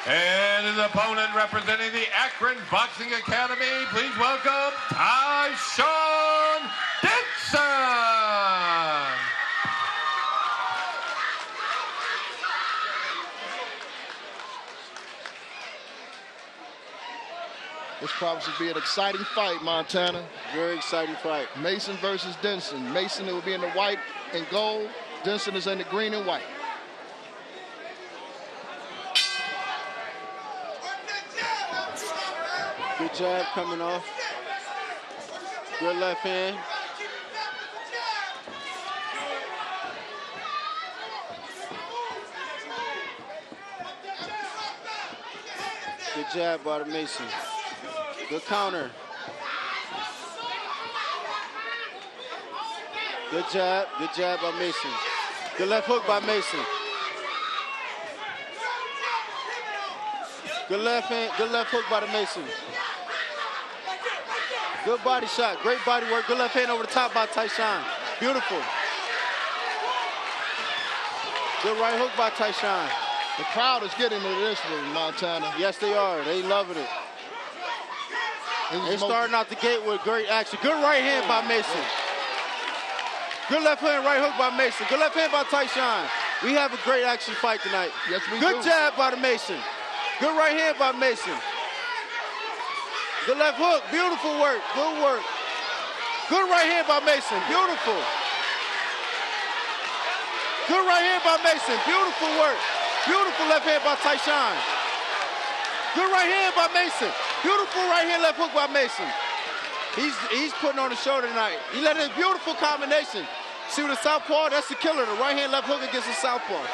Speaker 3: And his opponent representing the Akron Boxing Academy, please welcome Tyshawn Dixon.
Speaker 2: This probably should be an exciting fight, Montana.
Speaker 5: Very exciting fight.
Speaker 2: Mason versus Disson. Mason will be in the white and gold. Disson is in the green and white.
Speaker 5: Good jab coming off. Good left hand. Good jab by the Mason. Good counter. Good jab by Mason. Good left hook by Mason. Good left hook by the Mason. Good body shot, great body work. Good left hand over the top by Tyshawn. Beautiful. Good right hook by Tyshawn.
Speaker 2: The crowd is getting into this one, Montana.
Speaker 5: Yes, they are. They loving it. They're starting out the gate with great action. Good right hand by Mason. Good left hand, right hook by Mason. Good left hand by Tyshawn. We have a great action fight tonight.
Speaker 2: Yes, we
Speaker 5: Good
Speaker 2: do.
Speaker 5: jab by the Mason. Good right hand by Mason. Good left hook, beautiful work, good work. Good right hand by Mason, beautiful. Good right hand by Mason, beautiful work. Beautiful left hand by Tyshawn. Good right hand by Mason. Beautiful right hand, left hook by Mason. He's putting on the show tonight. He let in a beautiful combination. See with the southpaw, that's the killer. The right hand, left hook against the southpaw.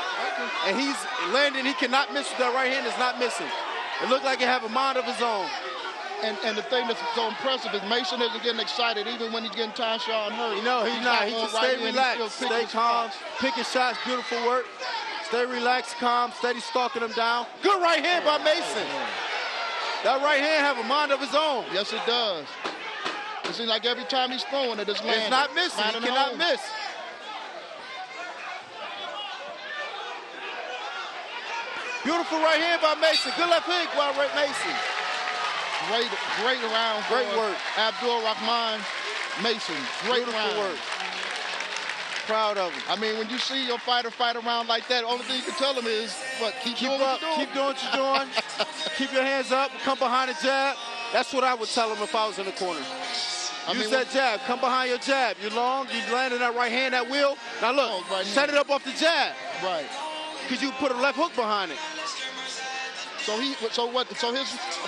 Speaker 5: And he's landing, he cannot miss with that right hand, is not missing. It looked like he have a mind of his own.
Speaker 2: And the thing that's so impressive is Mason isn't getting excited even when he's getting Tyshawn hurt.
Speaker 5: You know, he's not. He just stay relaxed, stay calm, picking shots, beautiful work. Stay relaxed, calm, steady stalking him down. Good right hand by Mason. That right hand have a mind of his own.
Speaker 2: Yes, it does. It seems like every time he's throwing it, it's landing.
Speaker 5: It's not missing. He cannot miss. Beautiful right hand by Mason. Good left hook by Mason.
Speaker 2: Great round.
Speaker 5: Great work.
Speaker 2: Abdul Rahman Mason. Great round.
Speaker 5: Work. Proud of him.
Speaker 2: I mean, when you see your fighter fight around like that, only thing you can tell him is, what, keep doing what you're doing.
Speaker 5: Keep doing what you're doing. Keep your hands up. Come behind the jab. That's what I would tell him if I was in the corner. Use that jab. Come behind your jab. You're long. You landing that right hand, that wheel. Now look, set it up off the jab.
Speaker 2: Right.
Speaker 5: Because you put a left hook behind it.
Speaker 2: So as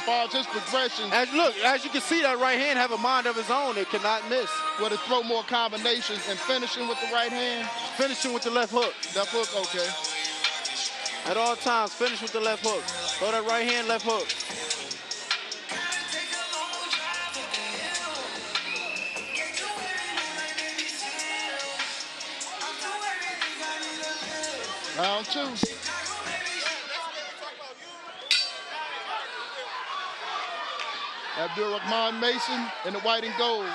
Speaker 2: far as his progression.
Speaker 5: As you can see, that right hand have a mind of his own. It cannot miss.
Speaker 2: Will it throw more combinations and finishing with the right hand?
Speaker 5: Finishing with the left hook.
Speaker 2: Left hook, okay.
Speaker 5: At all times, finish with the left hook. Throw that right hand, left hook.
Speaker 2: Round two. Abdul Rahman Mason in the white and gold.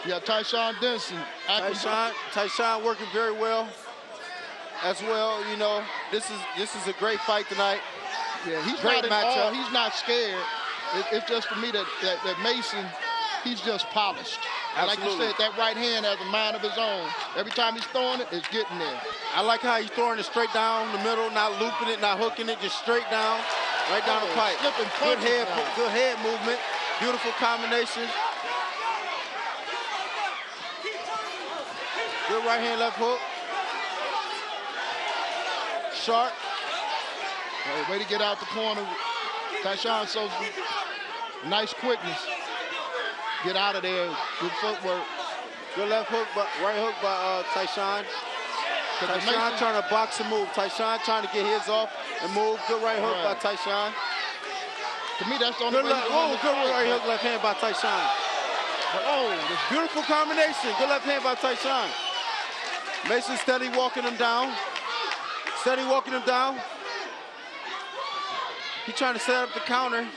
Speaker 2: Yeah, Tyshawn Disson.
Speaker 5: Tyshawn working very well as well. You know, this is a great fight tonight.
Speaker 2: Yeah, he's
Speaker 5: great matchup.
Speaker 2: He's not scared. It's just for me that Mason, he's just polished. And like you said, that right hand has a mind of his own. Every time he's throwing it, it's getting there.
Speaker 5: I like how he's throwing it straight down the middle, not looping it, not hooking it, just straight down, right down the pipe. Good head movement, beautiful combination. Good right hand, left hook. Sharp.
Speaker 2: Hey, way to get out the corner. Tyshawn, so nice quickness. Get out of there. Good footwork.
Speaker 5: Good left hook, right hook by Tyshawn. Tyshawn trying to box and move. Tyshawn trying to get his off and move. Good right hook by Tyshawn.
Speaker 2: To me, that's the only way.
Speaker 5: Good right hook, left hand by Tyshawn. This beautiful combination. Good left hand by Tyshawn. Mason steady walking him down. Steady walking him down. He trying to set up the counter.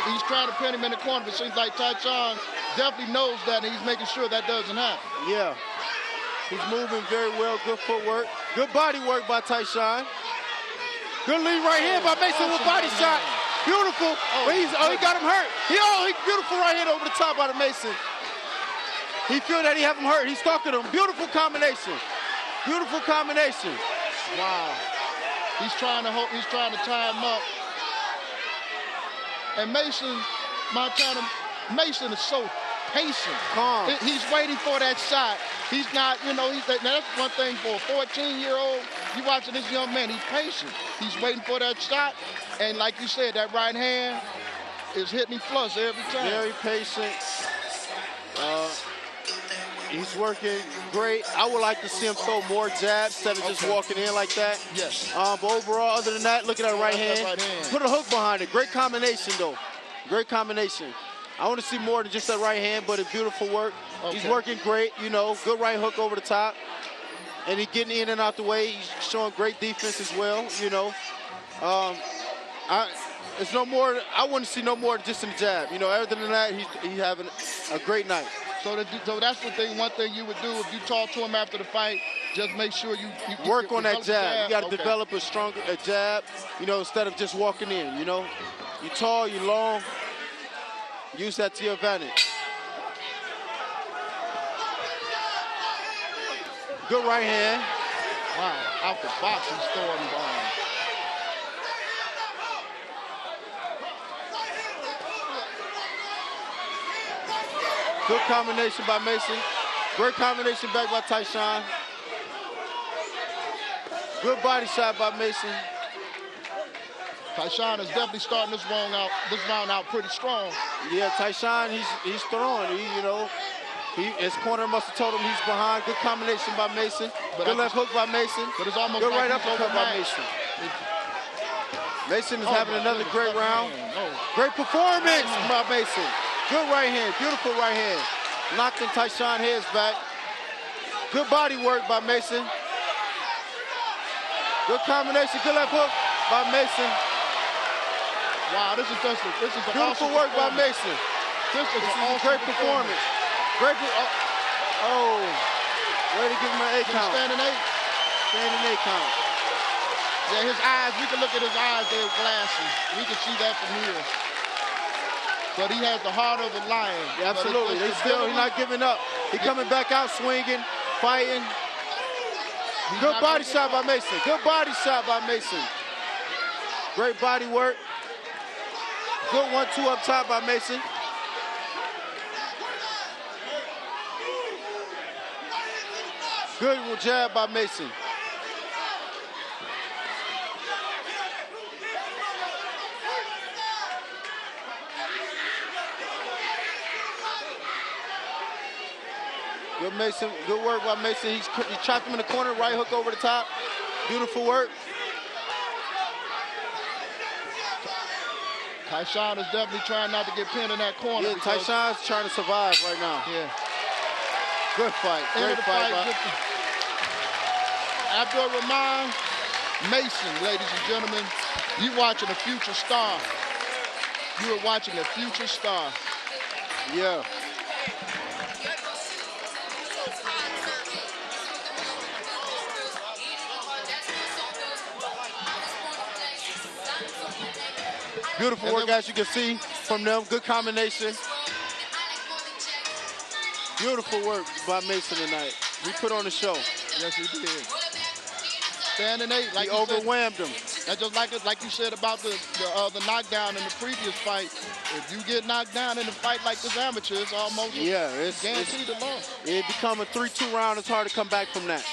Speaker 2: He's trying to pin him in the corner, but it seems like Tyshawn definitely knows that, and he's making sure that doesn't happen.
Speaker 5: Yeah. He's moving very well. Good footwork. Good body work by Tyshawn. Good lead right hand by Mason with body shot. Beautiful. He got him hurt. He beautiful right hand over the top by the Mason. He feel that he have him hurt. He's stalking him. Beautiful combination. Beautiful combination.
Speaker 2: Wow. He's trying to tie him up. And Mason is so patient.
Speaker 5: Calm.
Speaker 2: He's waiting for that shot. He's not, that's one thing for a 14-year-old. You watching this young man, he's patient. He's waiting for that shot. And like you said, that right hand is hitting him flush every time.
Speaker 5: Very patient. He's working great. I would like to see him throw more jabs instead of just walking in like that.
Speaker 2: Yes.
Speaker 5: But overall, other than that, look at that right hand. Put a hook behind it. Great combination, though. Great combination. I want to see more than just that right hand, but a beautiful work. Okay. He's working great, good right hook over the top. And he's getting in and out the way. He's showing great defense as well, It's no more. I want to see no more just in the jab. Other than that, he's having a great night.
Speaker 2: So that's the thing. One thing you would do if you talk to him after the fight, just make sure you
Speaker 5: work on that jab. You got to develop a stronger jab, instead of just walking in. You're tall, you're long. Use that to your advantage. Good right hand.
Speaker 2: Wow, out the box he's throwing bombs.
Speaker 5: Good combination by Mason. Great combination back by Tyshawn. Good body shot by Mason.
Speaker 2: Tyshawn is definitely starting this round out pretty strong.
Speaker 5: Yeah, Tyshawn, he's throwing. His corner must have told him he's behind. Good combination by Mason. Good left hook by Mason.
Speaker 2: But it's almost
Speaker 5: good
Speaker 2: like
Speaker 5: right uppercut by Mason. Mason is having another great round. Great performance by Mason. Good right hand, beautiful right hand. Knocking Tyshawn heads back. Good body work by Mason. Good combination, good left hook by Mason.
Speaker 2: Wow, this is
Speaker 5: beautiful
Speaker 2: awesome
Speaker 5: work by Mason.
Speaker 2: This is
Speaker 5: a great performance. Great. Way to give him an 8 count.
Speaker 2: Standing 8.
Speaker 5: Standing 8 count.
Speaker 2: Yeah, his eyes, we can look at his eyes, they're glassy. We can see that from here. But he has the heart of a lion.
Speaker 5: Yeah, absolutely. He's not giving up. He's coming back out swinging, fighting. Good body shot by Mason. Good body shot by Mason. Great body work. Good 1-2 up top by Mason. Good jab by Mason. Good Mason, good work by Mason. He chopped him in the corner, right hook over the top. Beautiful work.
Speaker 2: Tyshawn is definitely trying not to get pinned in that corner.
Speaker 5: Yeah, Tyshawn's trying to survive right now.
Speaker 2: Yeah.
Speaker 5: Good fight. Great fight.
Speaker 2: Abdul-Rahman Mason, ladies and gentlemen. You watching a future star. You are watching a future star.
Speaker 5: Yeah. Beautiful work, as you can see from them. Good combination. Beautiful work by Mason tonight. We put on the show.
Speaker 2: Yes, he did. Standing 8, like
Speaker 5: he overwhelmed him.
Speaker 2: That's just like you said about the knockdown in the previous fight. If you get knocked down in a fight like this amateur, it's almost guaranteed to lose.
Speaker 5: It become a 3-2 round. It's hard to come back from that.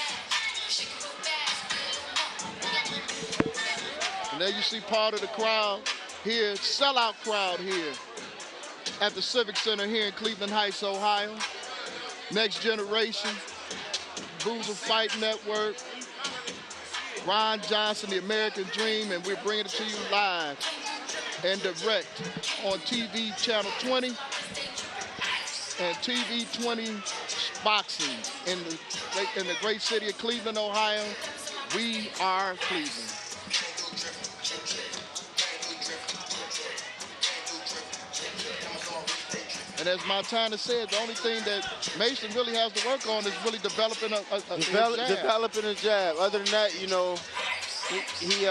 Speaker 2: And there you see part of the crowd here, sellout crowd here at the Civic Center here in Cleveland Heights, Ohio. Next Generation, Boozle Fight Network, Ron Johnson, The American Dream, and we're bringing it to you live and direct on TV Channel 20 and TV20 Boxing in the great city of Cleveland, Ohio. We are Cleveland. And as Montana said, the only thing that Mason really has to work on is really developing
Speaker 5: developing a jab. Other than that, you know, he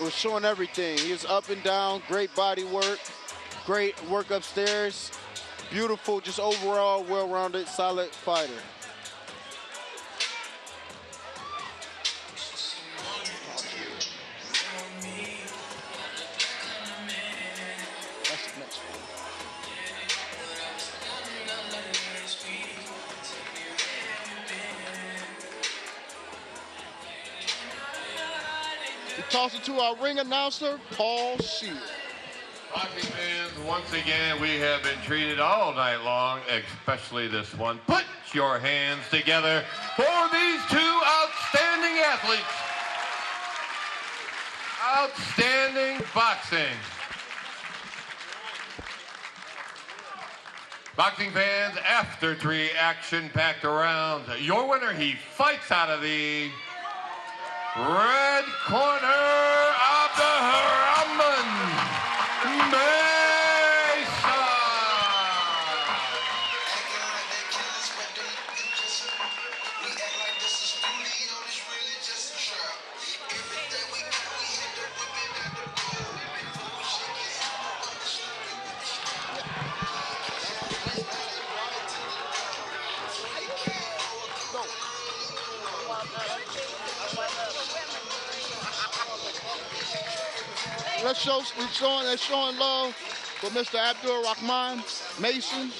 Speaker 5: was showing everything. He was up and down, great body work, great work upstairs, beautiful, just overall well-rounded, solid fighter.
Speaker 2: Toss it to our ring announcer, Paul Shear.
Speaker 3: Boxing fans, once again, we have been treated all night long, especially this one. Put your hands together for these two outstanding athletes. Outstanding boxing. Boxing fans, after 3 action-packed rounds, your winner, he fights out of the red corner of the Rahman Mesa.
Speaker 2: They're showing love for Mr. Abdul-Rahman Mason.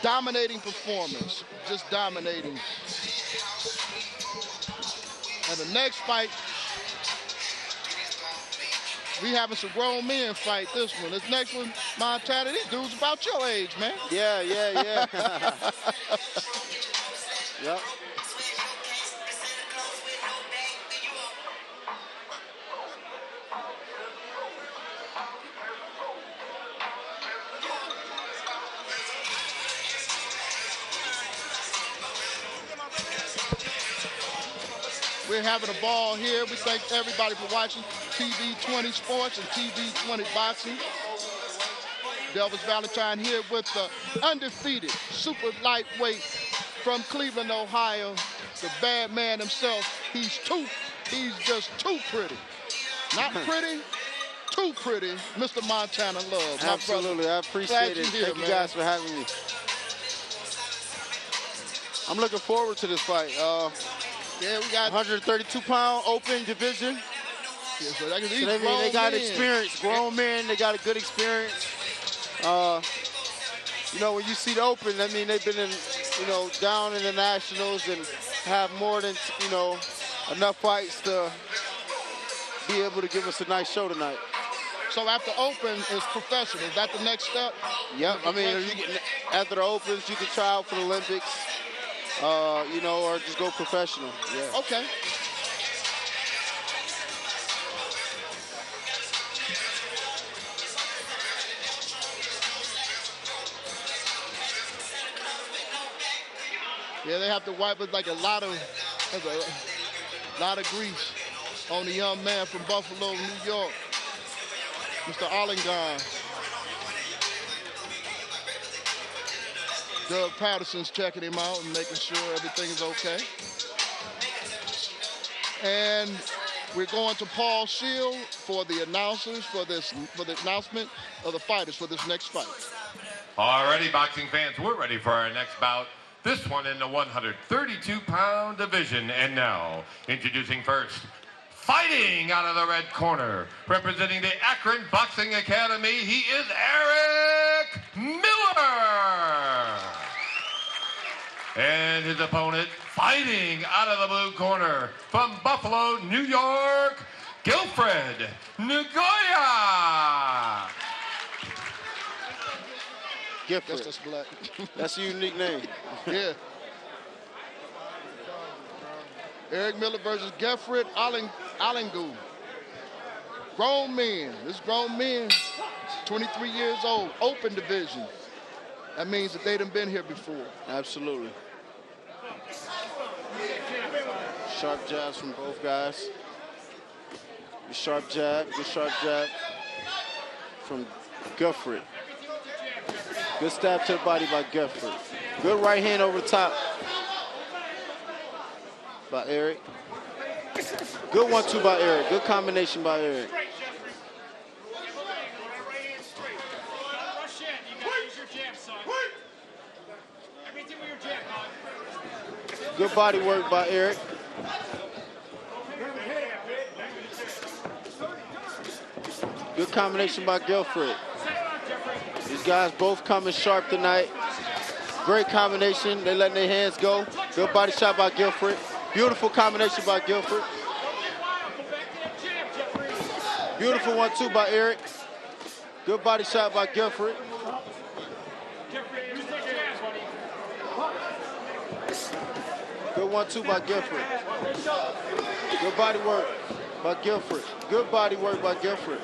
Speaker 2: Dominating performance, just dominating. And the next fight We having some grown men fight this one. This next one, Montana, these dudes about your age, man.
Speaker 5: Yeah. Yep.
Speaker 2: We're having a ball here. We thank everybody for watching TV20 Sports and TV20 Boxing. Delvis Valentine here with the undefeated super lightweight from Cleveland, Ohio. The bad man himself. He's just too pretty. Not pretty, too pretty. Mr. Montana Love.
Speaker 5: Absolutely, I appreciate it. Thank you guys for having me. I'm looking forward to this fight.
Speaker 2: Yeah, we got
Speaker 5: 132-pound open division.
Speaker 2: Yeah, so
Speaker 5: they got experience, grown men. They got a good experience. You know, when you see the open, I mean, they've been in, you know, down in the nationals and have more than, you know, enough fights to be able to give us a nice show tonight.
Speaker 2: So after open is professional. Is that the next step?
Speaker 5: Yep. I mean, after the opens, you can try out for the Olympics. You know, or just go professional. Yeah.
Speaker 2: Okay. Yeah, they have to wipe with like a lot of grease on the young man from Buffalo, New York, Mr. Arlington. Doug Patterson's checking him out and making sure everything is okay. And we're going to Paul Shield for the announcers for the announcement of the fighters for this next fight.
Speaker 3: Alrighty, boxing fans, we're ready for our next bout. This one in the 132-pound division. And now, introducing first, fighting out of the red corner, representing the Akron Boxing Academy, he is Eric Miller. And his opponent, fighting out of the blue corner, from Buffalo, New York, Guildford Nagoya.
Speaker 5: Guildford.
Speaker 2: That's black.
Speaker 5: That's a unique name.
Speaker 2: Yeah. Eric Miller versus Guildford Allingu. Grown men. This grown men, 23 years old, open division. That means that they done been here before.
Speaker 5: Absolutely. Sharp jabs from both guys. Good sharp jab from Guildford. Good stab to the body by Guildford. Good right hand over the top by Eric. Good 1-2 by Eric. Good combination by Eric. Good body work by Eric. Good combination by Guildford. These guys both coming sharp tonight. Great combination. They letting their hands go. Good body shot by Guildford. Beautiful combination by Guildford. Beautiful 1-2 by Eric. Good body shot by Guildford. Good 1-2 by Guildford. Good body work by Guildford. Good body work by Guildford.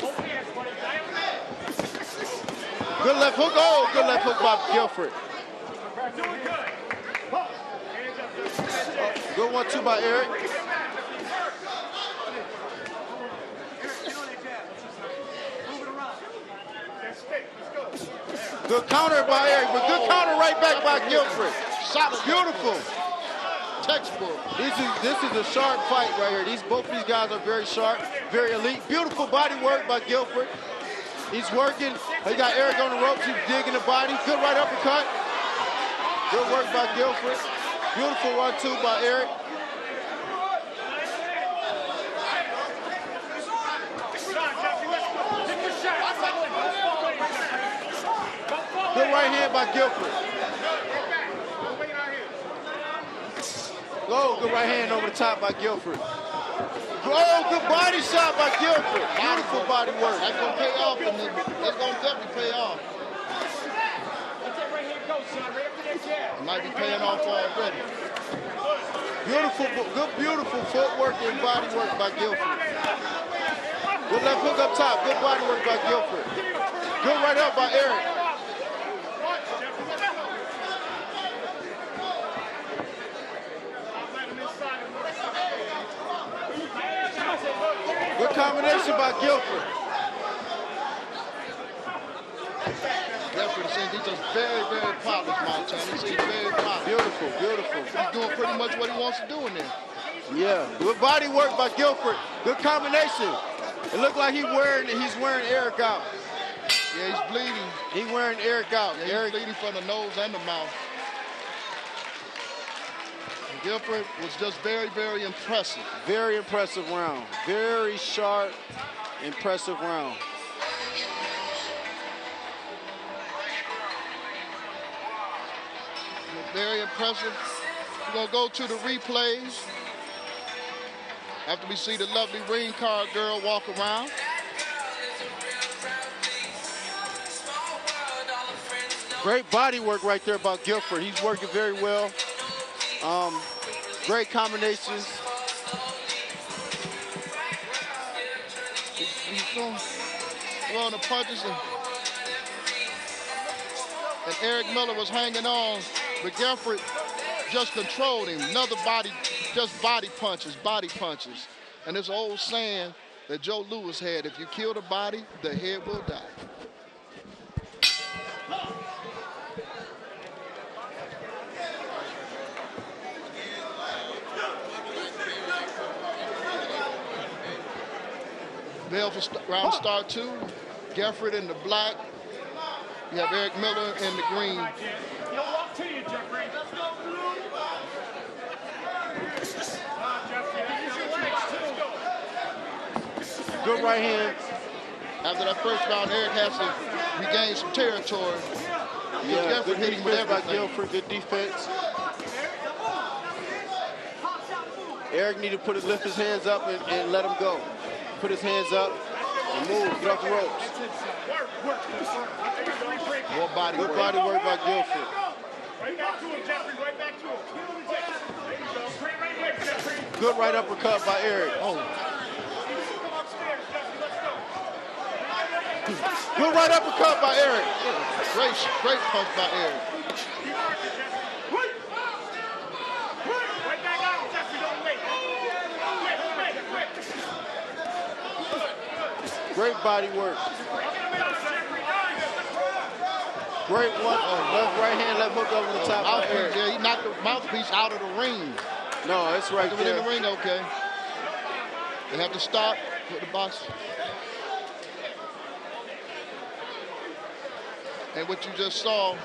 Speaker 5: Good left hook. Oh, good left hook by Guildford. Good 1-2 by Eric. Good counter by Eric, but good counter right back by Guildford. Beautiful.
Speaker 2: Textbook.
Speaker 5: This is a sharp fight right here. Both these guys are very sharp, very elite. Beautiful body work by Guildford. He's working. He got Eric on the ropes. He's digging the body. Good right uppercut. Good work by Guildford. Beautiful 1-2 by Eric. Good right hand by Guildford. Oh, good right hand over the top by Guildford. Oh, good body shot by Guildford. Beautiful body work.
Speaker 2: That's going to pay off. And it's going to definitely pay off. It might be paying off already.
Speaker 5: Beautiful footwork and body work by Guildford. Good left hook up top. Good body work by Guildford. Good right up by Eric. Good combination by Guildford.
Speaker 2: Guildford seems he's just very, very polished, Montana. He seems very polished.
Speaker 5: Beautiful.
Speaker 2: He's doing pretty much what he wants to do in there.
Speaker 5: Yeah, good body work by Guildford. Good combination. It looked like he's wearing Eric out.
Speaker 2: Yeah, he's bleeding.
Speaker 5: He's wearing Eric out.
Speaker 2: Yeah, Eric bleeding from the nose and the mouth. And Guildford was just very, very impressive.
Speaker 5: Very impressive round. Very sharp, impressive round.
Speaker 2: Very impressive. We're going to go to the replays after we see the lovely ring card girl walk around.
Speaker 5: Great body work right there by Guildford. He's working very well. Great combinations.
Speaker 2: He's throwing the punches, and Eric Miller was hanging on, but Guildford just controlled him. Another body punches. And this old saying that Joe Louis had, if you kill the body, the head will die. Bell for round start 2. Guildford in the black. You have Eric Miller in the green.
Speaker 7: He'll walk to you, Jeffrey.
Speaker 5: Good right hand.
Speaker 2: After that first round, Eric has to regain some territory.
Speaker 5: Yeah, good defense by Guildford. Good defense. Eric needed to lift his hands up and let him go. Put his hands up and move. Get off the ropes.
Speaker 2: More body
Speaker 5: Good
Speaker 2: work.
Speaker 5: body work by Guildford.
Speaker 7: Right back to him, Jeffrey. Right back to him. There you go. Great right leg, Jeffrey.
Speaker 5: Good right uppercut by Eric.
Speaker 2: Oh.
Speaker 5: Good right uppercut by Eric.
Speaker 2: Great punch by Eric.
Speaker 7: Right back out, Jeffrey. Don't wait.
Speaker 5: Great body work. Great one. Left right hand, left hook over the top by Eric.
Speaker 2: Yeah, he knocked the mouthpiece out of the ring.
Speaker 5: No, it's right
Speaker 2: Look
Speaker 5: there.
Speaker 2: in the ring, okay. They have to stop, put the box. And what you just saw,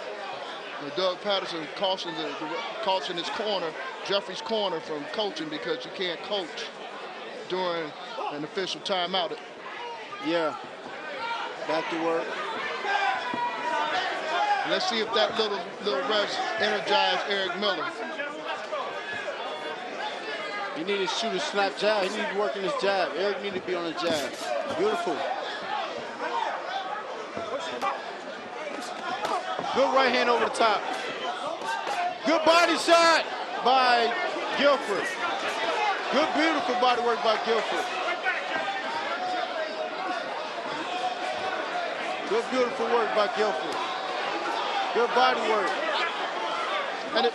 Speaker 2: Doug Patterson cautioned his corner, Jeffrey's corner, from coaching because you can't coach during an official timeout.
Speaker 5: Yeah. Back to work.
Speaker 2: Let's see if that little rest energized Eric Miller.
Speaker 5: He needed to shoot a snap jab. He needed to work in his jab. Eric needed to be on the jab. Beautiful. Good right hand over the top. Good body shot by Guildford. Good, beautiful body work by Guildford. Good, beautiful work by Guildford. Good body work.
Speaker 2: And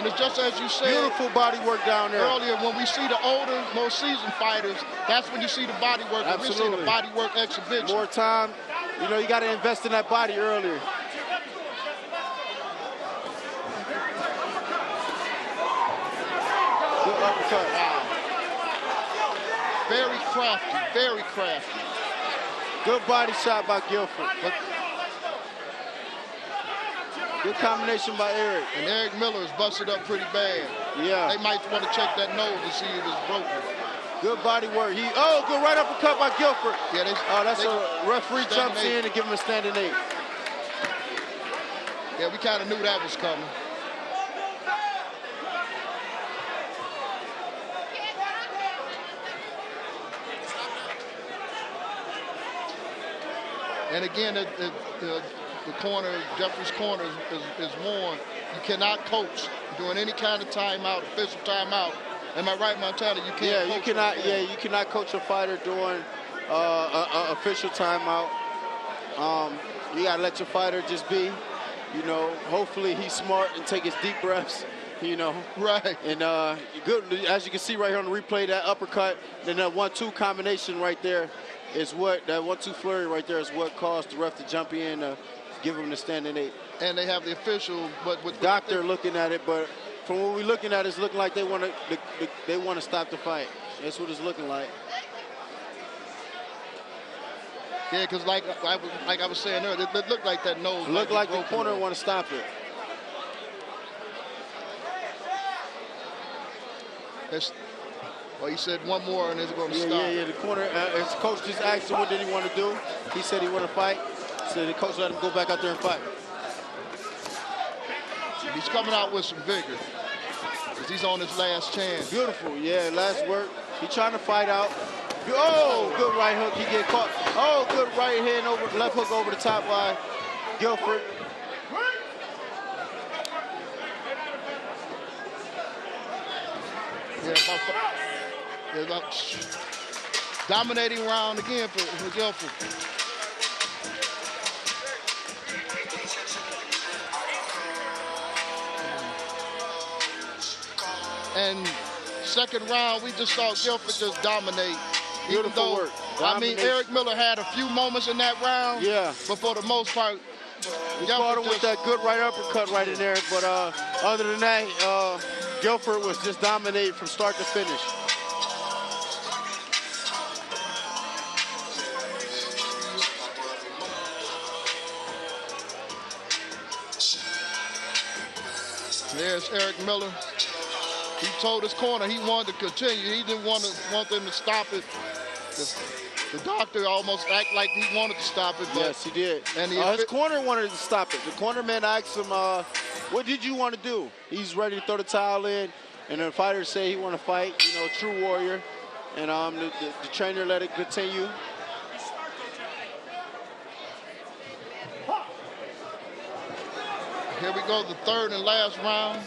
Speaker 2: it's just as you said.
Speaker 5: Beautiful body work down there.
Speaker 2: Earlier, when we see the older, more seasoned fighters, that's when you see the body work.
Speaker 5: Absolutely.
Speaker 2: We see the body work exhibition.
Speaker 5: More time. You know, you got to invest in that body earlier. Good uppercut.
Speaker 2: Wow. Very crafty, very crafty.
Speaker 5: Good body shot by Guildford. Good combination by Eric.
Speaker 2: And Eric Miller is busted up pretty bad.
Speaker 5: Yeah.
Speaker 2: They might want to check that nose to see if it's broken.
Speaker 5: Good body work. Good right uppercut by Guildford.
Speaker 2: Yeah,
Speaker 5: that's a referee jumps in and give him a standing 8.
Speaker 2: Yeah, we kind of knew that was coming. And again, the corner, Jeffrey's corner is worn. You cannot coach during any kind of timeout, official timeout. Am I right, Montana? You can't.
Speaker 5: Yeah, you cannot. Yeah, you cannot coach a fighter during official timeout. You gotta let your fighter just be. You know, hopefully he's smart and take his deep breaths. You know,
Speaker 2: right.
Speaker 5: And good, as you can see right here on the replay, that uppercut, then that 1-2 combination right there is what, that 1-2 flurry right there is what caused the ref to jump in, give him the standing 8.
Speaker 2: And they have the official, but with
Speaker 5: doctor looking at it, but from what we're looking at, it's looking like they want to stop the fight. That's what it's looking like.
Speaker 2: Yeah, because like I was saying earlier, it looked like that nose.
Speaker 5: Looked like the corner want to stop it.
Speaker 2: Well, he said one more and it's going to stop.
Speaker 5: Yeah. The corner, his coach just asked him what did he want to do. He said he wanted to fight. So the coach let him go back out there and fight.
Speaker 2: He's coming out with some vigor because he's on his last chance.
Speaker 5: Beautiful, yeah, last work. He's trying to fight out. Oh, good right hook. He get caught. Oh, good right hand over, left hook over the top by Guildford.
Speaker 2: Dominating round again for Guildford. And second round, we just saw Guildford just dominate.
Speaker 5: Beautiful work.
Speaker 2: I mean, Eric Miller had a few moments in that round.
Speaker 5: Yeah.
Speaker 2: But for the most part,
Speaker 5: he caught him with that good right uppercut right in there. But other than that, Guildford was just dominating from start to finish.
Speaker 2: There's Eric Miller. He told his corner he wanted to continue. He didn't want them to stop it. The doctor almost acted like he wanted to stop it. But
Speaker 5: yes, he did.
Speaker 2: And
Speaker 5: his corner wanted to stop it. The cornerman asked him, what did you want to do? He's ready to throw the towel in. And the fighter said he want to fight, you know, true warrior. And the trainer let it continue.
Speaker 2: Here we go, the third and last round.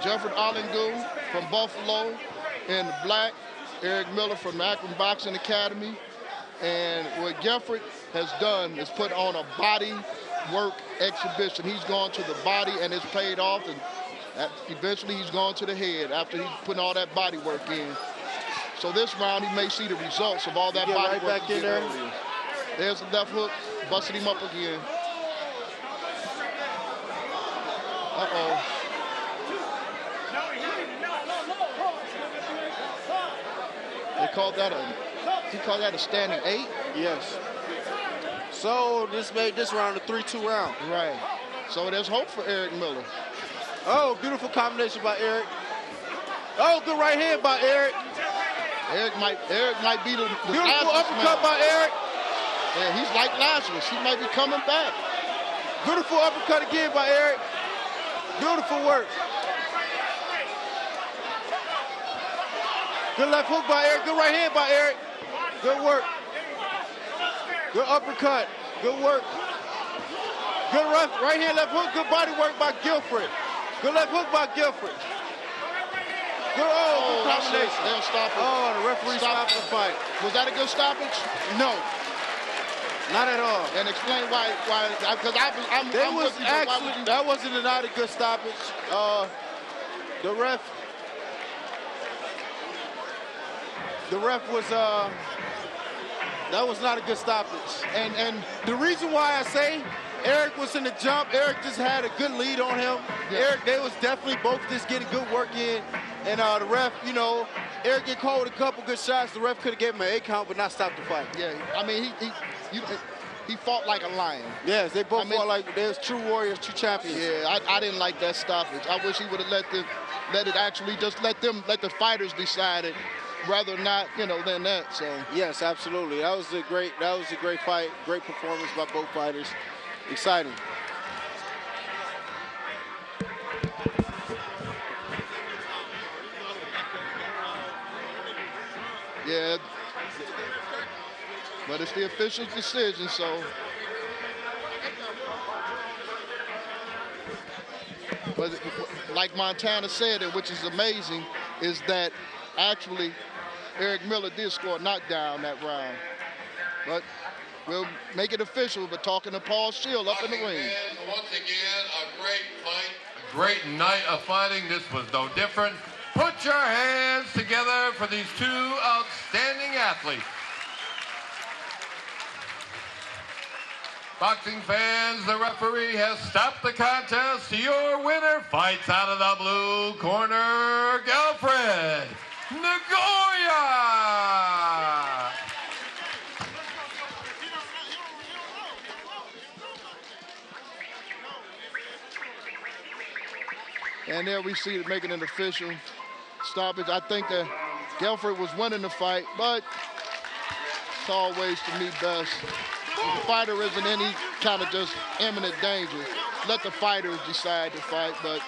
Speaker 2: Jeffrey Ollingu from Buffalo in the black. Eric Miller from the Akron Boxing Academy. And what Guildford has done is put on a body work exhibition. He's gone to the body and it's paid off. And eventually he's gone to the head after he's putting all that body work in. So this round he may see the results of all that body
Speaker 5: right
Speaker 2: work
Speaker 5: back in there.
Speaker 2: earlier. There's the left hook, busted him up again. Uh-oh. He called that a standing 8?
Speaker 5: Yes. So this made this round a 3-2 round.
Speaker 2: Right. So there's hope for Eric Miller.
Speaker 5: Oh, beautiful combination by Eric. Oh, good right hand by Eric.
Speaker 2: Eric might be the
Speaker 5: beautiful uppercut by Eric.
Speaker 2: Yeah, he's like Lazarus. He might be coming back.
Speaker 5: Beautiful uppercut again by Eric. Beautiful work. Good left hook by Eric. Good right hand by Eric. Good work. Good uppercut. Good work. Good right hand, left hook. Good body work by Guildford. Good left hook by Guildford. Good, good combination.
Speaker 2: They'll stop it.
Speaker 5: Oh, the referee stopped the fight.
Speaker 2: Was that a good stoppage?
Speaker 5: No. Not at all.
Speaker 2: And explain why because I'm
Speaker 5: was actually, that wasn't not a good stoppage. The ref was that was not a good stoppage. And the reason why I say Eric was in the jump, Eric just had a good lead on him. Yeah. Eric, they was definitely both just getting good work in. And the ref, you know, Eric get caught with a couple good shots. The ref could have given him an 8 count, but not stopped the fight.
Speaker 2: Yeah, I mean, he fought like a lion.
Speaker 5: Yes, they both fought like they was true warriors, true champions.
Speaker 2: Yeah, I didn't like that stoppage. I wish he would have let it actually just let the fighters decide it, rather not, you know, than that. So
Speaker 5: yes, absolutely. That was a great fight, great performance by both fighters. Exciting.
Speaker 2: Yeah. But it's the official's decision, so. But like Montana said, and which is amazing, is that actually Eric Miller did score a knockdown that round. But we'll make it official. But talking to Paul Shield up in the ring.
Speaker 3: Once again, a great fight, a great night of fighting. This was no different. Put your hands together for these two outstanding athletes. Boxing fans, the referee has stopped the contest. Your winner fights out of the blue corner, Guildford, Nagoya.
Speaker 2: And there we see it making an official stoppage. I think that Guildford was winning the fight, but it's always, to me, best. If the fighter isn't in any kind of just imminent danger, let the fighters decide to fight. But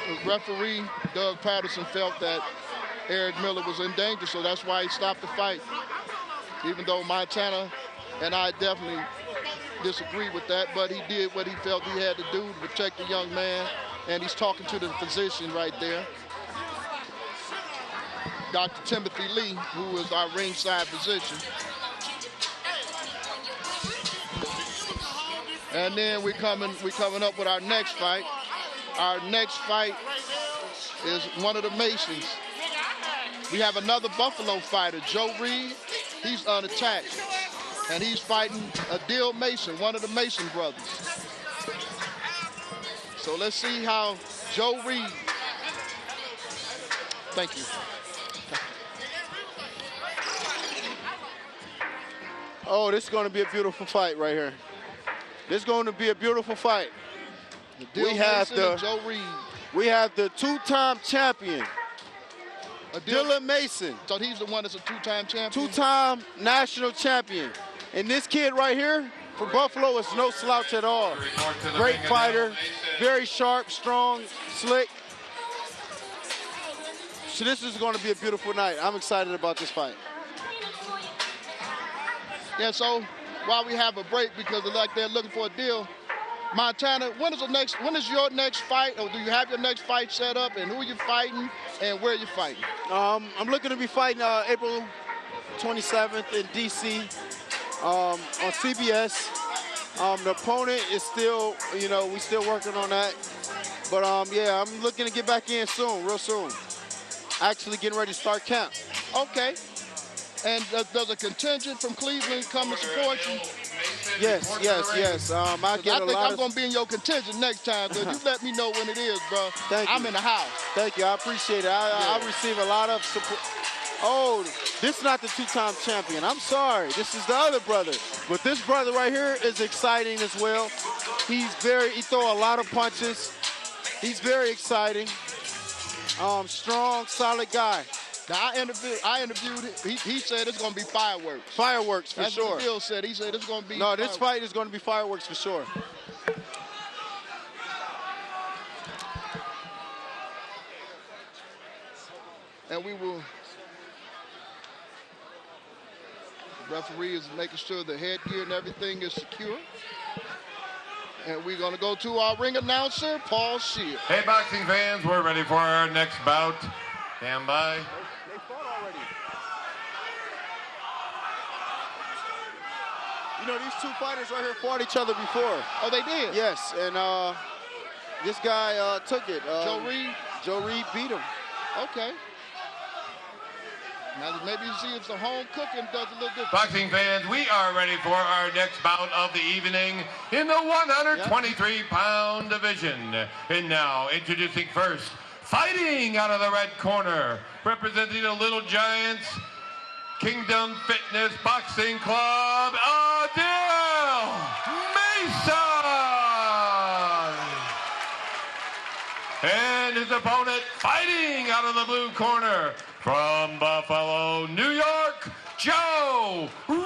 Speaker 2: the referee, Doug Patterson, felt that Eric Miller was in danger, so that's why he stopped the fight. Even though Montana and I definitely disagree with that, but he did what he felt he had to do to protect the young man, and he's talking to the physician right there, Dr. Timothy Lee, who is our ringside physician. And then we're coming up with our next fight. Our next fight is one of the Masons. We have another Buffalo fighter, Joe Reed. He's unattached. And he's fighting Adil Mason, one of the Mason brothers. So let's see how Joe Reed. Thank you.
Speaker 5: Oh, this is going to be a beautiful fight right here. This is going to be a beautiful fight. We have the two-time champion, Dylan Mason.
Speaker 2: So he's the one that's a two-time champion?
Speaker 5: Two-time national champion. And this kid right here for Buffalo is no slouch at all. Great fighter, very sharp, strong, slick. So this is going to be a beautiful night. I'm excited about this fight.
Speaker 2: Yeah, so while we have a break because they're looking for a deal, Montana, when is your next fight, or do you have your next fight set up, and who are you fighting and where are you fighting?
Speaker 5: I'm looking to be fighting April 27th in DC on CBS. The opponent is still, we're still working on that. But yeah, I'm looking to get back in soon, real soon. Actually getting ready to start camp.
Speaker 2: Okay. And does a contingent from Cleveland come to support you?
Speaker 5: Yes. I think
Speaker 2: I'm going to be in your contingent next time, so you let me know when it is, bro.
Speaker 5: Thank you.
Speaker 2: I'm in the house.
Speaker 5: Thank you. I appreciate it. I receive a lot of support. Oh, this is not the two-time champion. I'm sorry. This is the other brother. But this brother right here is exciting as well. He throws a lot of punches. He's very exciting. Strong, solid guy.
Speaker 2: Now, I interviewed him. He said it's going to be fireworks.
Speaker 5: Fireworks, for
Speaker 2: That's
Speaker 5: sure.
Speaker 2: That's what Bill said. He said it's going to be
Speaker 5: No, this fight is going to be fireworks for sure.
Speaker 2: And we will... The referee is making sure the headgear and everything is secure. And we're going to go to our ring announcer, Paul Shield.
Speaker 3: Hey, boxing fans, we're ready for our next bout. Stand by.
Speaker 5: They fought already. These two fighters right here fought each other before.
Speaker 2: Oh, they did?
Speaker 5: Yes, and this guy took it.
Speaker 2: Joe Reed?
Speaker 5: Joe Reed beat him.
Speaker 2: Okay. Now maybe you see if the home cooking does a little different.
Speaker 3: Boxing fans, we are ready for our next bout of the evening in the 123-pound division. And now, introducing first, fighting out of the red corner, representing the Little Giants Kingdom Fitness Boxing Club, Adil Mason! And his opponent, fighting out of the blue corner, from Buffalo, New York, Joe Reed.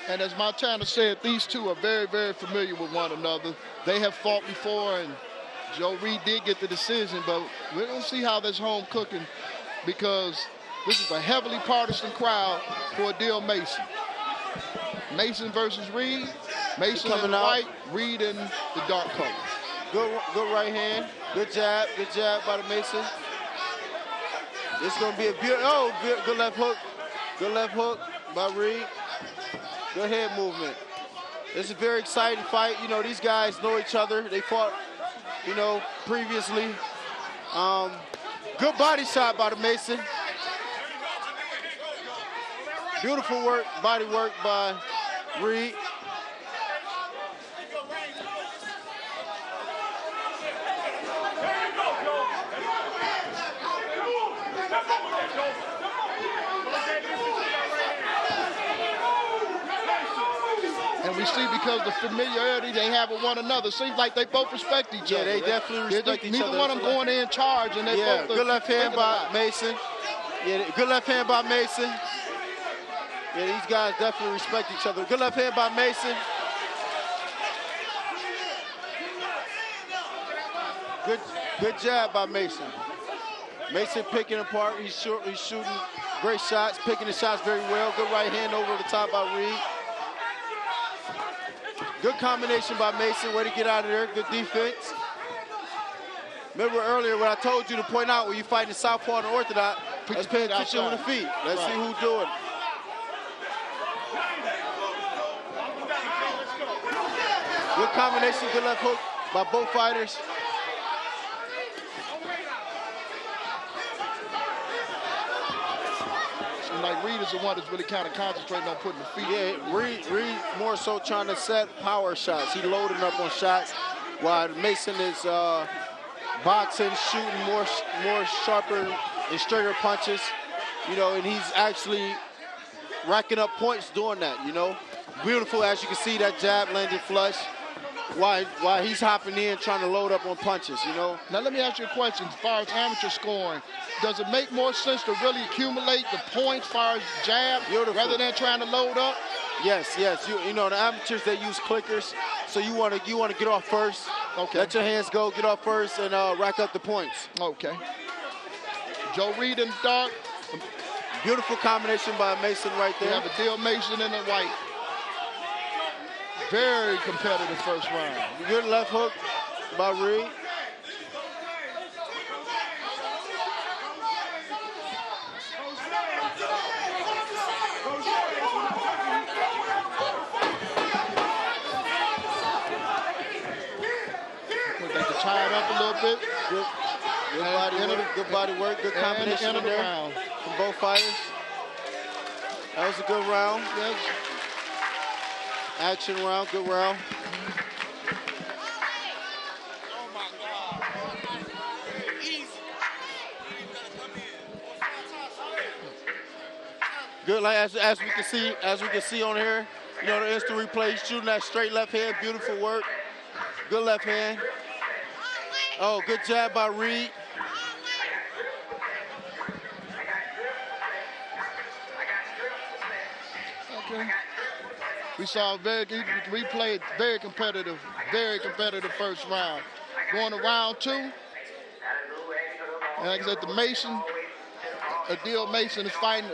Speaker 2: And as Montana said, these two are very, very familiar with one another. They have fought before, and Joe Reed did get the decision, but we're going to see how this home cooking, because this is a heavily partisan crowd for Adele Mason. Mason versus Reed. Mason in the white, Reed in the dark color.
Speaker 5: Good right hand. Good jab by the Mason. This is going to be a beautiful, good left hook. Good left hook by Reed. Good head movement. This is a very exciting fight. You know, these guys know each other. They fought, you know, previously. Good body shot by the Mason. Beautiful work, body work by Reed.
Speaker 2: And we see, because the familiarity they have with one another, seems like they both respect each other.
Speaker 5: Yeah, they definitely respect each other.
Speaker 2: Neither one of them going in charge, and they both.
Speaker 5: Good left hand by Mason. Yeah, good left hand by Mason. Yeah, these guys definitely respect each other. Good left hand by Mason. Good jab by Mason. Mason picking apart. He's shooting great shots, picking the shots very well. Good right hand over the top by Reed. Good combination by Mason. Way to get out of there. Good defense. Remember earlier when I told you to point out when you fight the southpaw and the orthodox, let's pay attention on the feet. Let's see who's doing it. Good combination, good left hook by both fighters.
Speaker 2: Seems like Reed is the one that's really kind of concentrating on putting the feet.
Speaker 5: Yeah, Reed more so trying to set power shots. He loading up on shots, while Mason is boxing, shooting more sharper and straighter punches. You know, and he's actually racking up points doing that, you know. Beautiful, as you can see, that jab landed flush. While he's hopping in, trying to load up on punches, you know.
Speaker 2: Now let me ask you a question. As far as amateur scoring, does it make more sense to really accumulate the points as far as jab rather than trying to load up?
Speaker 5: Yes. You know, the amateurs, they use clickers, so you want to get off first.
Speaker 2: Okay.
Speaker 5: Let your hands go, get off first, and rack up the points.
Speaker 2: Okay. Joe Reed in the dark.
Speaker 5: Beautiful combination by Mason right there.
Speaker 2: We have Adele Mason in the white. Very competitive first round.
Speaker 5: Good left hook by Reed.
Speaker 2: They can tie it up a little bit.
Speaker 5: Good body work, good combination in there from both fighters. That was a good round.
Speaker 2: Yes.
Speaker 5: Action round, good round. Good, like as we can see on here, you know, the instant replay, shooting that straight left hand, beautiful work. Good left hand. Oh, good jab by Reed.
Speaker 2: Okay. We saw we played very competitive first round. Going to round two. And like I said, the Mason, Adele Mason is fighting.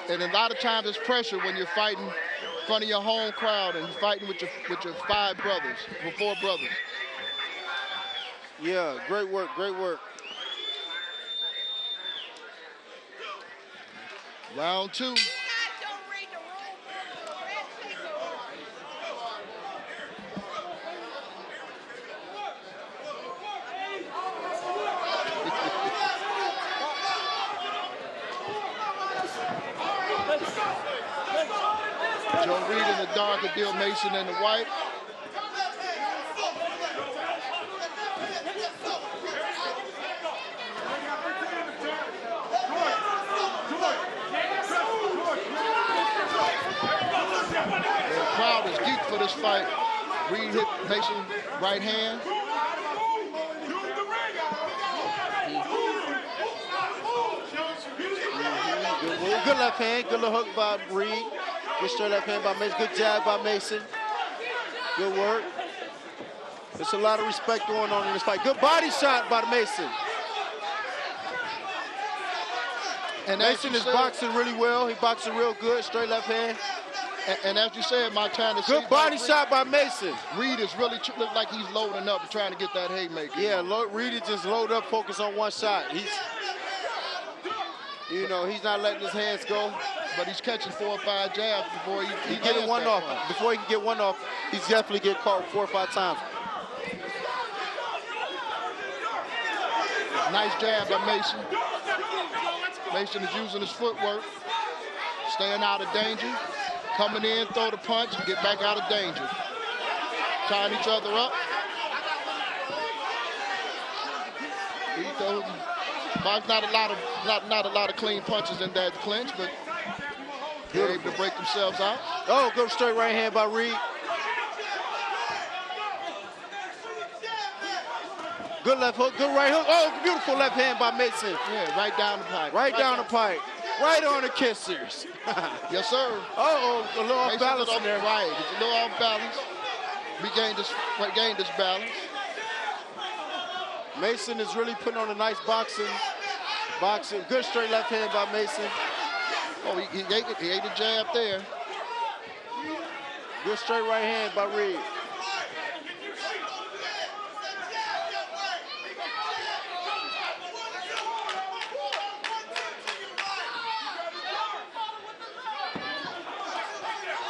Speaker 2: And a lot of times it's pressure when you're fighting in front of your home crowd and fighting with your four brothers.
Speaker 5: Yeah, great work, great work.
Speaker 2: Round two. Joe Reed in the dark, Adele Mason in the white. The crowd is deep for this fight. Reed hit Mason right hand.
Speaker 5: Good left hand, good little hook by Reed. Good straight left hand by Mason. Good jab by Mason. Good work. There's a lot of respect going on in this fight. Good body shot by Mason. And Mason is boxing really well. He boxing real good, straight left hand.
Speaker 2: And as you said, Montana,
Speaker 5: good body shot by Mason.
Speaker 2: Reed is really look like he's loading up and trying to get that haymaker.
Speaker 5: Yeah, Reed is just load up, focus on one shot. He's, you know, he's not letting his hands go.
Speaker 2: But he's catching 4 or 5 jabs before he
Speaker 5: getting one off. Before he can get one off, he's definitely get caught 4 or 5 times.
Speaker 2: Nice jab by Mason. Mason is using his footwork, staying out of danger, coming in, throw the punch, and get back out of danger. Tying each other up. Not a lot of clean punches in that clinch, but they're able to break themselves out.
Speaker 5: Oh, good straight right hand by Reed. Good left hook, good right hook. Oh, beautiful left hand by Mason.
Speaker 2: Yeah, right down the pipe.
Speaker 5: Right down the pipe. Right on the kissers.
Speaker 2: Yes, sir.
Speaker 5: Uh-oh, a little off balance in there.
Speaker 2: Right, it's a little off balance. We gained this balance.
Speaker 5: Mason is really putting on a nice boxing. Good straight left hand by Mason.
Speaker 2: Oh, he ate a jab there.
Speaker 5: Good straight right hand by Reed.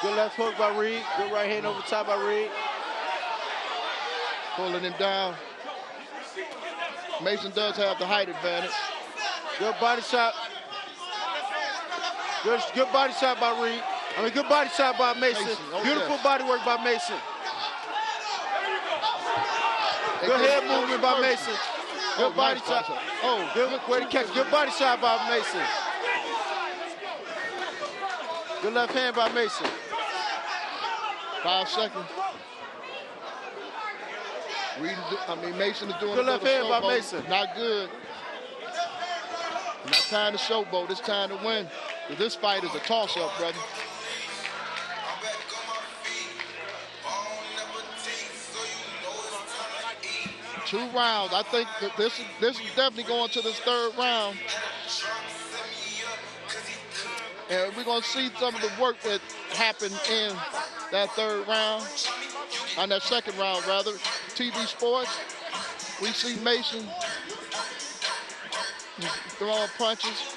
Speaker 5: Good left hook by Reed. Good right hand over top by Reed.
Speaker 2: Pulling him down. Mason does have the height advantage.
Speaker 5: Good body shot. Good body shot by Reed. Good body shot by Mason.
Speaker 2: Oh,
Speaker 5: beautiful
Speaker 2: yes.
Speaker 5: body work by Mason. Good head movement by Mason. Good body shot. Oh, good way to catch. Good body shot by Mason. Good left hand by Mason.
Speaker 2: 5 seconds. Mason is doing
Speaker 5: good left hand by Mason.
Speaker 2: Not good. Not time to showboat. It's time to win. This fight is a toss-up, brother. 2 rounds. I think that this is definitely going to this 3rd round. And we're going to see some of the work that happened in that 3rd round, on that 2nd round, rather. TV Sports, we see Mason throwing punches.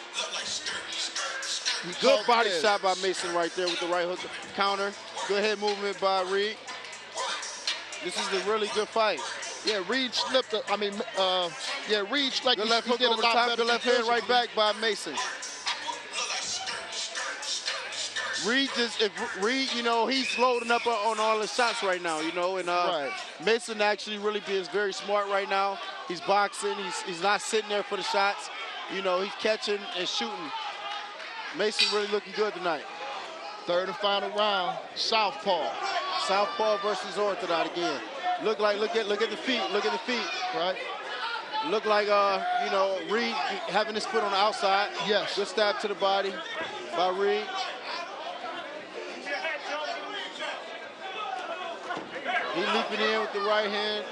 Speaker 5: Good body shot by Mason right there with the right hook counter. Good head movement by Reed. This is a really good fight.
Speaker 2: Yeah, Reed slipped. Reed like
Speaker 5: good left hook over the top. Good left hand right back by Mason. Reed he's loading up on all his shots right now, and
Speaker 2: right.
Speaker 5: Mason actually really being very smart right now. He's boxing. He's not sitting there for the shots. He's catching and shooting. Mason really looking good tonight.
Speaker 2: 3rd and final round, southpaw.
Speaker 5: Southpaw versus orthodox again. Look at the feet. Look at the feet.
Speaker 2: Right.
Speaker 5: Look like Reed having his foot on the outside.
Speaker 2: Yes.
Speaker 5: Good stab to the body by Reed. He leaping in with the right hand.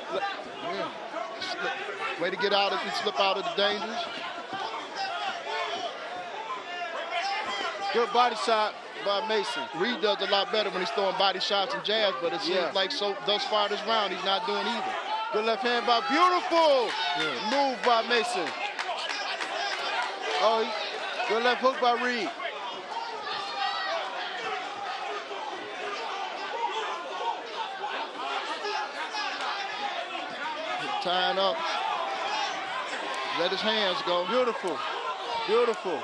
Speaker 2: Yeah. Way to get out and slip out of the dangers.
Speaker 5: Good body shot by Mason.
Speaker 2: Reed does a lot better when he's throwing body shots and jabs, but it seems like thus far this round he's not doing either.
Speaker 5: Good left hand by beautiful move by Mason. Oh, good left hook by Reed.
Speaker 2: Tying up. Let his hands go.
Speaker 5: Beautiful. Beautiful.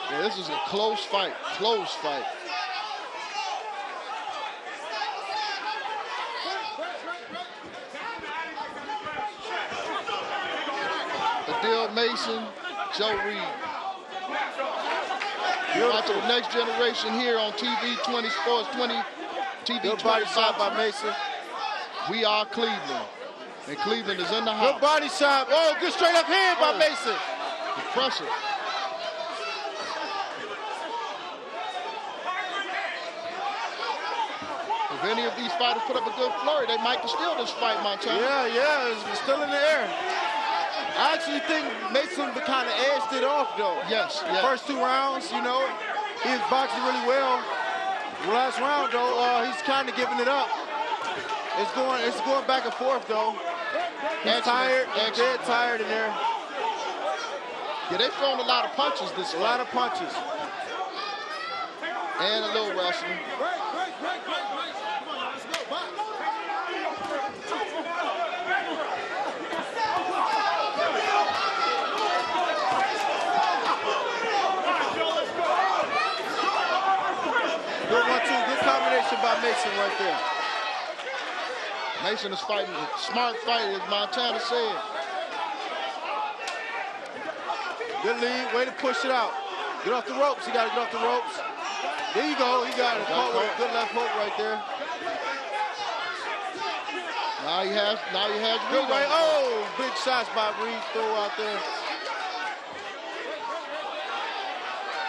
Speaker 2: Yeah, this is a close fight. Close fight. Adil Mason, Joe Reed. You're watching the next generation here on TV20 Sports 20. TV20
Speaker 5: Good body shot by Mason.
Speaker 2: We are Cleveland. And Cleveland is in the house.
Speaker 5: Good body shot. Oh, good straight up hand by Mason.
Speaker 2: Impressive. If any of these fighters put up a good flurry, they might steal this fight, Montana.
Speaker 5: Yeah, it's still in the air. I actually think Mason kind of edged it off, though.
Speaker 2: Yes.
Speaker 5: First 2 rounds, you know, he was boxing really well. The last round, though, he's kind of giving it up. It's going back and forth, though. He's tired. He's dead tired in there.
Speaker 2: Yeah, they've thrown a lot of punches this fight.
Speaker 5: A lot of punches.
Speaker 2: And a little wrestling.
Speaker 5: Good 1-2, good combination by Mason right there.
Speaker 2: Mason is fighting a smart fight, as Montana said.
Speaker 5: Good lead, way to push it out. Get off the ropes, he got to get off the ropes. There you go, he got it. Caught with a good left hook right there.
Speaker 2: Now he has
Speaker 5: good right. Oh, big shots by Reed, throw out there.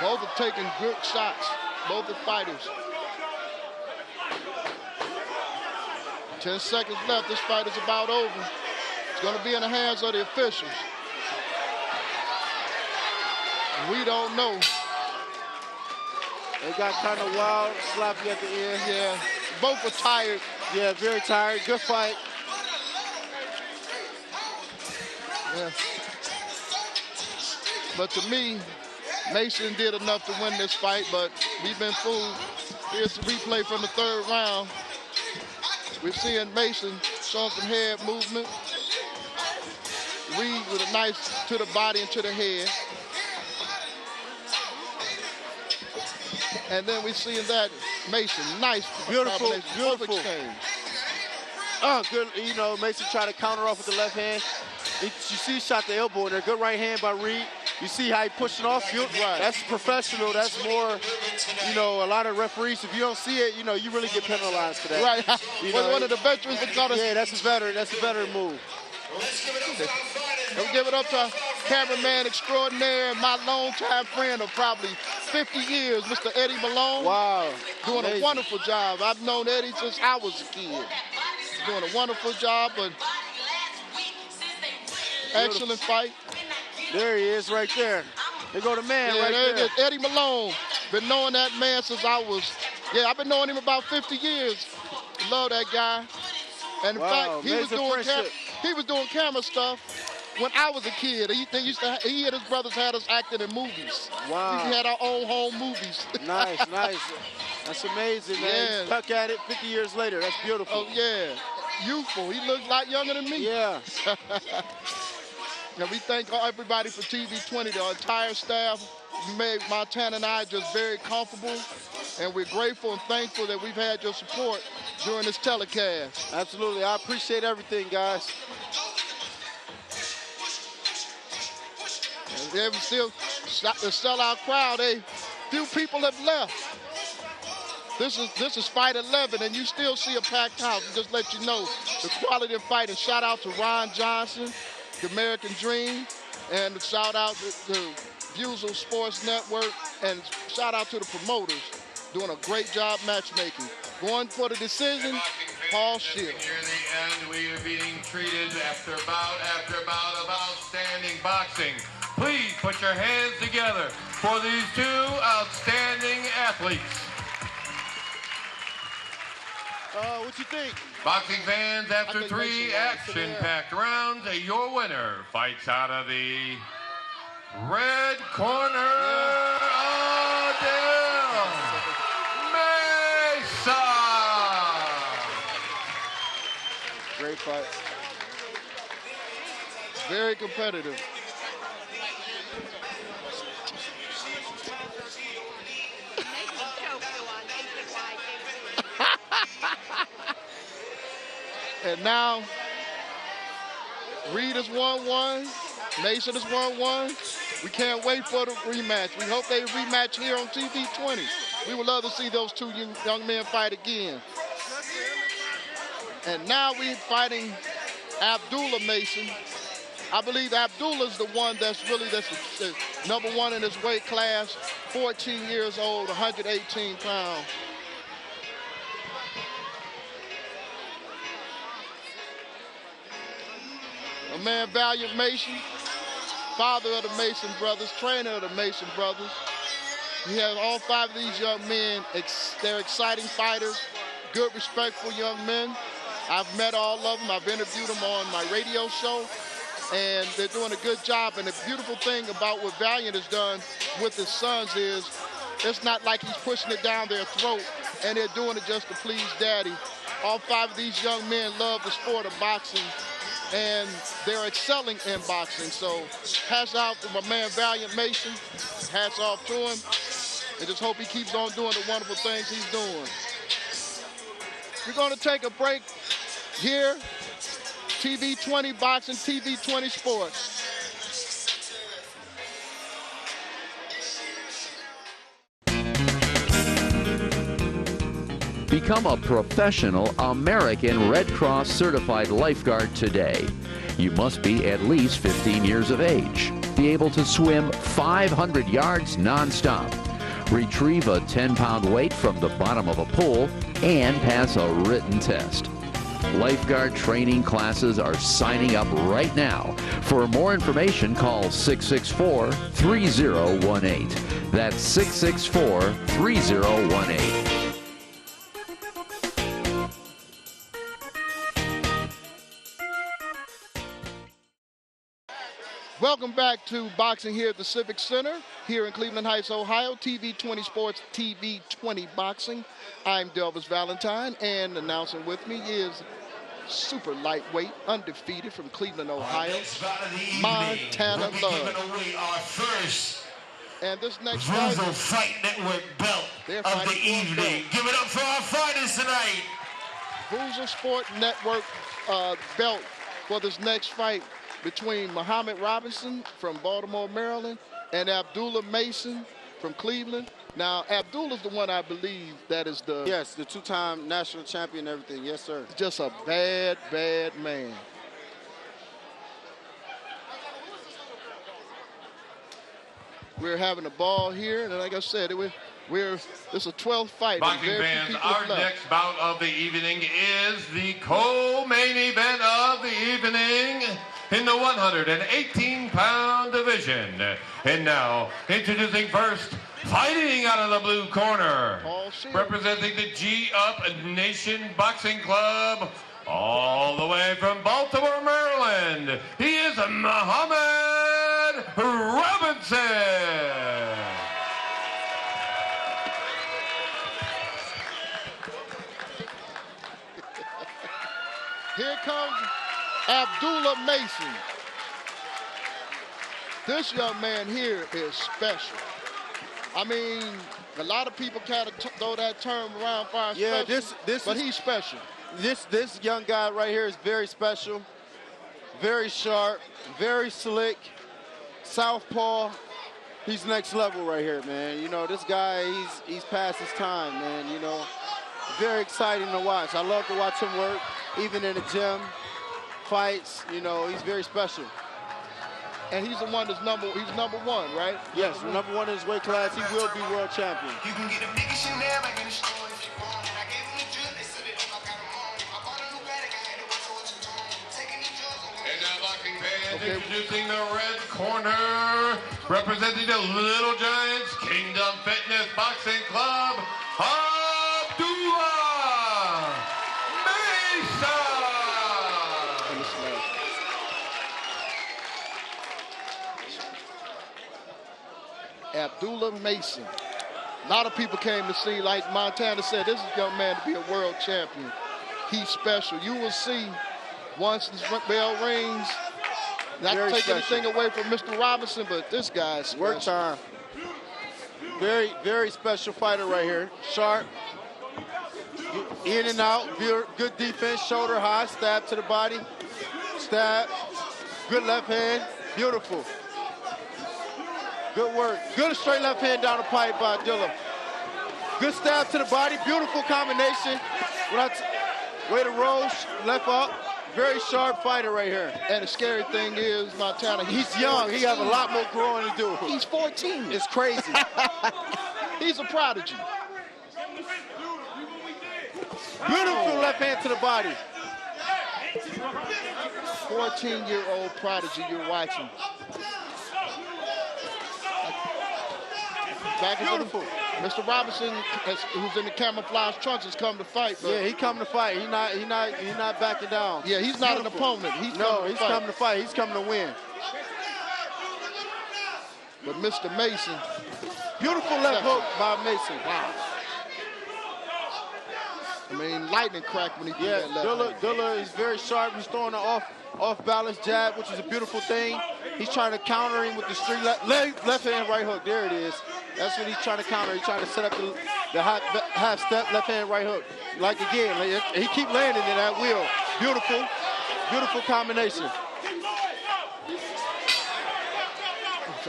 Speaker 2: Both are taking good shots, both the fighters. 10 seconds left, this fight is about over. It's gonna be in the hands of the officials. We don't know.
Speaker 5: They got kind of wild, sloppy at the end.
Speaker 2: Yeah, both were tired.
Speaker 5: Yeah, very tired, good fight.
Speaker 2: Yeah. But to me, Mason did enough to win this fight, but we've been fooled. Here's the replay from the 3rd round. We're seeing Mason showing some head movement. Reed with a nice to the body and to the head. And then we're seeing that Mason, nice.
Speaker 5: Beautiful
Speaker 2: exchange.
Speaker 5: Oh, good, you know, Mason tried to counter off with the left hand. You see he shot the elbow in there. Good right hand by Reed. You see how he pushing off?
Speaker 2: Right.
Speaker 5: That's professional. That's more, you know, a lot of referees, if you don't see it, you know, you really get penalized for that.
Speaker 2: Right.
Speaker 5: You know,
Speaker 2: One of the veterans that got us.
Speaker 5: Yeah, that's a veteran move.
Speaker 2: We'll give it up to our cameraman extraordinaire and my longtime friend of probably 50 years, Mr. Eddie Malone.
Speaker 5: Wow.
Speaker 2: Doing a wonderful job. I've known Eddie since I was a kid. He's doing a wonderful job, but excellent fight.
Speaker 5: There he is right there. There go the man right there.
Speaker 2: Eddie Malone. Been knowing that man since I've been knowing him about 50 years. Love that guy. And in fact, he was doing camera stuff when I was a kid. He and his brothers had us acting in movies.
Speaker 5: Wow.
Speaker 2: We had our own home movies.
Speaker 5: Nice. That's amazing, man.
Speaker 2: Yeah.
Speaker 5: He's stuck at it 50 years later. That's beautiful.
Speaker 2: Oh, yeah. Youthful. He looks a lot younger than me.
Speaker 5: Yeah.
Speaker 2: And we thank everybody for TV20, the entire staff. You made Montana and I just very comfortable, and we're grateful and thankful that we've had your support during this telecast.
Speaker 5: Absolutely, I appreciate everything, guys.
Speaker 2: And they still the sellout crowd. Few people have left. This is fight 11, and you still see a packed house. Just let you know the quality of fight. And shout out to Ron Johnson, the American Dream, and shout out to Buzel Sports Network, and shout out to the promoters doing a great job matchmaking. Going for the decision, Paul Schill.
Speaker 3: Near the end, we are being treated after bout of outstanding boxing. Please put your hands together for these two outstanding athletes.
Speaker 5: What you think?
Speaker 3: Boxing fans, after 3 action-packed rounds, your winner fights out of the red corner, Odell Mesa.
Speaker 5: Great fight.
Speaker 2: Very competitive. And now, Reed is 1-1. Mason is 1-1. We can't wait for the rematch. We hope they rematch here on TV20. We would love to see those two young men fight again. And now we're fighting Abdullah Mason. I believe Abdullah's the one that's the number one in his weight class, 14 years old, 118 pounds. My man Valiant Mason, father of the Mason brothers, trainer of the Mason brothers. He has all 5 of these young men. They're exciting fighters, good, respectful young men. I've met all of them. I've interviewed them on my radio show, and they're doing a good job. And the beautiful thing about what Valiant has done with his sons is it's not like he's pushing it down their throat and they're doing it just to please daddy. All 5 of these young men love the sport of boxing, and they're excelling in boxing. So hats out to my man Valiant Mason. Hats off to him. And just hope he keeps on doing the wonderful things he's doing. We're going to take a break here. TV20 Boxing, TV20 Sports.
Speaker 1: Become a professional American Red Cross certified lifeguard today. You must be at least 15 years of age, be able to swim 500 yards nonstop, retrieve a 10-pound weight from the bottom of a pool, and pass a written test. Lifeguard training classes are signing up right now. For more information, call 664-3018. That's 664-3018.
Speaker 2: Welcome back to boxing here at the Civic Center here in Cleveland Heights, Ohio. TV20 Sports, TV20 Boxing. I'm Delvis Valentine, and announcing with me is super lightweight, undefeated from Cleveland, Ohio, Montana Love.
Speaker 6: Our first
Speaker 2: and this next
Speaker 6: Vuzo Fight Network belt of the evening. Give it up for our fighters tonight.
Speaker 2: Vuzo Sport Network belt for this next fight between Muhammad Robinson from Baltimore, Maryland, and Abdullah Mason from Cleveland. Now, Abdullah's the one I believe that is the...
Speaker 5: Yes, the 2-time national champion and everything. Yes, sir.
Speaker 2: Just a bad, bad man. We're having a ball here, and like I said, this is a 12th fight.
Speaker 3: Boxing fans, our next bout of the evening is the co-main event of the evening in the 118-pound division. And now, introducing first, fighting out of the blue corner, representing the G-Up Nation Boxing Club, all the way from Baltimore, Maryland, he is Muhammad Robinson.
Speaker 2: Here comes Abdullah Mason. This young man here is special. I mean, a lot of people kind of throw that term around for special, but he's special.
Speaker 5: This young guy right here is very special, very sharp, very slick, southpaw. He's next level right here, man. You know, this guy, he's past his time, man. You know, very exciting to watch. I love to watch him work, even in the gym, fights. You know, he's very special.
Speaker 2: And he's the one that's number one, right?
Speaker 5: Yes, number one in his weight class. He will be world champion.
Speaker 6: You can get a big Chanel back in the store if you want. I gave him the drip, they said it up, I got him on. I bought a new Radic, I had to watch what you doing. Taking the drugs on.
Speaker 3: And now, boxing fans, introducing the red corner, representing the Little Giants Kingdom Fitness Boxing Club, Abdullah Mason.
Speaker 2: Abdullah Mason. A lot of people came to see, like Montana said, this is a young man to be a world champion. He's special. You will see once this bell rings, not to take anything away from Mr. Robinson, but this guy's special.
Speaker 5: Work time. Very, very special fighter right here. Sharp. In and out. Good defense. Shoulder high. Stab to the body. Stab. Good left hand. Beautiful. Good work. Good straight left hand down the pipe by Abdullah. Good stab to the body. Beautiful combination. Way to roll. Left up. Very sharp fighter right here.
Speaker 2: And the scary thing is, Montana,
Speaker 5: he's young. He has a lot more growing to do.
Speaker 2: He's 14.
Speaker 5: It's crazy.
Speaker 2: He's a prodigy.
Speaker 5: Beautiful left hand to the body.
Speaker 2: 14-year-old prodigy you're watching. Back
Speaker 5: Beautiful.
Speaker 2: Mr. Robinson, who's in the camouflage trunks, has come to fight. But
Speaker 5: yeah, he coming to fight. He's not backing down.
Speaker 2: Yeah, he's not
Speaker 5: Beautiful.
Speaker 2: an opponent. He's
Speaker 5: coming to fight. He's coming to win.
Speaker 2: But Mr. Mason.
Speaker 5: Beautiful left hook by Mason.
Speaker 2: Wow. I mean, lightning crack when he threw that left.
Speaker 5: Dilla is very sharp. He's throwing an off-balance jab, which is a beautiful thing. He's trying to counter him with the straight left hand right hook. There it is. That's what he's trying to counter. He's trying to set up the half step left hand right hook. Like again, he keep landing in that wheel. Beautiful, beautiful combination.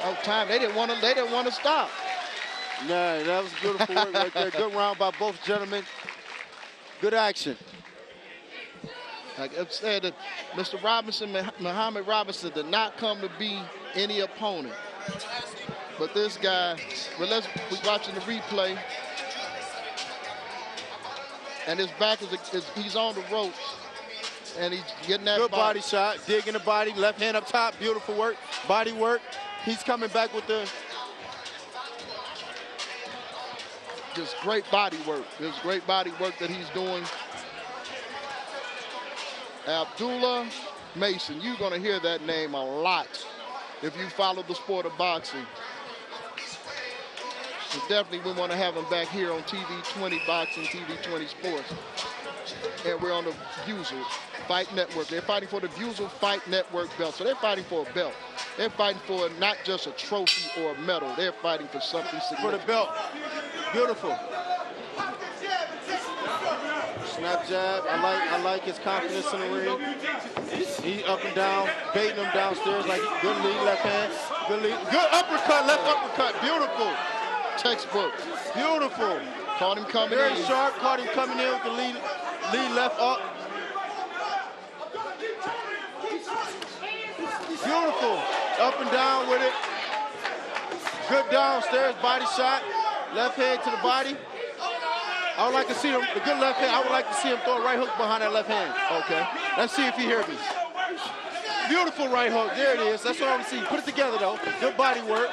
Speaker 2: Oh, time. They didn't want to stop.
Speaker 5: Nah, that was beautiful work right there. Good round by both gentlemen. Good action.
Speaker 2: Like I said, that Mr. Robinson, Muhammad Robinson, did not come to be any opponent. But this guy, we're watching the replay, and his back he's on the ropes, and he's getting that
Speaker 5: good body shot, digging the body, left hand up top, beautiful work, body work. He's coming back with the
Speaker 2: just great body work. This great body work that he's doing. Abdullah Mason, you're going to hear that name a lot if you follow the sport of boxing. So definitely we want to have him back here on TV20 Boxing, TV20 Sports. And we're on the Buzel Fight Network. They're fighting for the Buzel Fight Network belt. So they're fighting for a belt. They're fighting for not just a trophy or a medal. They're fighting for something significant.
Speaker 5: For the belt. Beautiful. Snap jab. I like his confidence in the ring. He up and down, baiting him downstairs like good lead left hand. Good uppercut, left uppercut. Beautiful.
Speaker 2: Textbook.
Speaker 5: Beautiful.
Speaker 2: Caught him coming
Speaker 5: very
Speaker 2: in.
Speaker 5: Very sharp. Caught him coming in with the lead left up. Beautiful. Up and down with it. Good downstairs body shot. Left hand to the body. I would like to see him, the good left hand, I would like to see him throw a right hook behind that left hand. Okay. Let's see if he hears me. Beautiful right hook. There it is. That's what I want to see. Put it together, though. Good body work.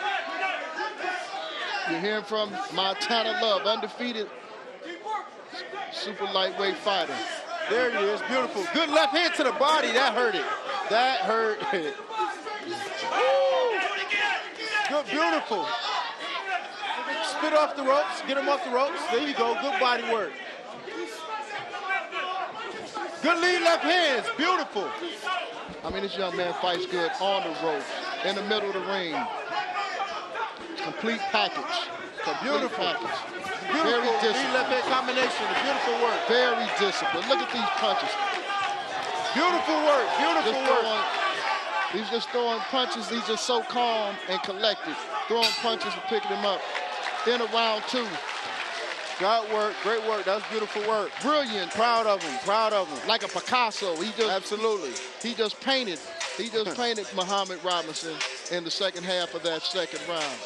Speaker 2: You're hearing from Montana Love, undefeated super lightweight fighter.
Speaker 5: There it is. Beautiful. Good left hand to the body. That hurt it. That hurt it. Good, beautiful. Spit off the ropes. Get him off the ropes. There you go. Good body work. Good lead left hands. Beautiful.
Speaker 2: I mean, this young man fights good on the ropes, in the middle of the ring. Complete package.
Speaker 5: Beautiful.
Speaker 2: Package.
Speaker 5: Beautiful lead left hand combination. Beautiful work.
Speaker 2: Very disciplined. Look at these punches.
Speaker 5: Beautiful work. Beautiful work.
Speaker 2: He's just throwing punches. He's just so calm and collected. Throwing punches and picking them up. In a round two.
Speaker 5: Good work. Great work. That was beautiful work.
Speaker 2: Brilliant.
Speaker 5: Proud of him. Proud of him.
Speaker 2: Like a Picasso. He just
Speaker 5: absolutely.
Speaker 2: He just painted. He just painted Muhammad Robinson in the second half of that second round.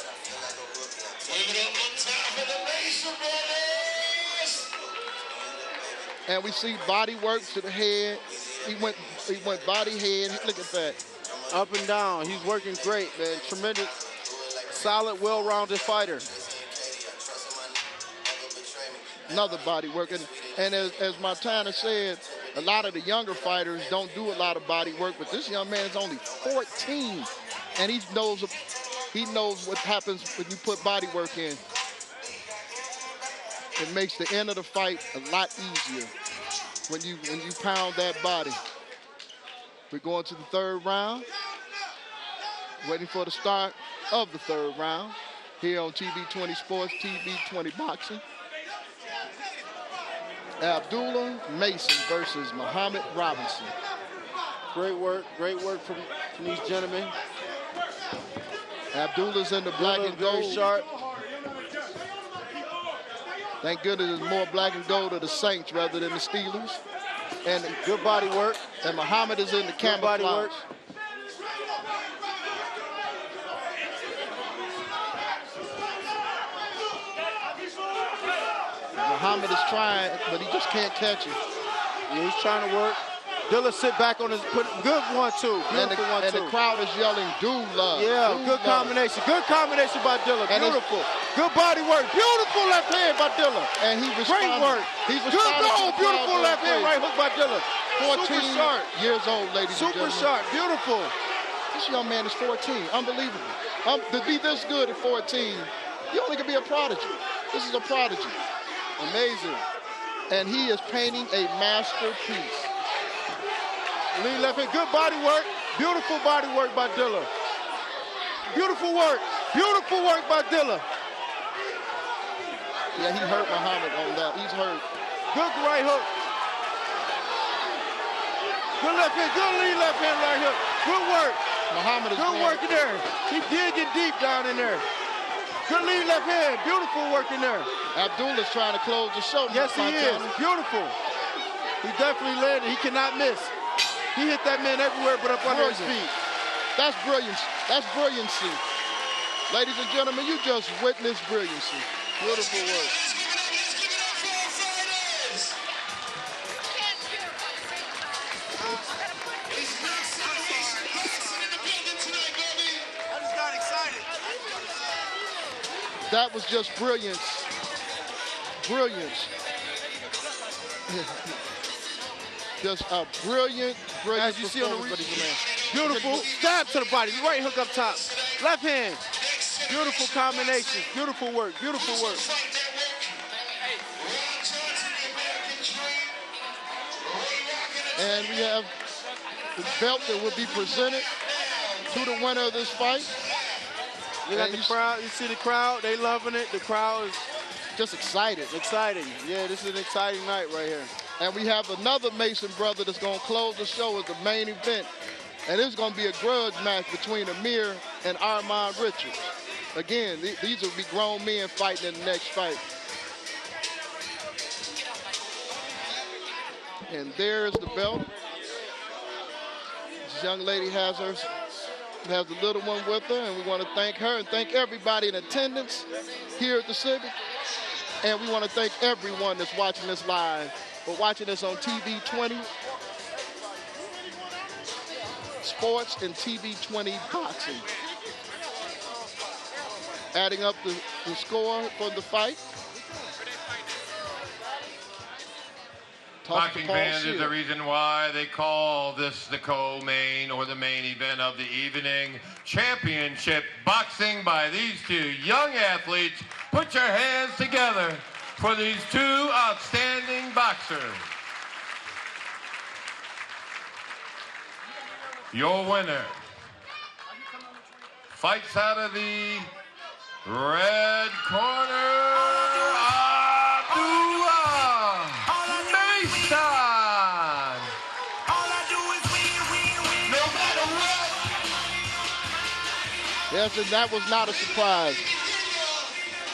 Speaker 2: And we see body work to the head. He went body head. Look at that.
Speaker 5: Up and down. He's working great, man. Tremendous, solid, well-rounded fighter.
Speaker 2: Another body work. And as Montana said, a lot of the younger fighters don't do a lot of body work, but this young man is only 14. And he knows what happens when you put body work in. It makes the end of the fight a lot easier when you pound that body. We're going to the third round. Waiting for the start of the third round here on TV20 Sports, TV20 Boxing. Abdullah Mason versus Muhammad Robinson.
Speaker 5: Great work from these gentlemen.
Speaker 2: Abdullah's in the black and gold.
Speaker 5: Very sharp.
Speaker 2: Thank goodness there's more black and gold of the Saints rather than the Steelers. And
Speaker 5: good body work.
Speaker 2: And Muhammad is in the camouflage.
Speaker 5: Body work.
Speaker 2: Muhammad is trying, but he just can't catch him.
Speaker 5: Yeah, he's trying to work. Dilla sit back on his, good 1-2. Beautiful 1-2.
Speaker 2: And the crowd is yelling, "Do love."
Speaker 5: Yeah,
Speaker 2: do
Speaker 5: good
Speaker 2: love.
Speaker 5: combination. Good combination by Dilla. Beautiful. Good body work. Beautiful left hand by Dilla.
Speaker 2: And he responded.
Speaker 5: Great work.
Speaker 2: He's
Speaker 5: Good goal. Beautiful left hand right hook by Dilla.
Speaker 2: 14
Speaker 5: Super sharp.
Speaker 2: years old, ladies and gentlemen.
Speaker 5: Super sharp. Beautiful.
Speaker 2: This young man is 14. Unbelievable. To be this good at 14, you only can be a prodigy. This is a prodigy.
Speaker 5: Amazing.
Speaker 2: And he is painting a masterpiece.
Speaker 5: Lead left hand. Good body work. Beautiful body work by Dilla. Beautiful work. Beautiful work by Dilla.
Speaker 2: Yeah, he hurt Muhammad on that. He's hurt.
Speaker 5: Good right hook. Good left hand. Good lead left hand right hook. Good work.
Speaker 2: Muhammad is
Speaker 5: good work in there. He digging deep down in there. Good lead left hand. Beautiful work in there.
Speaker 2: Abdullah's trying to close the show.
Speaker 5: Yes, he is. Beautiful. He definitely led it. He cannot miss. He hit that man everywhere but up under his feet.
Speaker 2: That's brilliance. That's brilliancy. Ladies and gentlemen, you just witnessed brilliancy. Beautiful work. That was just brilliance. Brilliance. Just a brilliant
Speaker 5: As you see on the beautiful stab to the body. Right hook up top. Left hand. Beautiful combinations. Beautiful work. Beautiful work.
Speaker 2: And we have the belt that will be presented to the winner of this fight.
Speaker 5: You got the crowd. You see the crowd. They loving it. The crowd is
Speaker 2: just excited.
Speaker 5: Exciting. Yeah, this is an exciting night right here.
Speaker 2: And we have another Mason brother that's going to close the show as the main event. And it's going to be a grudge match between Amir and Armand Richards. Again, these will be grown men fighting in the next fight. And there's the belt. This young lady has the little one with her, and we want to thank her and thank everybody in attendance here at the Civic. And we want to thank everyone that's watching this live for watching us on TV20 Sports and TV20 Boxing. Adding up the score for the fight.
Speaker 3: Boxing fans is the reason why they call this the co-main or the main event of the evening. Championship boxing by these two young athletes. Put your hands together for these two outstanding boxers. Your winner fights out of the red corner.
Speaker 2: Yes, and that was not a surprise.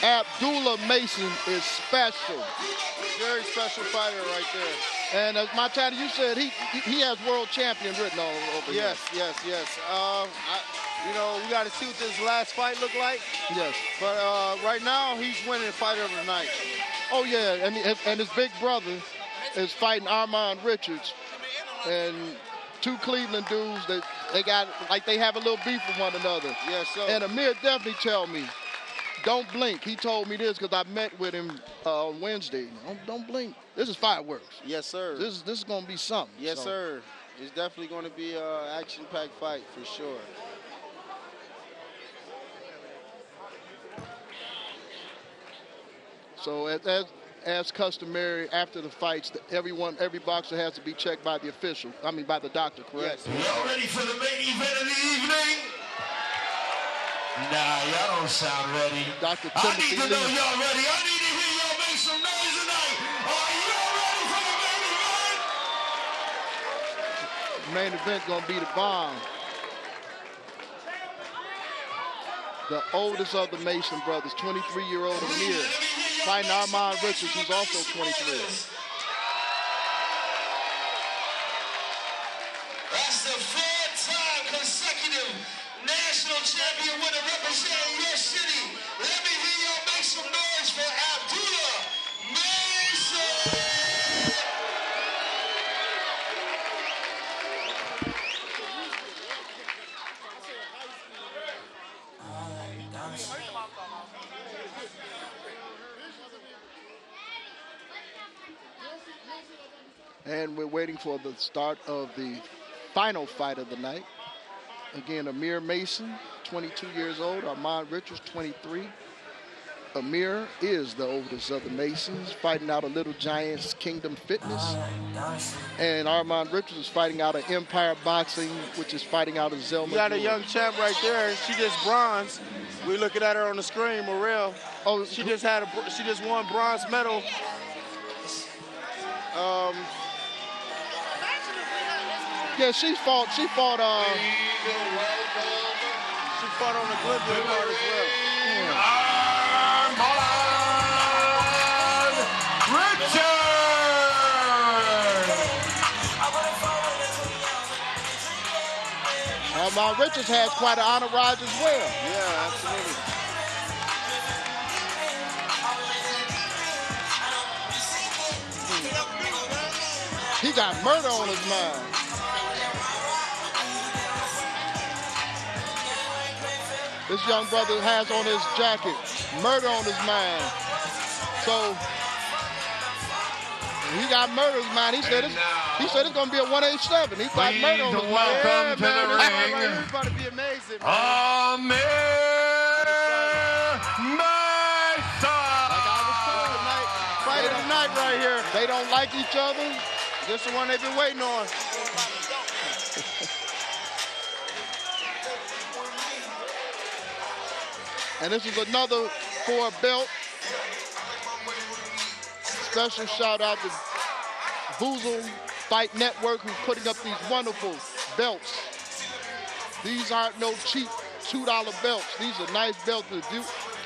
Speaker 2: Abdullah Mason is special.
Speaker 5: Very special fighter right there.
Speaker 2: And as Montana, you said he has world champion written all over him.
Speaker 5: Yes. You know, we got to see what this last fight look like.
Speaker 2: Yes.
Speaker 5: But right now, he's winning fighter of the night.
Speaker 2: Oh, yeah, and his big brother is fighting Armand Richards. And two Cleveland dudes that they have a little beef with one another.
Speaker 5: Yes, sir.
Speaker 2: And Amir definitely tell me, don't blink. He told me this because I met with him on Wednesday. Don't blink. This is fireworks.
Speaker 5: Yes, sir.
Speaker 2: This is going to be something.
Speaker 5: Yes, sir. It's definitely going to be an action-packed fight for sure.
Speaker 2: So as customary, after the fights, every boxer has to be checked by the official. I mean, by the doctor, correct?
Speaker 6: Yes. Y'all ready for the main event of the evening? Nah, y'all don't sound ready.
Speaker 2: Dr.
Speaker 6: I
Speaker 2: Timothy
Speaker 6: need to know y'all ready. I need to hear y'all make some noise tonight. Are y'all ready for the main event?
Speaker 2: The main event gonna be the bomb. The oldest of the Mason brothers, 23-year-old Amir, fighting Armand Richards, who's also 23.
Speaker 6: That's the four-time consecutive national champion winner representing your city. Let me hear y'all make some noise for Abdullah Mason.
Speaker 2: And we're waiting for the start of the final fight of the night. Again, Amir Mason, 22 years old. Armand Richards, 23. Amir is the oldest of the Masons, fighting out of Little Giants Kingdom Fitness. And Armand Richards is fighting out of Empire Boxing, which is fighting out of Zelma.
Speaker 5: You got a young champ right there. She just bronze. We're looking at her on the screen, Morel. Oh, she just won bronze medal.
Speaker 2: Yeah, she fought. She fought on
Speaker 5: the Guildford card as well.
Speaker 2: Armand Richards has quite an entourage as well.
Speaker 5: Yeah, absolutely.
Speaker 2: He got murder on his mind. This young brother has on his jacket, murder on his mind. So he got murder on his mind. He said it's going to be a 187. He got murder on his mind.
Speaker 3: Welcome to the ring.
Speaker 5: It's about to be amazing.
Speaker 3: Amir Mason.
Speaker 5: Fight of the night right here.
Speaker 2: They don't like each other.
Speaker 5: This is the one they've been waiting on.
Speaker 2: And this is another for a belt. Special shout out to Vuzel Fight Network, who's putting up these wonderful belts. These aren't no cheap $2 belts. These are nice belts that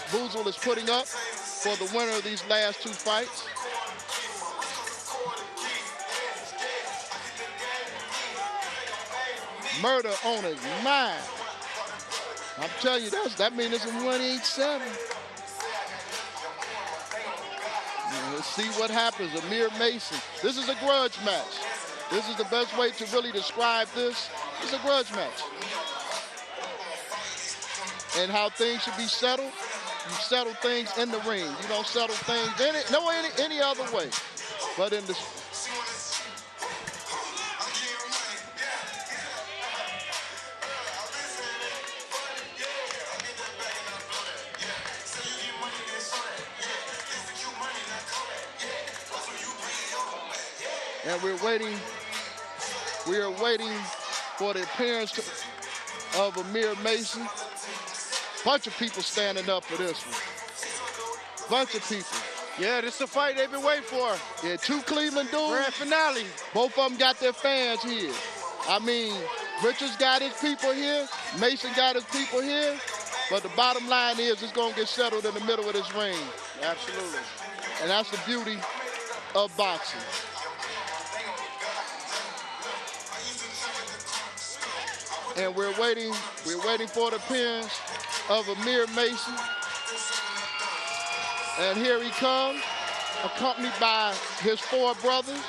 Speaker 2: Vuzel is putting up for the winner of these last two fights. Murder on his mind. I'm telling you, that means it's a 187. Let's see what happens. Amir Mason. This is a grudge match. This is the best way to really describe this. It's a grudge match. And how things should be settled. You settle things in the ring. You don't settle things any other way. But in the and we are waiting for the appearance of Amir Mason. Bunch of people standing up for this one. Bunch of people.
Speaker 5: Yeah, this is the fight they've been waiting for.
Speaker 2: Yeah, two Cleveland dudes.
Speaker 5: Grand finale.
Speaker 2: Both of them got their fans here. I mean, Richards got his people here. Mason got his people here. But the bottom line is it's going to get settled in the middle of this ring.
Speaker 5: Absolutely.
Speaker 2: And that's the beauty of boxing. And we're waiting for the appearance of Amir Mason. And here he comes, accompanied by his four brothers.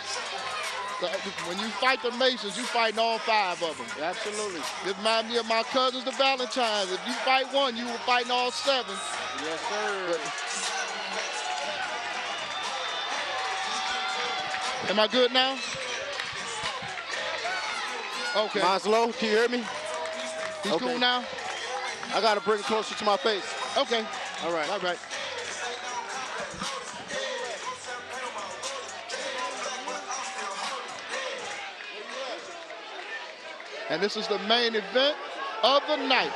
Speaker 2: When you fight the Masons, you fighting all five of them.
Speaker 5: Absolutely.
Speaker 2: It reminds me of my cousins, the Valentines. If you fight one, you were fighting all seven.
Speaker 5: Yes, sir.
Speaker 2: Am I good now? Okay.
Speaker 5: Mine's low. Can you hear me?
Speaker 2: He's cool now?
Speaker 5: I got to bring it closer to my face.
Speaker 2: Okay.
Speaker 5: All right.
Speaker 2: All right. And this is the main event of the night.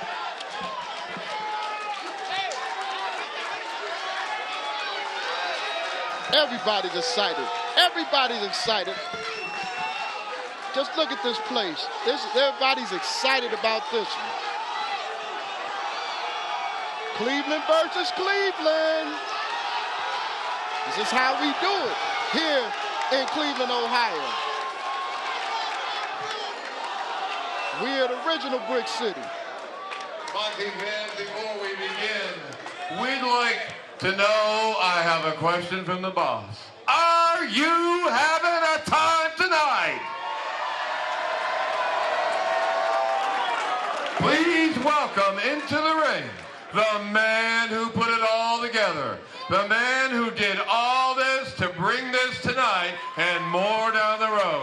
Speaker 2: Everybody's excited. Everybody's excited. Just look at this place. Everybody's excited about this one. Cleveland versus Cleveland. This is how we do it here in Cleveland, Ohio. We're the original Brick City.
Speaker 3: Boxing fans, before we begin, we'd like to know, I have a question from the boss. Are you having a time tonight? Please welcome into the ring the man who put it all together, the man who did all this to bring this tonight and more down the road.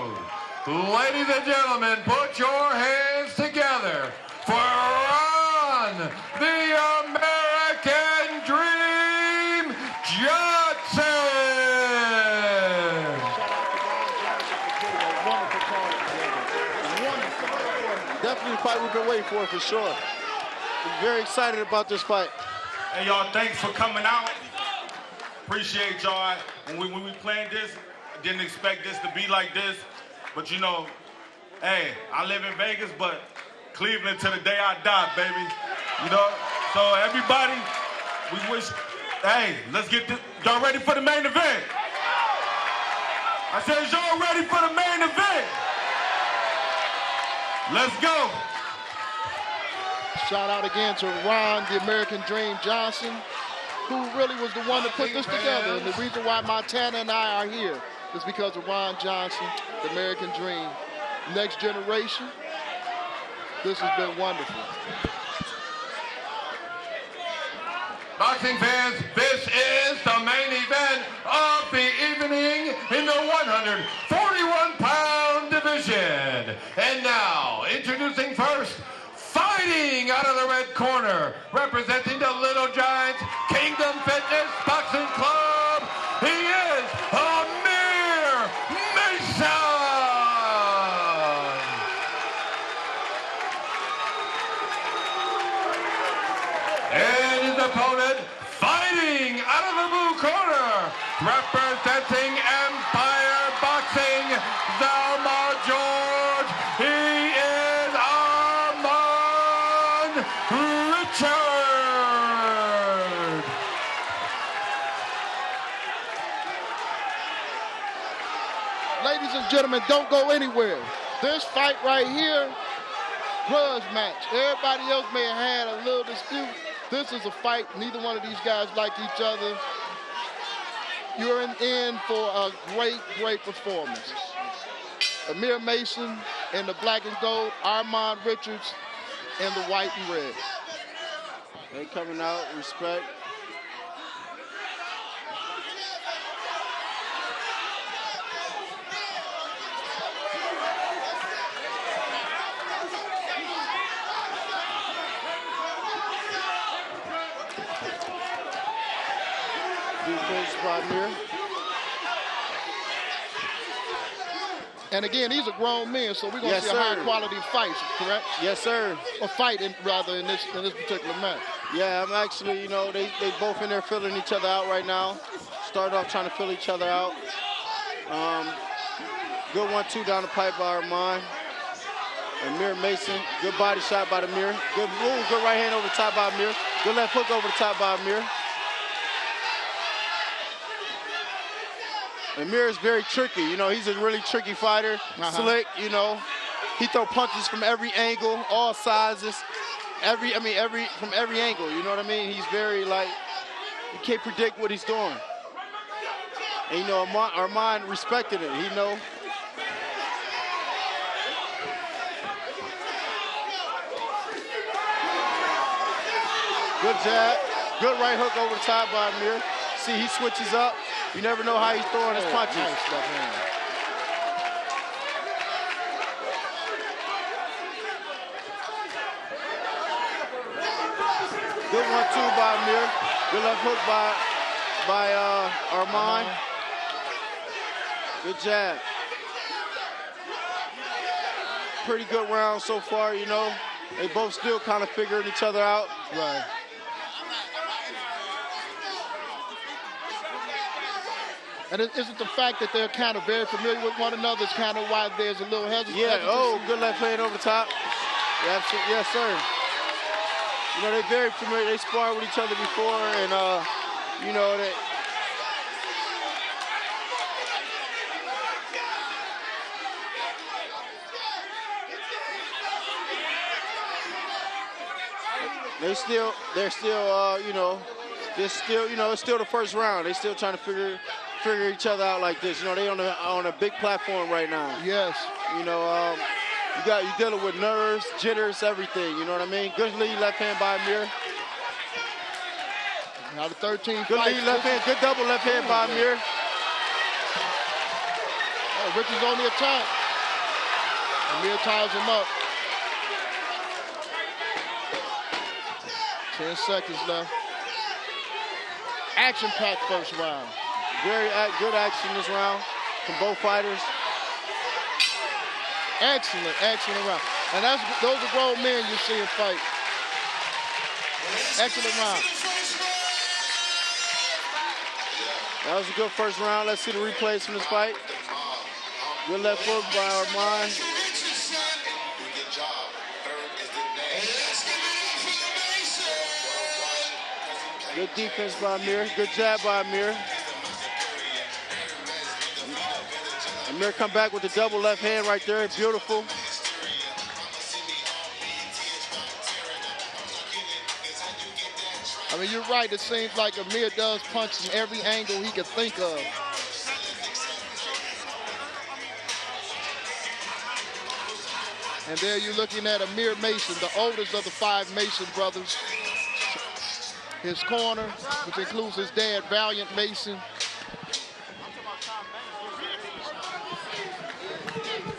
Speaker 3: Ladies and gentlemen, put your hands together for Ron, the American Dream Johnson.
Speaker 5: Definitely a fight we've been waiting for sure. I'm very excited about this fight.
Speaker 7: Hey, y'all, thanks for coming out. Appreciate y'all. When we planned this, I didn't expect this to be like this. But you know, hey, I live in Vegas, but Cleveland to the day I die, baby. You know? So everybody, we wish, hey, let's get this. Y'all ready for the main event? I said, y'all ready for the main event? Let's go.
Speaker 2: Shout out again to Ron, the American Dream Johnson, who really was the one that put this together. And the reason why Montana and I are here is because of Ron Johnson, the American Dream. Next generation, this has been wonderful.
Speaker 3: Boxing fans, this is the main event of the evening in the 141-pound division. And now, introducing first, fighting out of the red corner, representing the Little Giants Kingdom Fitness Boxing Club, he is Amir Mason. And his opponent, fighting out of the blue corner, representing Empire Boxing, Zelma George, he is Armand Richard.
Speaker 2: Ladies and gentlemen, don't go anywhere. This fight right here, grudge match. Everybody else may have had a little dispute. This is a fight. Neither one of these guys like each other. You're in for a great, great performance. Amir Mason in the black and gold, Armand Richards in the white and red.
Speaker 5: They coming out, respect.
Speaker 2: And again, these are grown men, so we're going to see a high quality fight, correct?
Speaker 5: Yes, sir.
Speaker 2: A fight, rather, in this particular match.
Speaker 5: Yeah, I'm actually, you know, they both in there filling each other out right now. Start off trying to fill each other out. Good 1-2 down the pipe by Armand. Amir Mason, good body shot by Amir. Good move, good right hand over the top by Amir. Good left hook over the top by Amir. Amir is very tricky. You know, he's a really tricky fighter. Slick, you know. He throw punches from every angle, all sizes. From every angle, you know what I mean? He's very, like, you can't predict what he's doing. And, you know, Armand respected it. He know. Good jab. Good right hook over the top by Amir. See, he switches up. You never know how he's throwing his punches.
Speaker 2: Nice left hand.
Speaker 5: Good 1-2 by Amir. Good left hook by Armand. Good jab. Pretty good round so far, you know. They both still kind of figuring each other out.
Speaker 2: Right. And isn't the fact that they're kind of very familiar with one another is kind of why there's a little hesitancy?
Speaker 5: Yeah, oh, good left hand over the top. Yeah, yes, sir. You know, they're very familiar. They sparred with each other before, and, you know, they're still, you know, it's still the first round. They're still trying to figure each other out like this. You know, they on a big platform right now.
Speaker 2: Yes.
Speaker 5: You know, you're dealing with nerves, jitters, everything. You know what I mean? Good lead left hand by Amir.
Speaker 2: Now the 13th.
Speaker 5: Good lead left hand. Good double left hand by Amir.
Speaker 2: Oh, Richards on the attack. Amir ties him up. 10 seconds left. Action-packed first round.
Speaker 5: Very good action this round from both fighters.
Speaker 2: Excellent round. And those are grown men you see in fight. Excellent round.
Speaker 5: That was a good first round. Let's see the replays from this fight. Good left hook by Armand. Good defense by Amir. Good jab by Amir. Amir come back with the double left hand right there. Beautiful.
Speaker 2: I mean, you're right. It seems like Amir does punch from every angle he could think of. And there you're looking at Amir Mason, the oldest of the 5 Mason brothers. His corner, which includes his dad, Valiant Mason.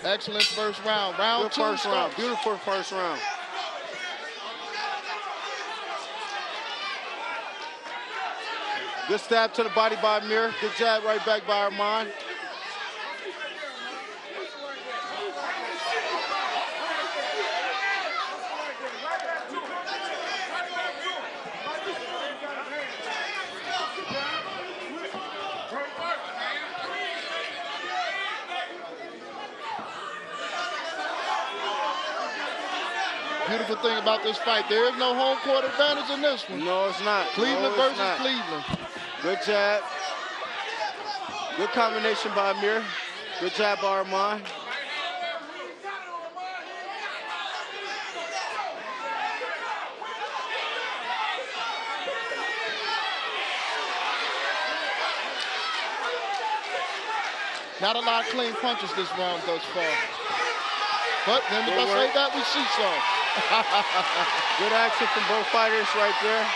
Speaker 2: Excellent first round. Round 2
Speaker 5: first round.
Speaker 2: starts.
Speaker 5: Beautiful first round. Good stab to the body by Amir. Good jab right back by Armand.
Speaker 2: Beautiful thing about this fight, there is no home court advantage in this one.
Speaker 5: No, it's not.
Speaker 2: Cleveland versus Cleveland.
Speaker 5: Good jab. Good combination by Amir. Good jab by Armand.
Speaker 2: Not a lot of clean punches this round thus far. But then if I say that, we see some.
Speaker 5: Good action from both fighters right there.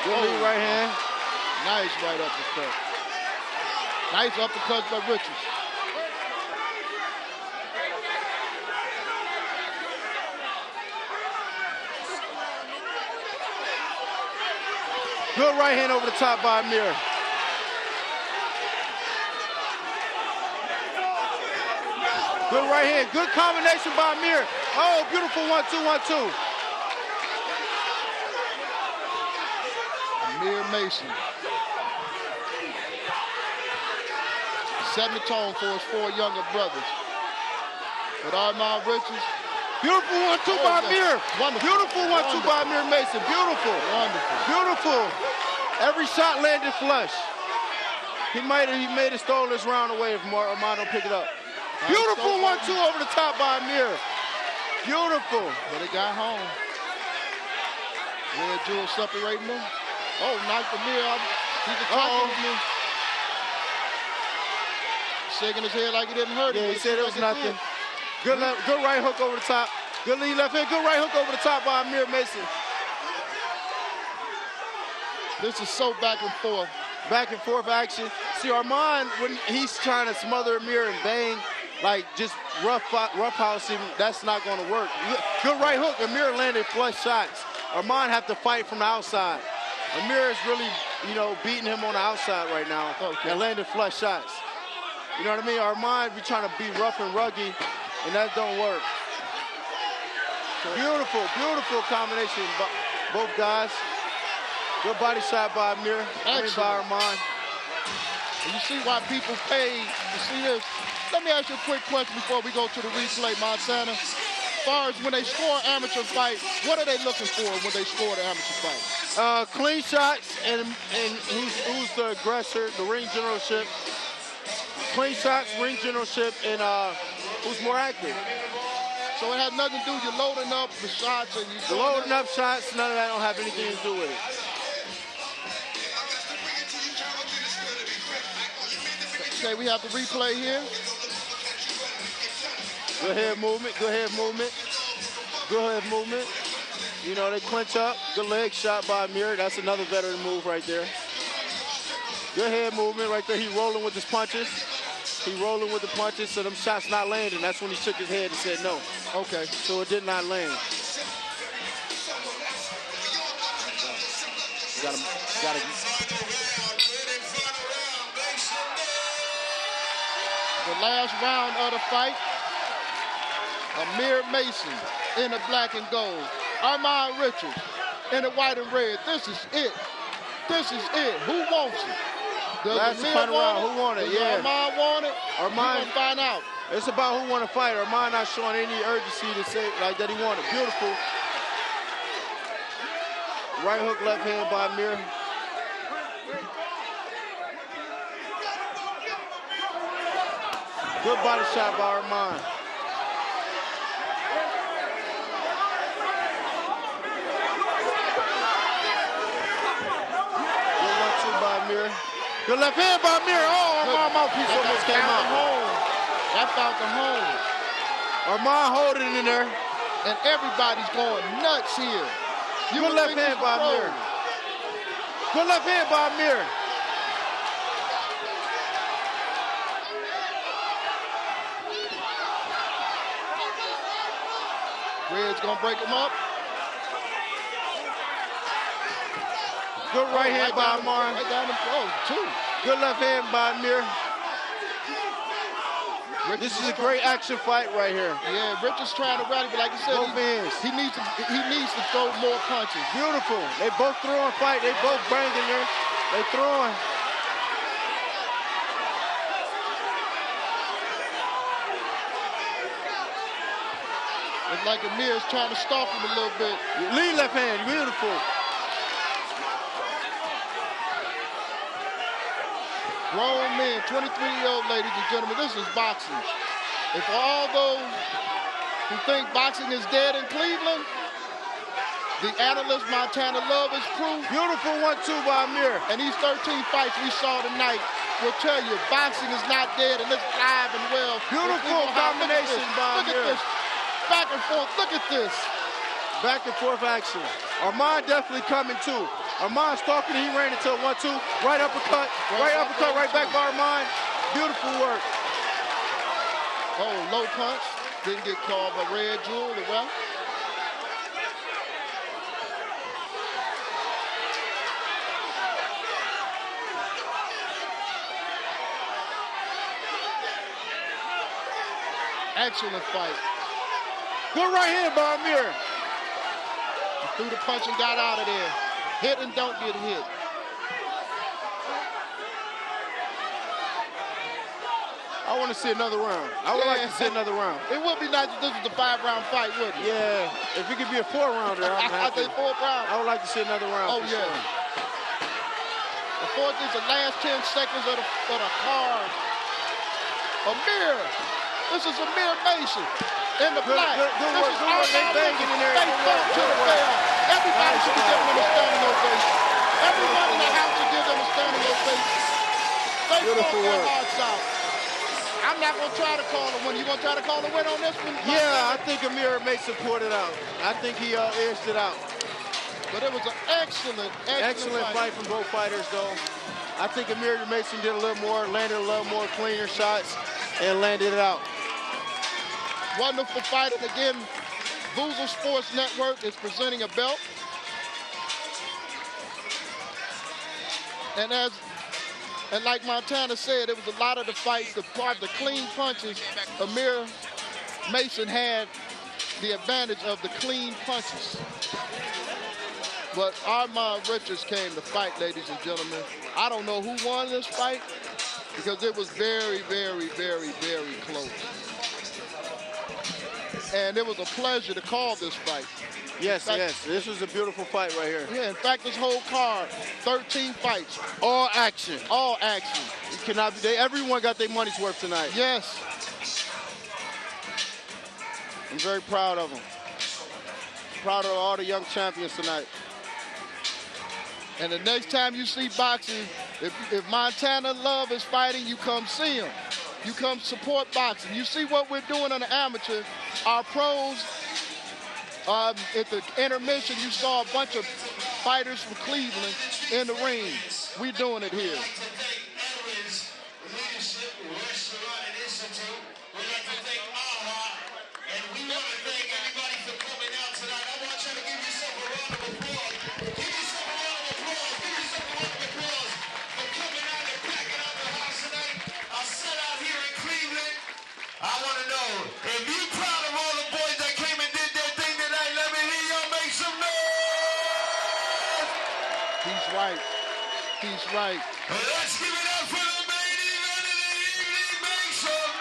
Speaker 5: Good lead right hand.
Speaker 2: Nice right uppercut. Nice uppercut by Richards.
Speaker 5: Good right hand over the top by Amir. Good right hand. Good combination by Amir. Oh, beautiful 1-2, 1-2.
Speaker 2: Amir Mason. Setting the tone for his 4 younger brothers. With Armand Richards.
Speaker 5: Beautiful 1-2 by Amir.
Speaker 2: Wonderful.
Speaker 5: Beautiful 1-2 by Amir Mason. Beautiful.
Speaker 2: Wonderful.
Speaker 5: Beautiful. Every shot landed flush. He may have stolen this round away if Armand don't pick it up. Beautiful 1-2 over the top by Amir. Beautiful.
Speaker 2: But it got home. Red Jewel separating them. Oh, knocked Amir out. He's attacking me. Shaking his head like he didn't hurt him.
Speaker 5: Yeah, he said it was nothing. Good right hook over the top. Good lead left hand. Good right hook over the top by Amir Mason.
Speaker 2: This is so back and forth.
Speaker 5: Back and forth action. See, Armand, when he's trying to smother Amir and bang, like just rough house him, that's not going to work. Good right hook. Amir landed flush shots. Armand have to fight from the outside. Amir is really, beating him on the outside right now and landing flush shots. You know what I mean? Armand be trying to be rough and rugged, and that don't work. Beautiful, beautiful combination by both guys. Good body shot by Amir. By Armand.
Speaker 2: And you see why people pay to see this. Let me ask you a quick question before we go to the replay, Montana. As far as when they score an amateur fight, what are they looking for when they score the amateur fight?
Speaker 5: Clean shots and who's the aggressor, the ring generalship. Clean shots, ring generalship, and who's more active.
Speaker 2: So it has nothing to do with you loading up the shots and you
Speaker 5: loading up shots. None of that don't have anything to do with it.
Speaker 2: Okay, we have the replay here.
Speaker 5: Good head movement, good head movement. Good head movement. They clinch up. Good leg shot by Amir. That's another veteran move right there. Good head movement right there. He rolling with his punches. He rolling with the punches, so them shots not landing. That's when he shook his head and said no.
Speaker 2: Okay.
Speaker 5: So it did not land. Got him.
Speaker 2: The last round of the fight, Amir Mason in the black and gold. Armand Richards in the white and red. This is it. This is it. Who wants it? Does
Speaker 5: Last
Speaker 2: Amir
Speaker 5: final round.
Speaker 2: want
Speaker 5: Who want it?
Speaker 2: Does
Speaker 5: Yeah.
Speaker 2: Armand want it?
Speaker 5: Armand.
Speaker 2: We're gonna find out.
Speaker 5: It's about who want to fight. Armand not showing any urgency to say like that he wanted. Beautiful. Right hook, left hand by Amir. Good body shot by Armand. Good 1-2 by Amir. Good left hand by Amir. Oh, Armand mouthpiece almost came out.
Speaker 2: That's out the home.
Speaker 5: Armand holding it in there.
Speaker 2: And everybody's going nuts here. You
Speaker 5: Good left hand by Amir. Good left hand by Amir.
Speaker 2: Red's gonna break him up.
Speaker 5: Good right hand by Amir.
Speaker 2: Right down the throat, too.
Speaker 5: Good left hand by Amir. This is a great action fight right here.
Speaker 2: Yeah, Richard's trying to rally, but like you said,
Speaker 5: Both ends.
Speaker 2: he needs to throw more punches.
Speaker 5: Beautiful. They both throwing fight. They both banging there. They throwing.
Speaker 2: It's like Amir's trying to stop him a little bit.
Speaker 5: Lead left hand. Beautiful.
Speaker 2: Grown men, 23-year-old ladies and gentlemen, this is boxing. And for all those who think boxing is dead in Cleveland, the analyst Montana Love is proof.
Speaker 5: Beautiful 1-2 by Amir.
Speaker 2: And these 13 fights we saw tonight will tell you boxing is not dead and it's alive and well.
Speaker 5: Beautiful combination by
Speaker 2: Amir. Look at
Speaker 5: Amir.
Speaker 2: this. Back and forth. Look at this.
Speaker 5: Back and forth action. Armand definitely coming too. Armand stalking, he ran into a 1-2. Right uppercut, right back by Armand. Beautiful work.
Speaker 2: Oh, low punch. Didn't get called by Red Jewel, the well. Excellent fight.
Speaker 5: Good right hand by Amir.
Speaker 2: He threw the punch and got out of there. Hit and don't get hit.
Speaker 5: I want to see another round. I would like to see another round.
Speaker 2: It would be nice if this was a 5-round fight, wouldn't it?
Speaker 5: Yeah, if it could be a 4-rounder, I'm happy.
Speaker 2: I think 4th round.
Speaker 5: I would like to see another round.
Speaker 2: Oh, yeah.
Speaker 5: Sure.
Speaker 2: Unfortunately, it's the last 10 seconds of the card. Amir. This is Amir Mason in the black.
Speaker 5: Good work. They banging in there.
Speaker 2: They fought to the bell. Everybody should be giving them a standing ovation. Everyone in the house should give them a standing ovation. They fought their hearts out. I'm not going to try to call a win. You going to try to call a win on this one?
Speaker 5: Yeah, I think Amir Mason pulled it out. I think he edged it out.
Speaker 2: But it was an excellent
Speaker 5: fight from both fighters, though. I think Amir Mason did a little more, landed a little more cleaner shots, and landed it out.
Speaker 2: Wonderful fight. And again, Vuzel Sports Network is presenting a belt. And like Montana said, it was a lot of the fights, the clean punches. Amir Mason had the advantage of the clean punches. But Armand Richards came to fight, ladies and gentlemen. I don't know who won this fight because it was very, very, very, very close. And it was a pleasure to call this fight.
Speaker 5: Yes, yes. This was a beautiful fight right here.
Speaker 2: Yeah, in fact, this whole card, 13 fights.
Speaker 5: All action.
Speaker 2: All action.
Speaker 5: You cannot be, everyone got their money's worth tonight.
Speaker 2: Yes.
Speaker 5: I'm very proud of them. Proud of all the young champions tonight.
Speaker 2: And the next time you see boxing, if Montana Love is fighting, you come see him. You come support boxing. You see what we're doing on the amateur. Our pros, at the intermission, you saw a bunch of fighters from Cleveland in the ring. We're doing it here. He's right.
Speaker 6: Let's give it up for the main event of the evening. Make some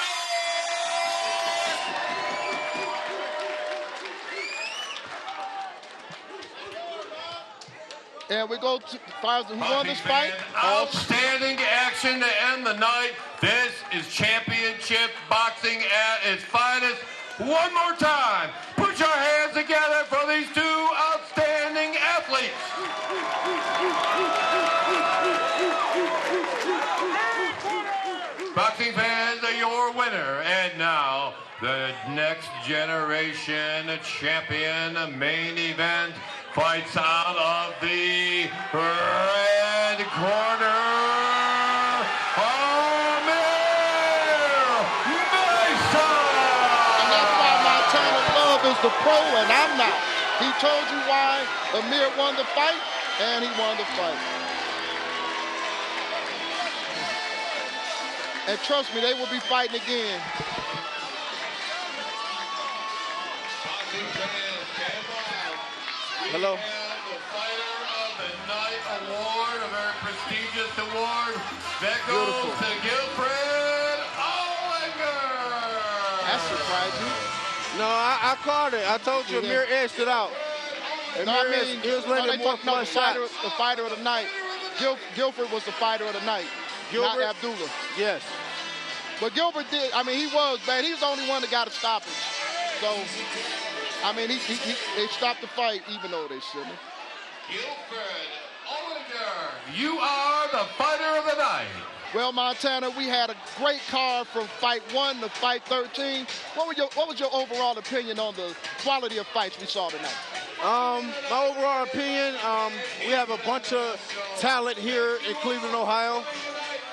Speaker 6: noise!
Speaker 2: And we go to Fires, who won this fight?
Speaker 3: Outstanding action to end the night. This is championship boxing at its finest. One more time, put your hands together for these two outstanding athletes. Boxing fans are your winner. And now, the next generation champion main event fights out of the red corner.
Speaker 2: Is the pro and I'm not. He told you why Amir won the fight, and he won the fight. And trust me, they will be fighting again.
Speaker 5: Hello.
Speaker 3: The Fighter of the Night award, a very prestigious award that goes to Guildford.
Speaker 2: That's surprising.
Speaker 5: No, I called it. I told you Amir edged it out.
Speaker 2: No, I mean,
Speaker 5: he was letting more
Speaker 2: the
Speaker 5: shots.
Speaker 2: fighter of the night. Guildford was the fighter of the night,
Speaker 5: Gilbert?
Speaker 2: not Abdullah.
Speaker 5: Yes.
Speaker 2: But Gilbert did. I mean, he was bad. He was the only one that got a stoppage. So, I mean, they stopped the fight, even though they shouldn't.
Speaker 3: Guildford, Ollinger, you are the Fighter of the Night.
Speaker 2: Well, Montana, we had a great card from fight 1 to fight 13. What was your overall opinion on the quality of fights we saw tonight?
Speaker 5: My overall opinion, we have a bunch of talent here in Cleveland, Ohio.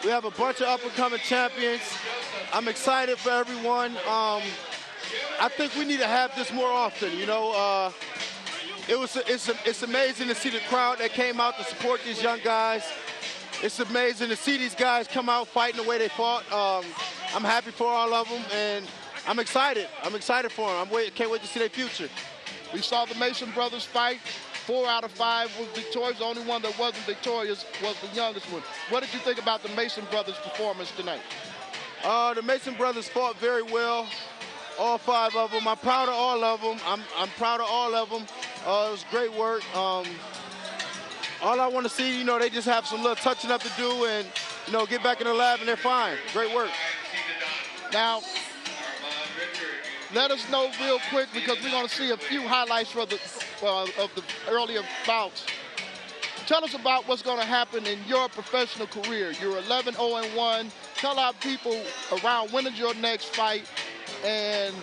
Speaker 5: We have a bunch of up-and-coming champions. I'm excited for everyone. I think we need to have this more often. You know, it's amazing to see the crowd that came out to support these young guys. It's amazing to see these guys come out fighting the way they fought. I'm happy for all of them, and I'm excited. I'm excited for them. Can't wait to see their future.
Speaker 2: We saw the Mason brothers fight. 4 out of 5 was victorious. The only one that wasn't victorious was the youngest one. What did you think about the Mason brothers' performance tonight?
Speaker 5: The Mason brothers fought very well. All 5 of them. I'm proud of all of them. I'm proud of all of them. It was great work. All I want to see, you know, they just have some little touching up to do and, you know, get back in the lab and they're fine. Great work.
Speaker 2: Now, let us know real quick because we're going to see a few highlights for the of the earlier bouts. Tell us about what's going to happen in your professional career. You're 11-0-1. Tell our people around when is your next fight, and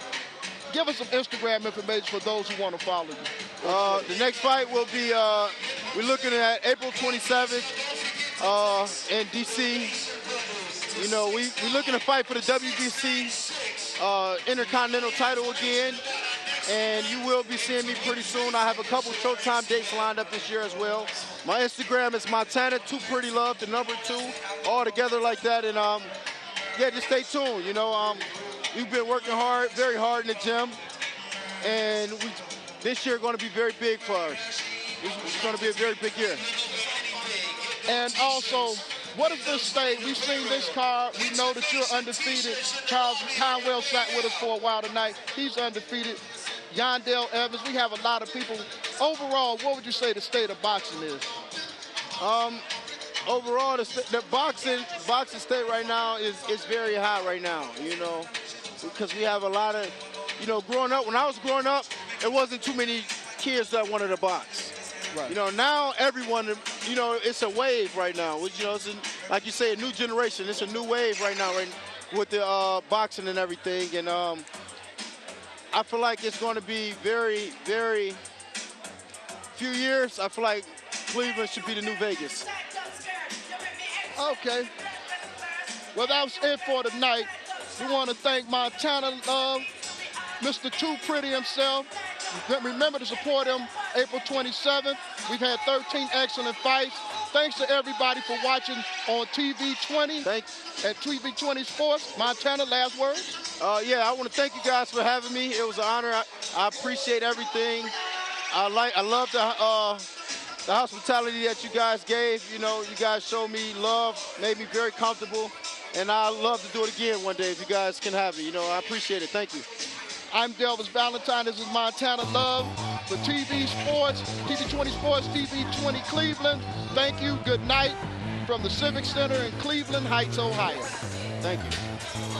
Speaker 2: give us some Instagram information for those who want to follow you.
Speaker 5: The next fight will be, we're looking at April 27th in D.C. You know, we're looking to fight for the WBC Intercontinental title again, and you will be seeing me pretty soon. I have a couple Showtime dates lined up this year as well. My Instagram is Montana2PrettyLove, the number 2, all together like that, and yeah, just stay tuned. You know, we've been working hard, very hard in the gym, and this year going to be very big for us. It's going to be a very big year.
Speaker 2: And also, what does this say? We've seen this card. We know that you're undefeated. Charles Conwell sat with us for a while tonight. He's undefeated. Yondell Evans. We have a lot of people. Overall, what would you say the state of boxing is?
Speaker 5: Overall, the boxing state right now is very high right now, you know, because we have a lot of, you know, growing up, when I was growing up, there wasn't too many kids that wanted to box. Right. You know, now everyone, you know, it's a wave right now. You know, it's like you say, a new generation. It's a new wave right now, with the boxing and everything. And I feel like it's going to be very, very few years. I feel like Cleveland should be the new Vegas.
Speaker 2: Okay. Well, that was it for tonight. We want to thank Montana Mr. Too Pretty himself. Remember to support him April 27th. We've had 13 excellent fights. Thanks to everybody for watching on TV20 at TV20 Sports. Montana, last words?
Speaker 5: Yeah, I want to thank you guys for having me. It was an honor. I appreciate everything. I love
Speaker 2: the hospitality that you guys gave. You know, you guys showed me love, made me very comfortable, and I'd love to do it again one day if you guys can have it. You know, I appreciate it. Thank you. I'm Delvis Valentine. This is Montana Love for TV Sports, TV20 Sports, TV20 Cleveland. Thank you. Good night from the Civic Center in Cleveland Heights, Ohio. Thank you.